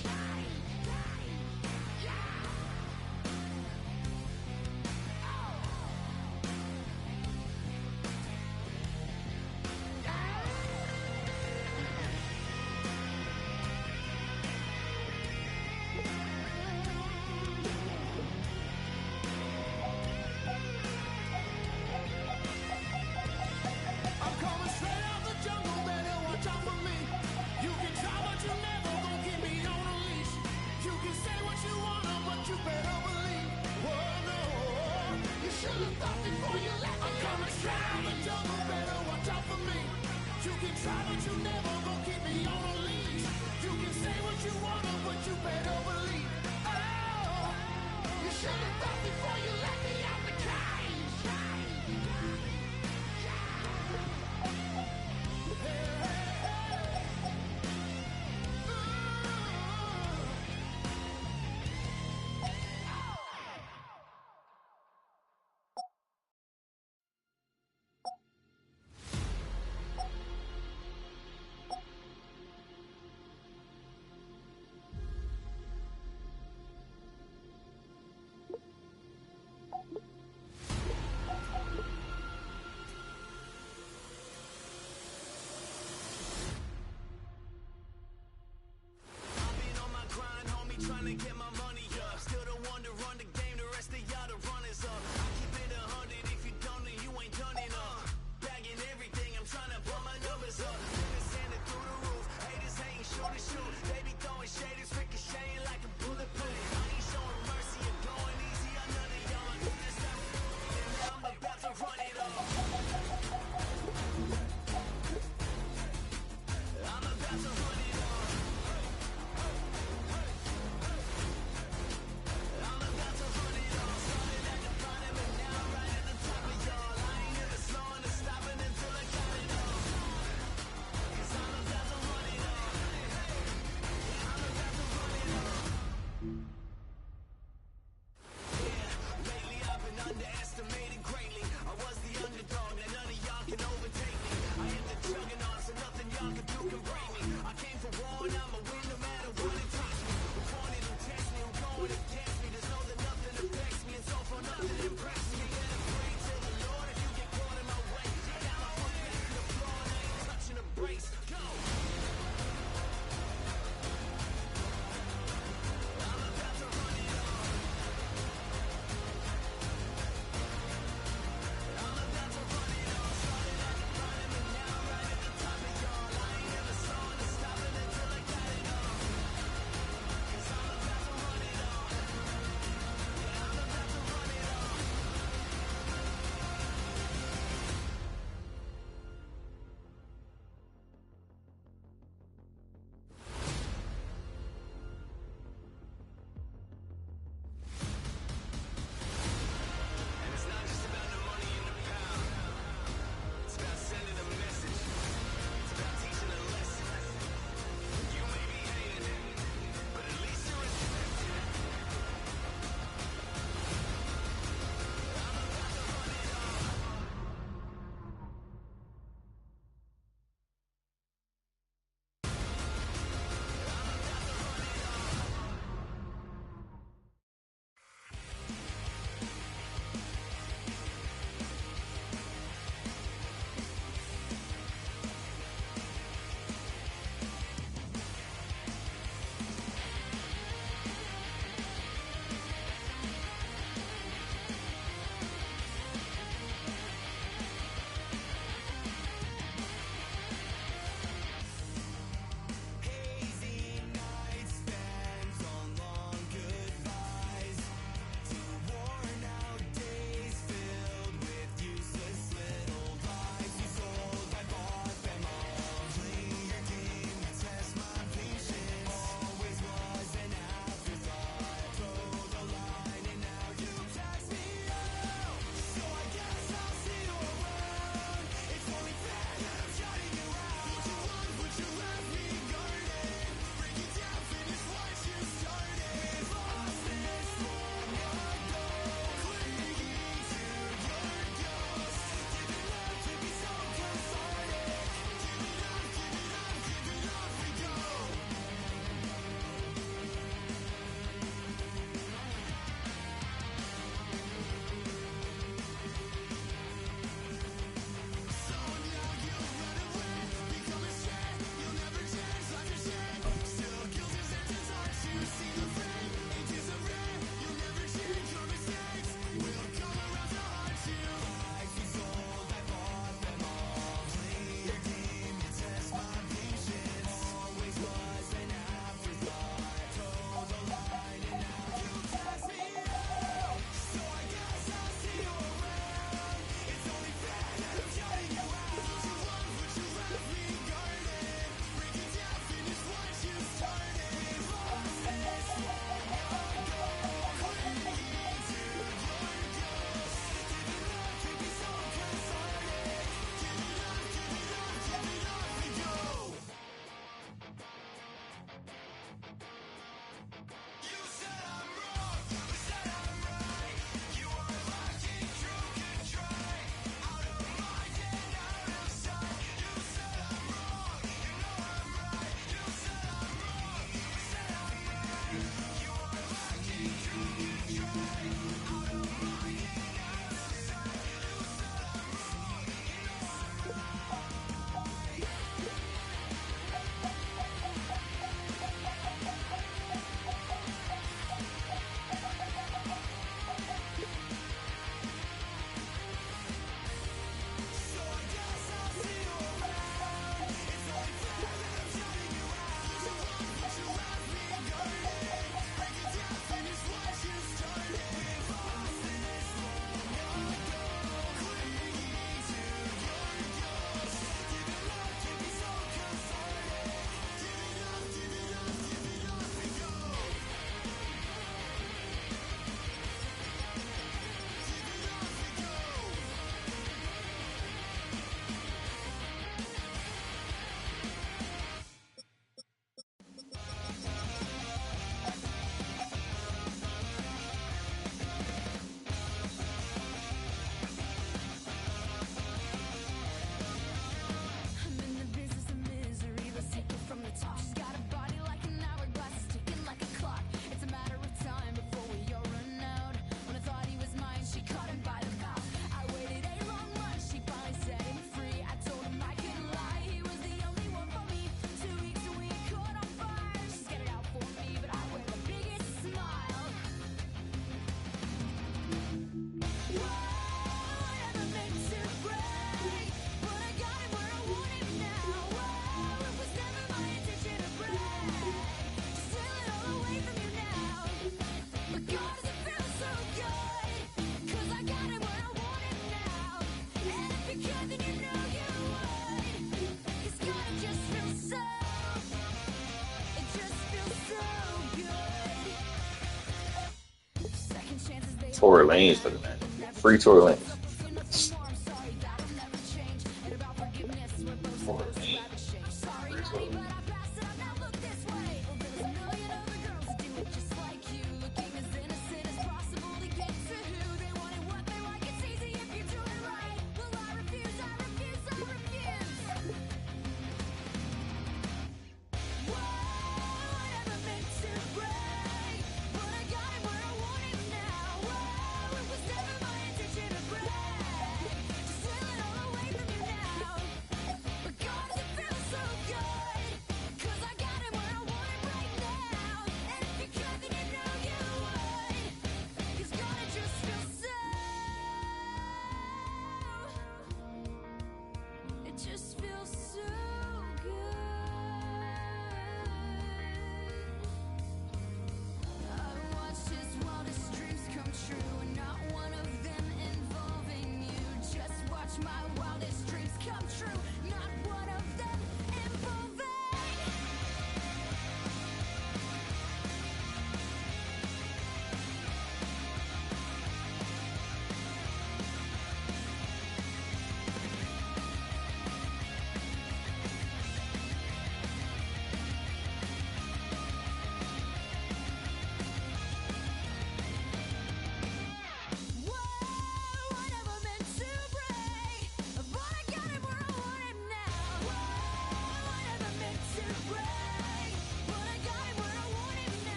Tory Lanez for the man. Free Tory Lanez.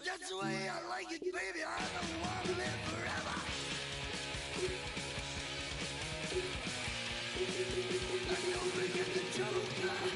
That's the way I like it, baby. I don't want to live forever. And don't forget the Joker.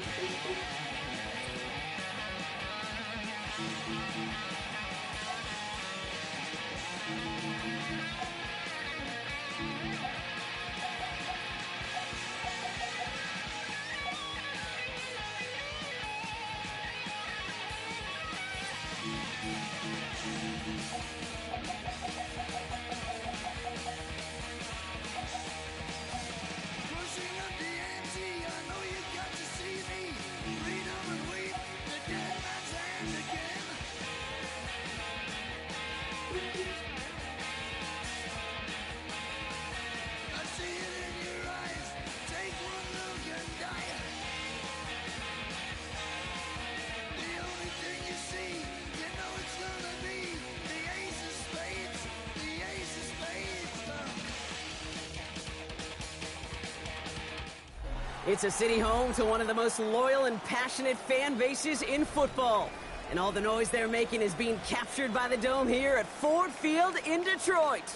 It's a city home to one of the most loyal and passionate fan bases in football. And all the noise they're making is being captured by the Dome here at Ford Field in Detroit.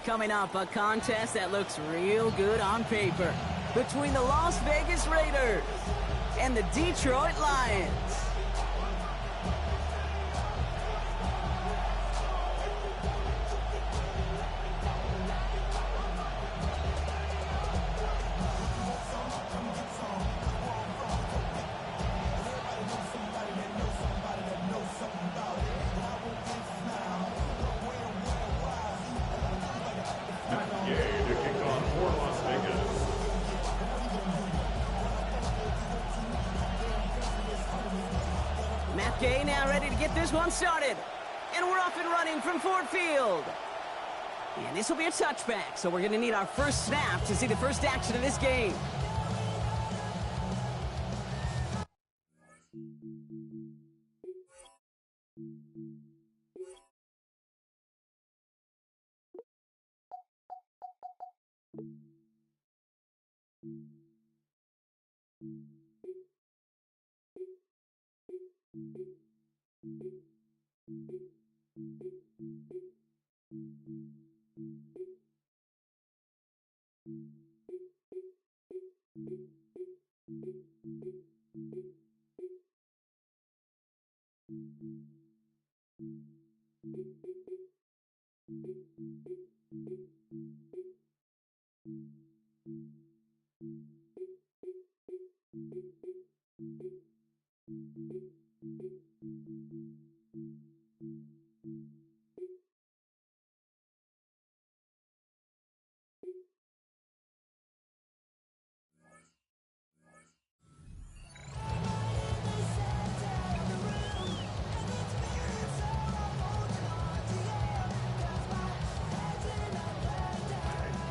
Coming up, a contest that looks real good on paper between the Las Vegas Raiders and the Detroit Lions. Matt Gay now ready to get this one started. And we're off and running from Ford Field. And this will be a touchback, so we're going to need our first snap to see the first action of this game.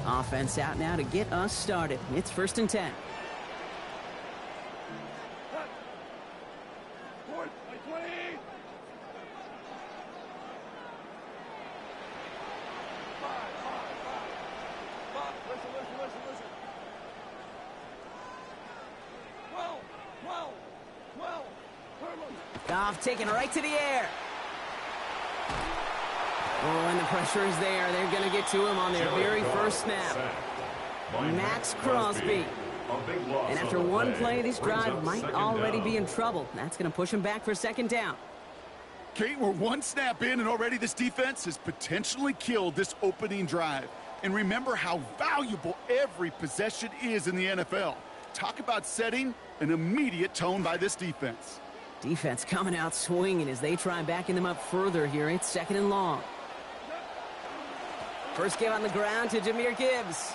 Offense out now to get us started. It's 1st and 10. Goff taking it right to the air. Oh, and the pressure is there. They're going to get to him on their very first snap. Max Crosby. And after one play, this drive might already be in trouble. That's going to push him back for 2nd down. Kate, we're one snap in, and already this defense has potentially killed this opening drive. And remember how valuable every possession is in the NFL. Talk about setting an immediate tone by this defense. Defense coming out swinging as they try backing them up further here. It's 2nd and long. First give on the ground to Jahmyr Gibbs.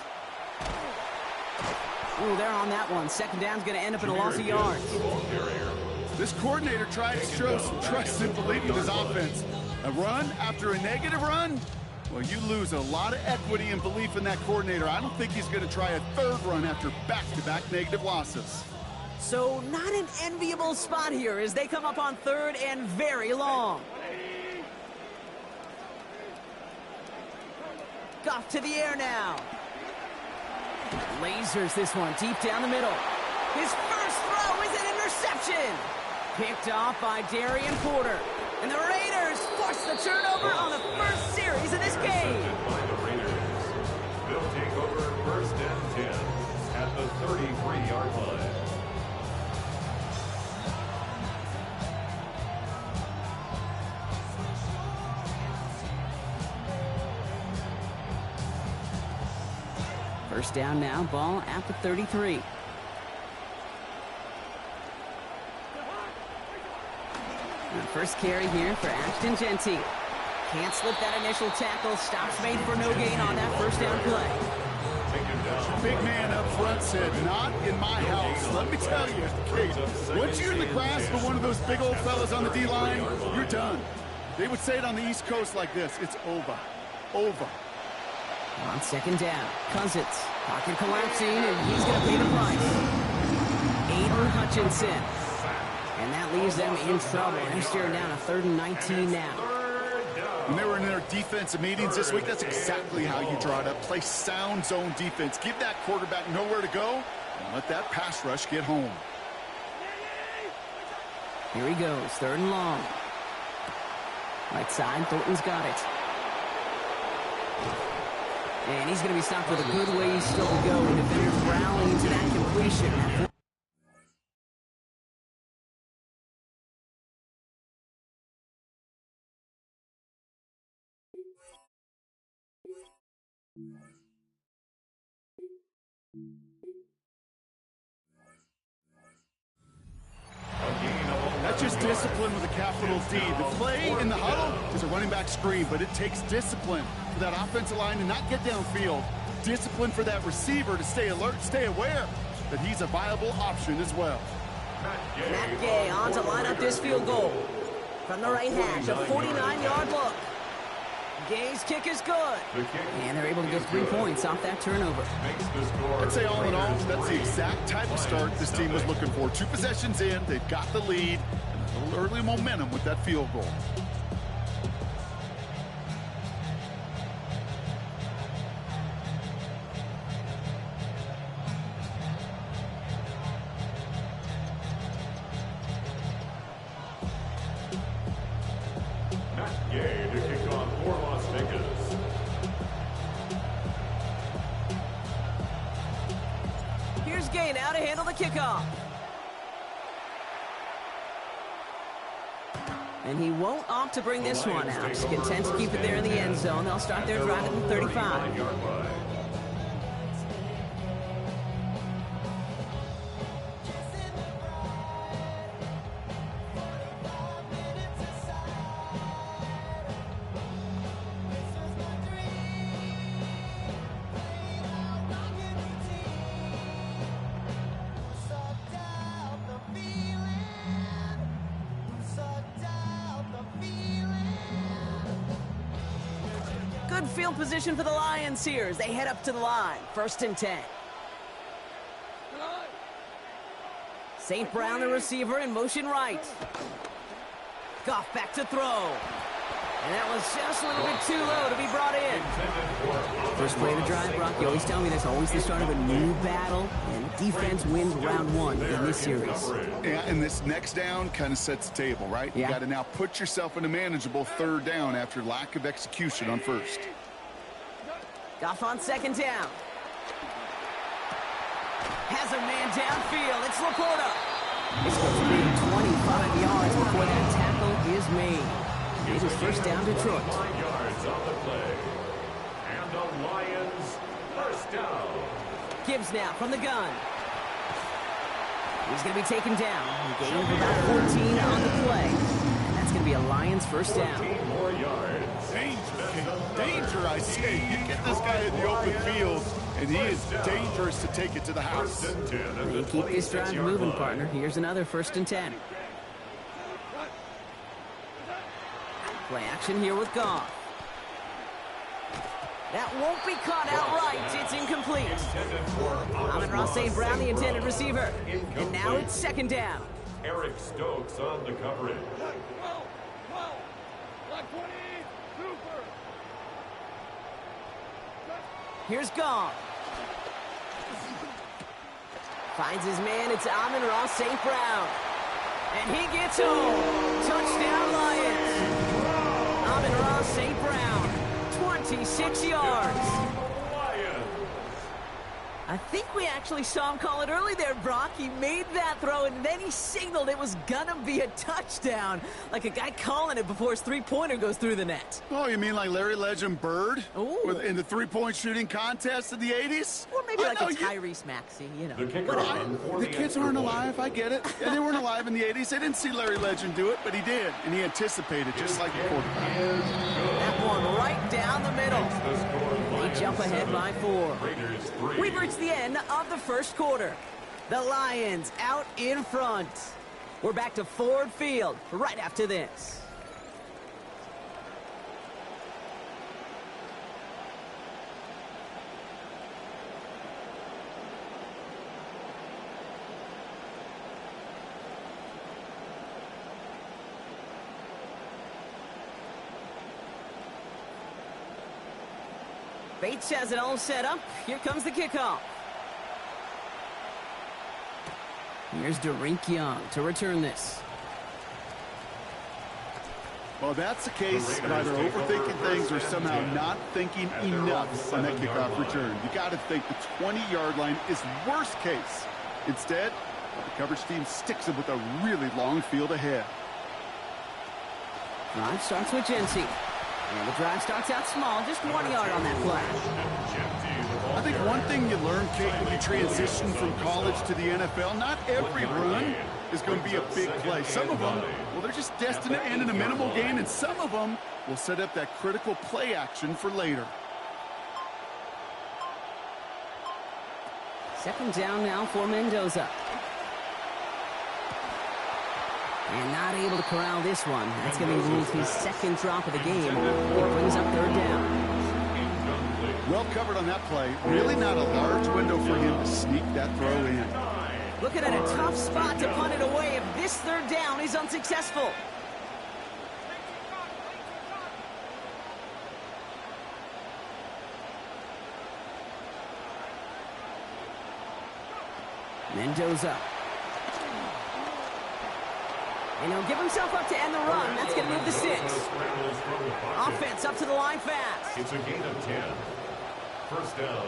Ooh, they're on that one. 2nd down's going to end up in a loss of yards. This coordinator tried to show some trust and belief in his offense. A run after a negative run? Well, you lose a lot of equity and belief in that coordinator. I don't think he's going to try a 3rd run after back-to-back negative losses. So not an enviable spot here as they come up on 3rd and very long. Goff to the air now. Lasers this one deep down the middle. His first throw is an interception. Picked off by Darian Porter. And the Raiders force the turnover on the first series of this game. By the Raiders. They'll take over 1st and 10 at the 33-yard line. First down now, ball at the 33. And first carry here for Ashton Jeanty. Can't slip that initial tackle. Stops made for no gain on that first down play. Big man up front said, not in my house. Let me tell you, Kate, once you're in the grasp of one of those big old fellas on the D-line, you're done. They would say it on the East Coast like this, it's over. Over. On 2nd down, Cousins. Pocket collapsing, and he's going to pay the price. Aiden Hutchinson. And that leaves them in trouble. They're staring down a 3rd and 19 now. When they were in their defensive meetings this week, that's exactly how you draw it up. Play sound zone defense. Give that quarterback nowhere to go, and let that pass rush get home. Here he goes, 3rd and long. Right side, Thornton's got it. And he's going to be stopped with a good ways still to go. And defenders rallying to that completion. That's just discipline with a capital D. The play in the huddle is a running back screen, but it takes discipline for that offensive line to not get downfield. Discipline for that receiver to stay alert, stay aware that he's a viable option as well. Matt Gay on to line up this field goal. From the right hash, a 49-yard look. Gay's kick is good. And they're able to get 3 points off that turnover. I'd say all in all, that's the exact type of start this team was looking for. 2 possessions in, they've got the lead, and a little early momentum with that field goal. Gay to kick off for Las Vegas. Here's Gay now to handle the kickoff. And he won't opt to bring this one out. He's content to keep it there in the end zone. They'll start their drive at the 35. Good field position for the Lions here as they head up to the line. 1st and 10. St. Brown, the receiver, in motion right. Goff back to throw. And that was just a little bit too low to be brought in. First play of the drive, Brock, you always tell me that's always the start of a new battle, and defense wins round 1 in this series. Yeah, and this next down kind of sets the table, right? Yeah. You got to now put yourself in a manageable 3rd down after lack of execution on 1st. Goff on 2nd down. Has a man downfield. It's Laporta. It's going to be 25 yards before that tackle is made. It is first down Detroit. 9 yards on the play. And the Lions first down. Gibbs now from the gun. He's going to be taken down. Gain of about 14 on the play. And that's going to be a Lions first down. 14 more yards. Danger, I say. You get this guy in the open field, and he is dangerous to take it to the house. They keep this drive moving, partner. Here's another 1st and 10. Play action here with Goff. That won't be caught outright. It's incomplete. Amon-Ra St. Brown, the intended receiver. And now it's second down. Eric Stokes on the coverage. Here's Gong. Finds his man. It's Amon-Ra St. Brown. And he gets home. Touchdown, Lions. Amon-Ra St. Brown, 26 yards. I think we actually saw him call it early there, Brock. He made that throw, and then he signaled it was gonna be a touchdown. Like a guy calling it before his three-pointer goes through the net. Oh, you mean like Larry Legend Bird? In the three-point shooting contest of the 80s? Or maybe like a Tyrese Maxey, you know. The kids aren't alive, I get it. And they weren't alive in the 80s. They didn't see Larry Legend do it, but he did. And he anticipated, just like the quarterback. That one right down the middle. They jump ahead by 4. We've reached the end of the first quarter. The Lions out in front. We're back to Ford Field right after this. Bates has it all set up. Here comes the kickoff. Here's Derek Young to return this. Well, that's the case of either overthinking things or somehow not thinking enough on that kickoff return. You got to think the 20-yard line is worst case. Instead, the coverage team sticks him with a really long field ahead. Drive starts with Jency. And the drive starts out small, just 1 yard on that play. I think one thing you learn, Kate, when you transition from college to the NFL, not every run is going to be a big play. Some of them, well, they're just destined to end in a minimal gain, and some of them will set up that critical play action for later. Second down now for Mendoza. And not able to corral this one. That's going to be Wolfie's second drop of the game. It brings up third down. Well covered on that play. Really not a large window for him to sneak that throw in. Looking at a tough spot to punt it away if this third down is unsuccessful. Mendoza. And he'll give himself up to end the run. That's going to move the 6. Offense up to the line fast. It's a gain of 10. First down,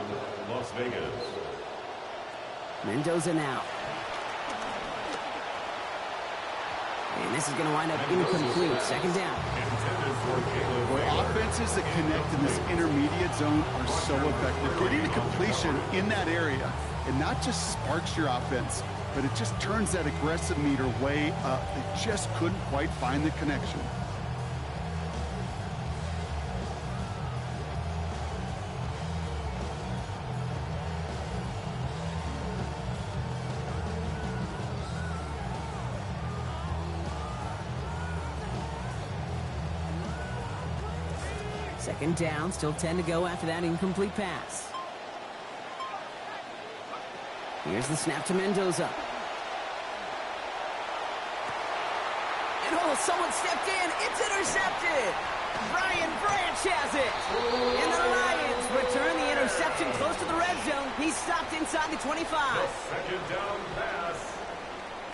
Las Vegas. Mendoza now. And this is going to wind up incomplete. Second down. Boy, offenses that connect in this intermediate zone are so effective. Getting the completion in that area, it not just sparks your offense, but it just turns that aggressive meter way up. They just couldn't quite find the connection. Second down, still 10 to go after that incomplete pass. Here's the snap to Mendoza. And oh, someone stepped in. It's intercepted. Brian Branch has it. And the Lions return the interception close to the red zone. He's stopped inside the 25. Second down pass.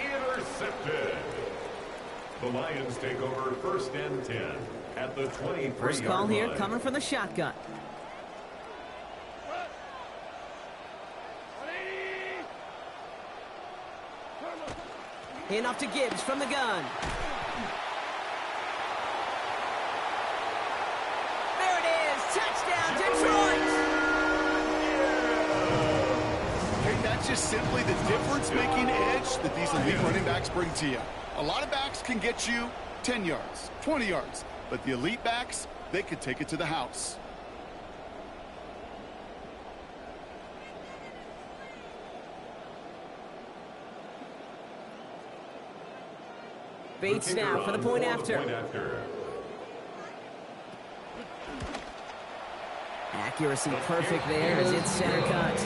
Intercepted. The Lions take over first and 10 at the 23-yard line. First call here coming from the shotgun. In off to Gibbs from the gun. There it is. Touchdown, Detroit. Okay, that's just simply the difference-making edge that these elite running backs bring to you. A lot of backs can get you 10 yards, 20 yards, but the elite backs, they could take it to the house. Bates now for the point after. Accuracy perfect there as it's center cut.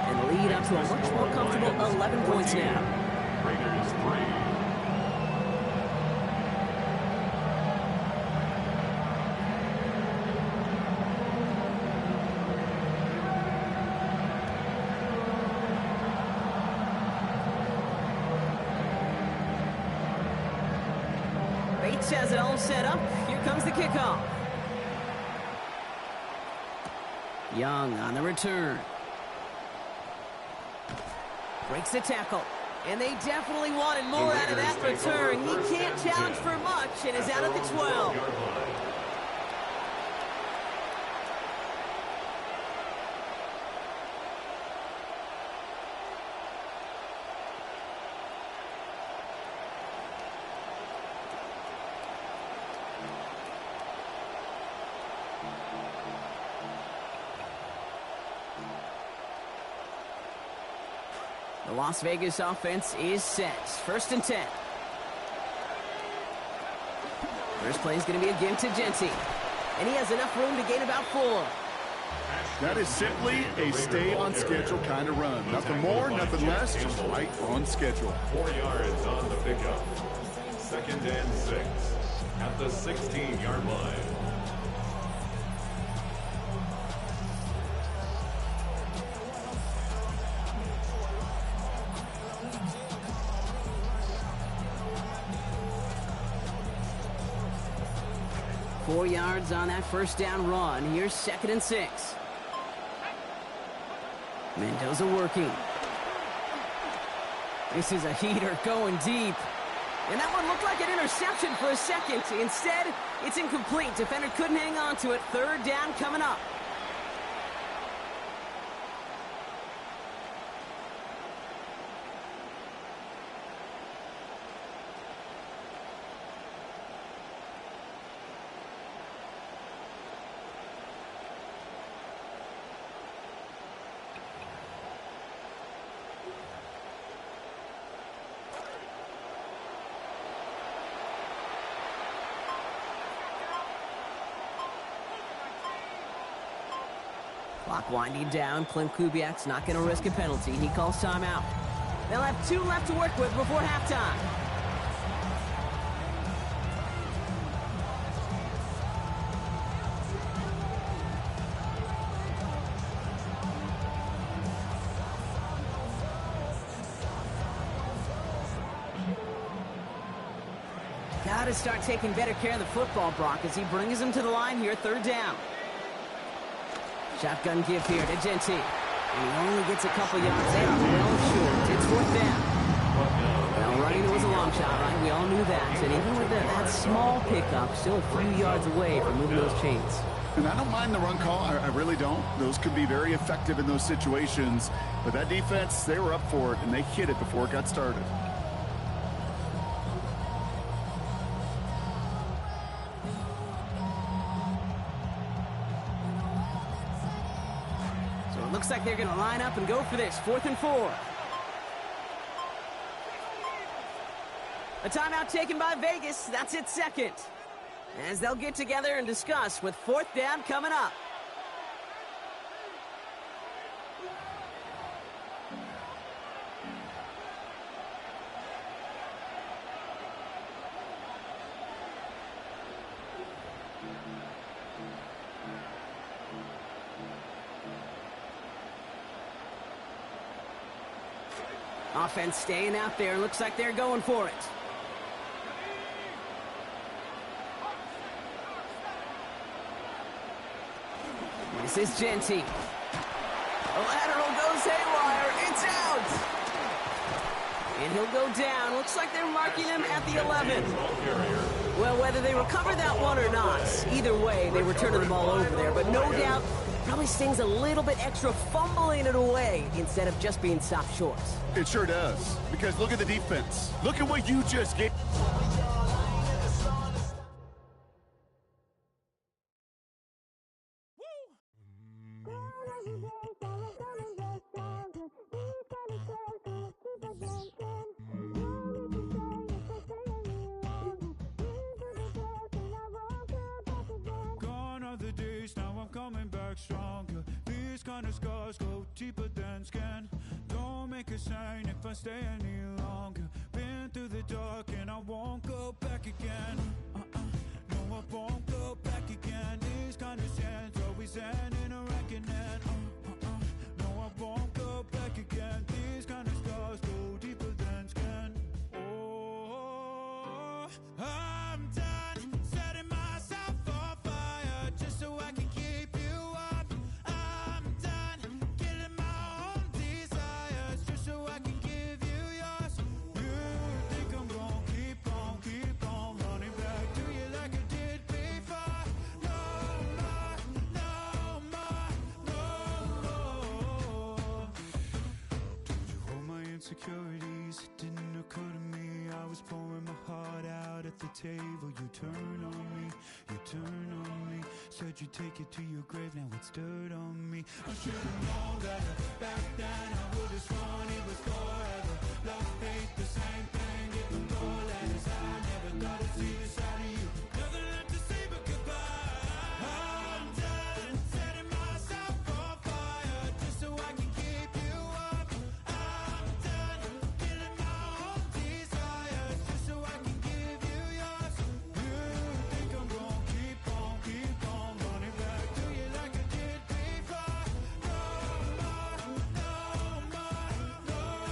And lead up to a much more comfortable 11 points now. Raiders 3. Bates has it all set up. Here comes the kickoff. Young on the return. Breaks the tackle. And they definitely wanted more out of that return. He can't challenge for much and is out at the 12. The Las Vegas offense is set. 1st and 10. First play is going to be again to Jeanty. And he has enough room to gain about 4. That is simply a stay on schedule kind of run. Nothing more, nothing less, just right on schedule. 4 yards on the pickup. 2nd and 6 at the 16-yard line. Four yards on that first down run. Here's 2nd and 6. Mendoza working. This is a heater going deep. And that one looked like an interception for a second. Instead, it's incomplete. Defender couldn't hang on to it. 3rd down coming up. Clock winding down. Clint Kubiak's not going to risk a penalty. He calls timeout. They'll have 2 left to work with before halftime. Got to start taking better care of the football, Brock, as he brings him to the line here. 3rd down. Shotgun give here to Jeanty. And he only gets a couple yards. They are well short. It's 4th down. Well, running it was a long shot, right? We all knew that. And even with that small pickup, still a few yards away from moving those chains. And I don't mind the run call. I really don't. Those could be very effective in those situations. But that defense, they were up for it, and they hit it before it got started. Looks like they're going to line up and go for this. 4th and 4. A timeout taken by Vegas. That's its 2nd. As they'll get together and discuss with 4th down coming up. Offense staying out there. Looks like they're going for it. This is Jeanty. The lateral goes haywire. It's out. And he'll go down. Looks like they're marking him at the 11. Well, whether they recover that one or not, either way, they were turning the ball over there. But no doubt, probably stings a little bit extra fumbling it away instead of just being stopped short. It sure does. Because look at the defense. Look at what you just gave. Gone are the days, now I'm coming back. back stronger. These kind of scars go deeper than skin. Don't make a sign if I stay any longer. Been through the dark and I won't go back again. No, I won't go back again. These kind of sins always end in a reckoning. No, I won't go back again. These kind of scars go deeper than skin. Oh, I'm done setting myself on fire just so I can keep you up. I'm done killing my own desires just so I can give you yours. You think I'm gonna keep on running back to you like I did before? No more, no more, no more. Told you all my insecurities, it didn't occur to me. I was pouring my heart out at the table. You turn on me, said you'd take it to your grave, now it's dirt on me. I should've known that back then I would've sworn it was forever. Love, hate, the same thing, getting more letters. I never thought I'd see this side of you. Nothing left to say but goodbye. I'm done setting myself on fire just so I can keep you up. I'm done killing my own desires just so I can give you yours. You think I'm gonna keep on running back to you like I did before? No more, no more, no more.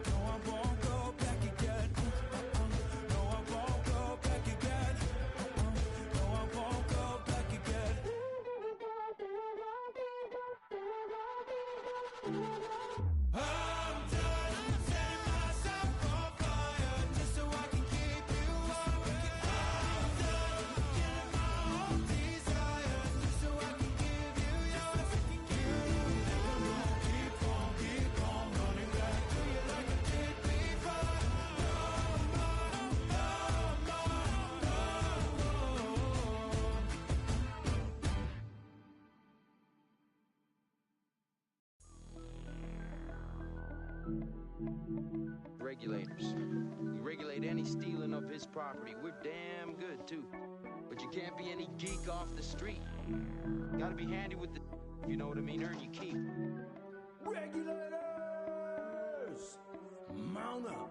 No, I won't go back again. No, I won't go back again. No, I won't go back again. I'm done setting myself on fire just so I can keep you up. I'm done killing my own desires just so I can give you yours. You think I'm gonna keep on running back to you like I did before? No more, no more, Regulators. We regulate any stealing of his property. We're damn good, too. But you can't be any geek off the street. Gotta be handy with the, you know what I mean, earn your keep. Regulators! Mount up.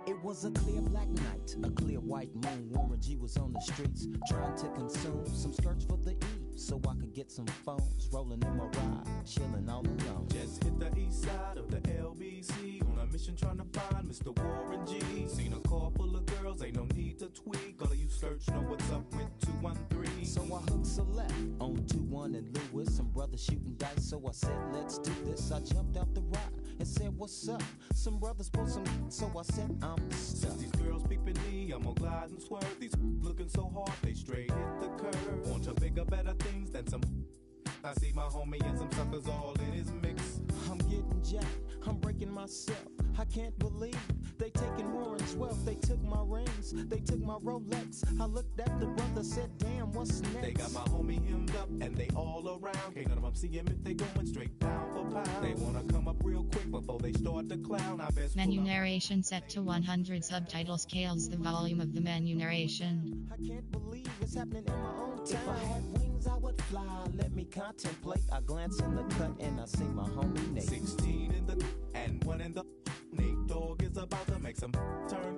It was a clear black night, a clear white moon. Warren G was on the streets trying to consume some skirts for the E, so I could get some phones. Rolling in my ride, chilling all alone. Just hit the east side of the LBC on a mission trying to find Mr. Warren G. Seen a car full of girls, ain't no need to tweak. All of you search know what's up with 213. So I hooked select on 21 and Lewis. Some brothers shooting dice, so I said, let's do this. I jumped out the ride and said, what's up? Some brothers pulled some, so I said, I'm stuck. Since these girls peeping me, I'm gonna glide and swerve. These looking so hard, they straight hit the curve. Want to bigger, better things than some. I see my homie and some suckers all in his mix. I'm getting jacked, I'm breaking myself. I can't believe they taking Warren's wealth. They took my rings, they took my Rolex. I looked at the brother, said, damn, what's next? They got my homie hemmed up and they all around. Can't none of them see him if they going straight pound for pound. They wanna come up real quick before they start to clown. I best menu narration set to 100. Subtitle scales the volume of the menu narration. I can't believe it's happening in my own town. If I had wings, I would fly. Let me contemplate. I glance in the cut and I see my homie Nate. 16 in the and 1 in the. Nate Dogg is about to make some turn.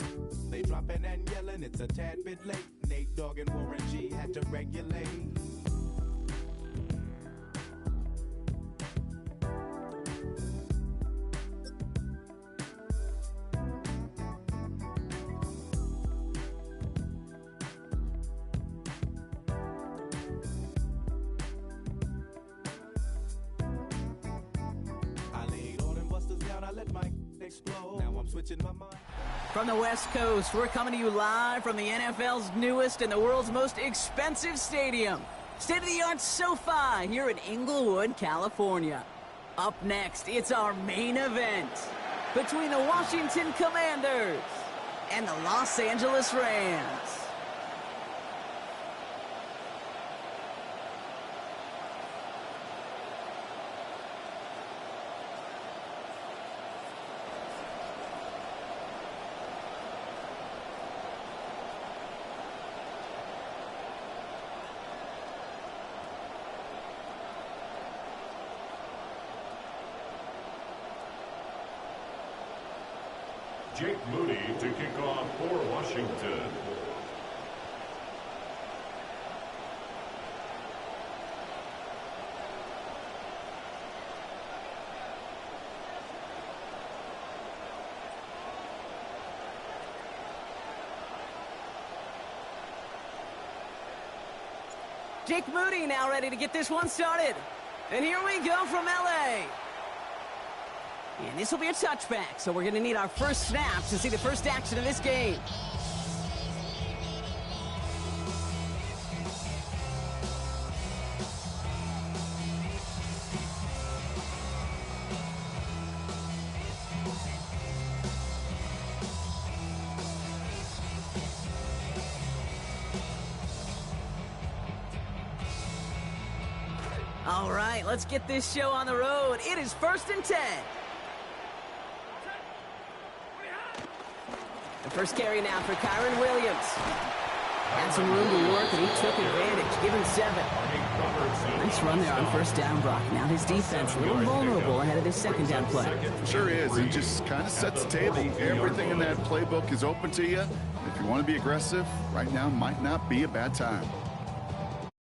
They dropping and yelling, it's a tad bit late. Nate Dogg and Warren G had to regulate. I laid all them busters down, I let my explode. Now I'm switching my mind. From the West Coast, we're coming to you live from the NFL's newest and the world's most expensive stadium. State-of-the-art SoFi here in Inglewood, California. Up next, it's our main event between the Washington Commanders and the Los Angeles Rams. Jake Moody to kick off for Washington. Jake Moody now ready to get this one started. And here we go from LA. And this will be a touchback, so we're going to need our first snaps to see the first action of this game. All right, let's get this show on the road. It is 1st and 10. The first carry now for Kyren Williams. Had some room to work, and he took advantage. Give him 7. Nice run there on first down, Brock. Now his defense a little vulnerable ahead of this second down play. Sure is. It just kind of sets the table. Everything in that playbook is open to you. If you want to be aggressive, right now might not be a bad time.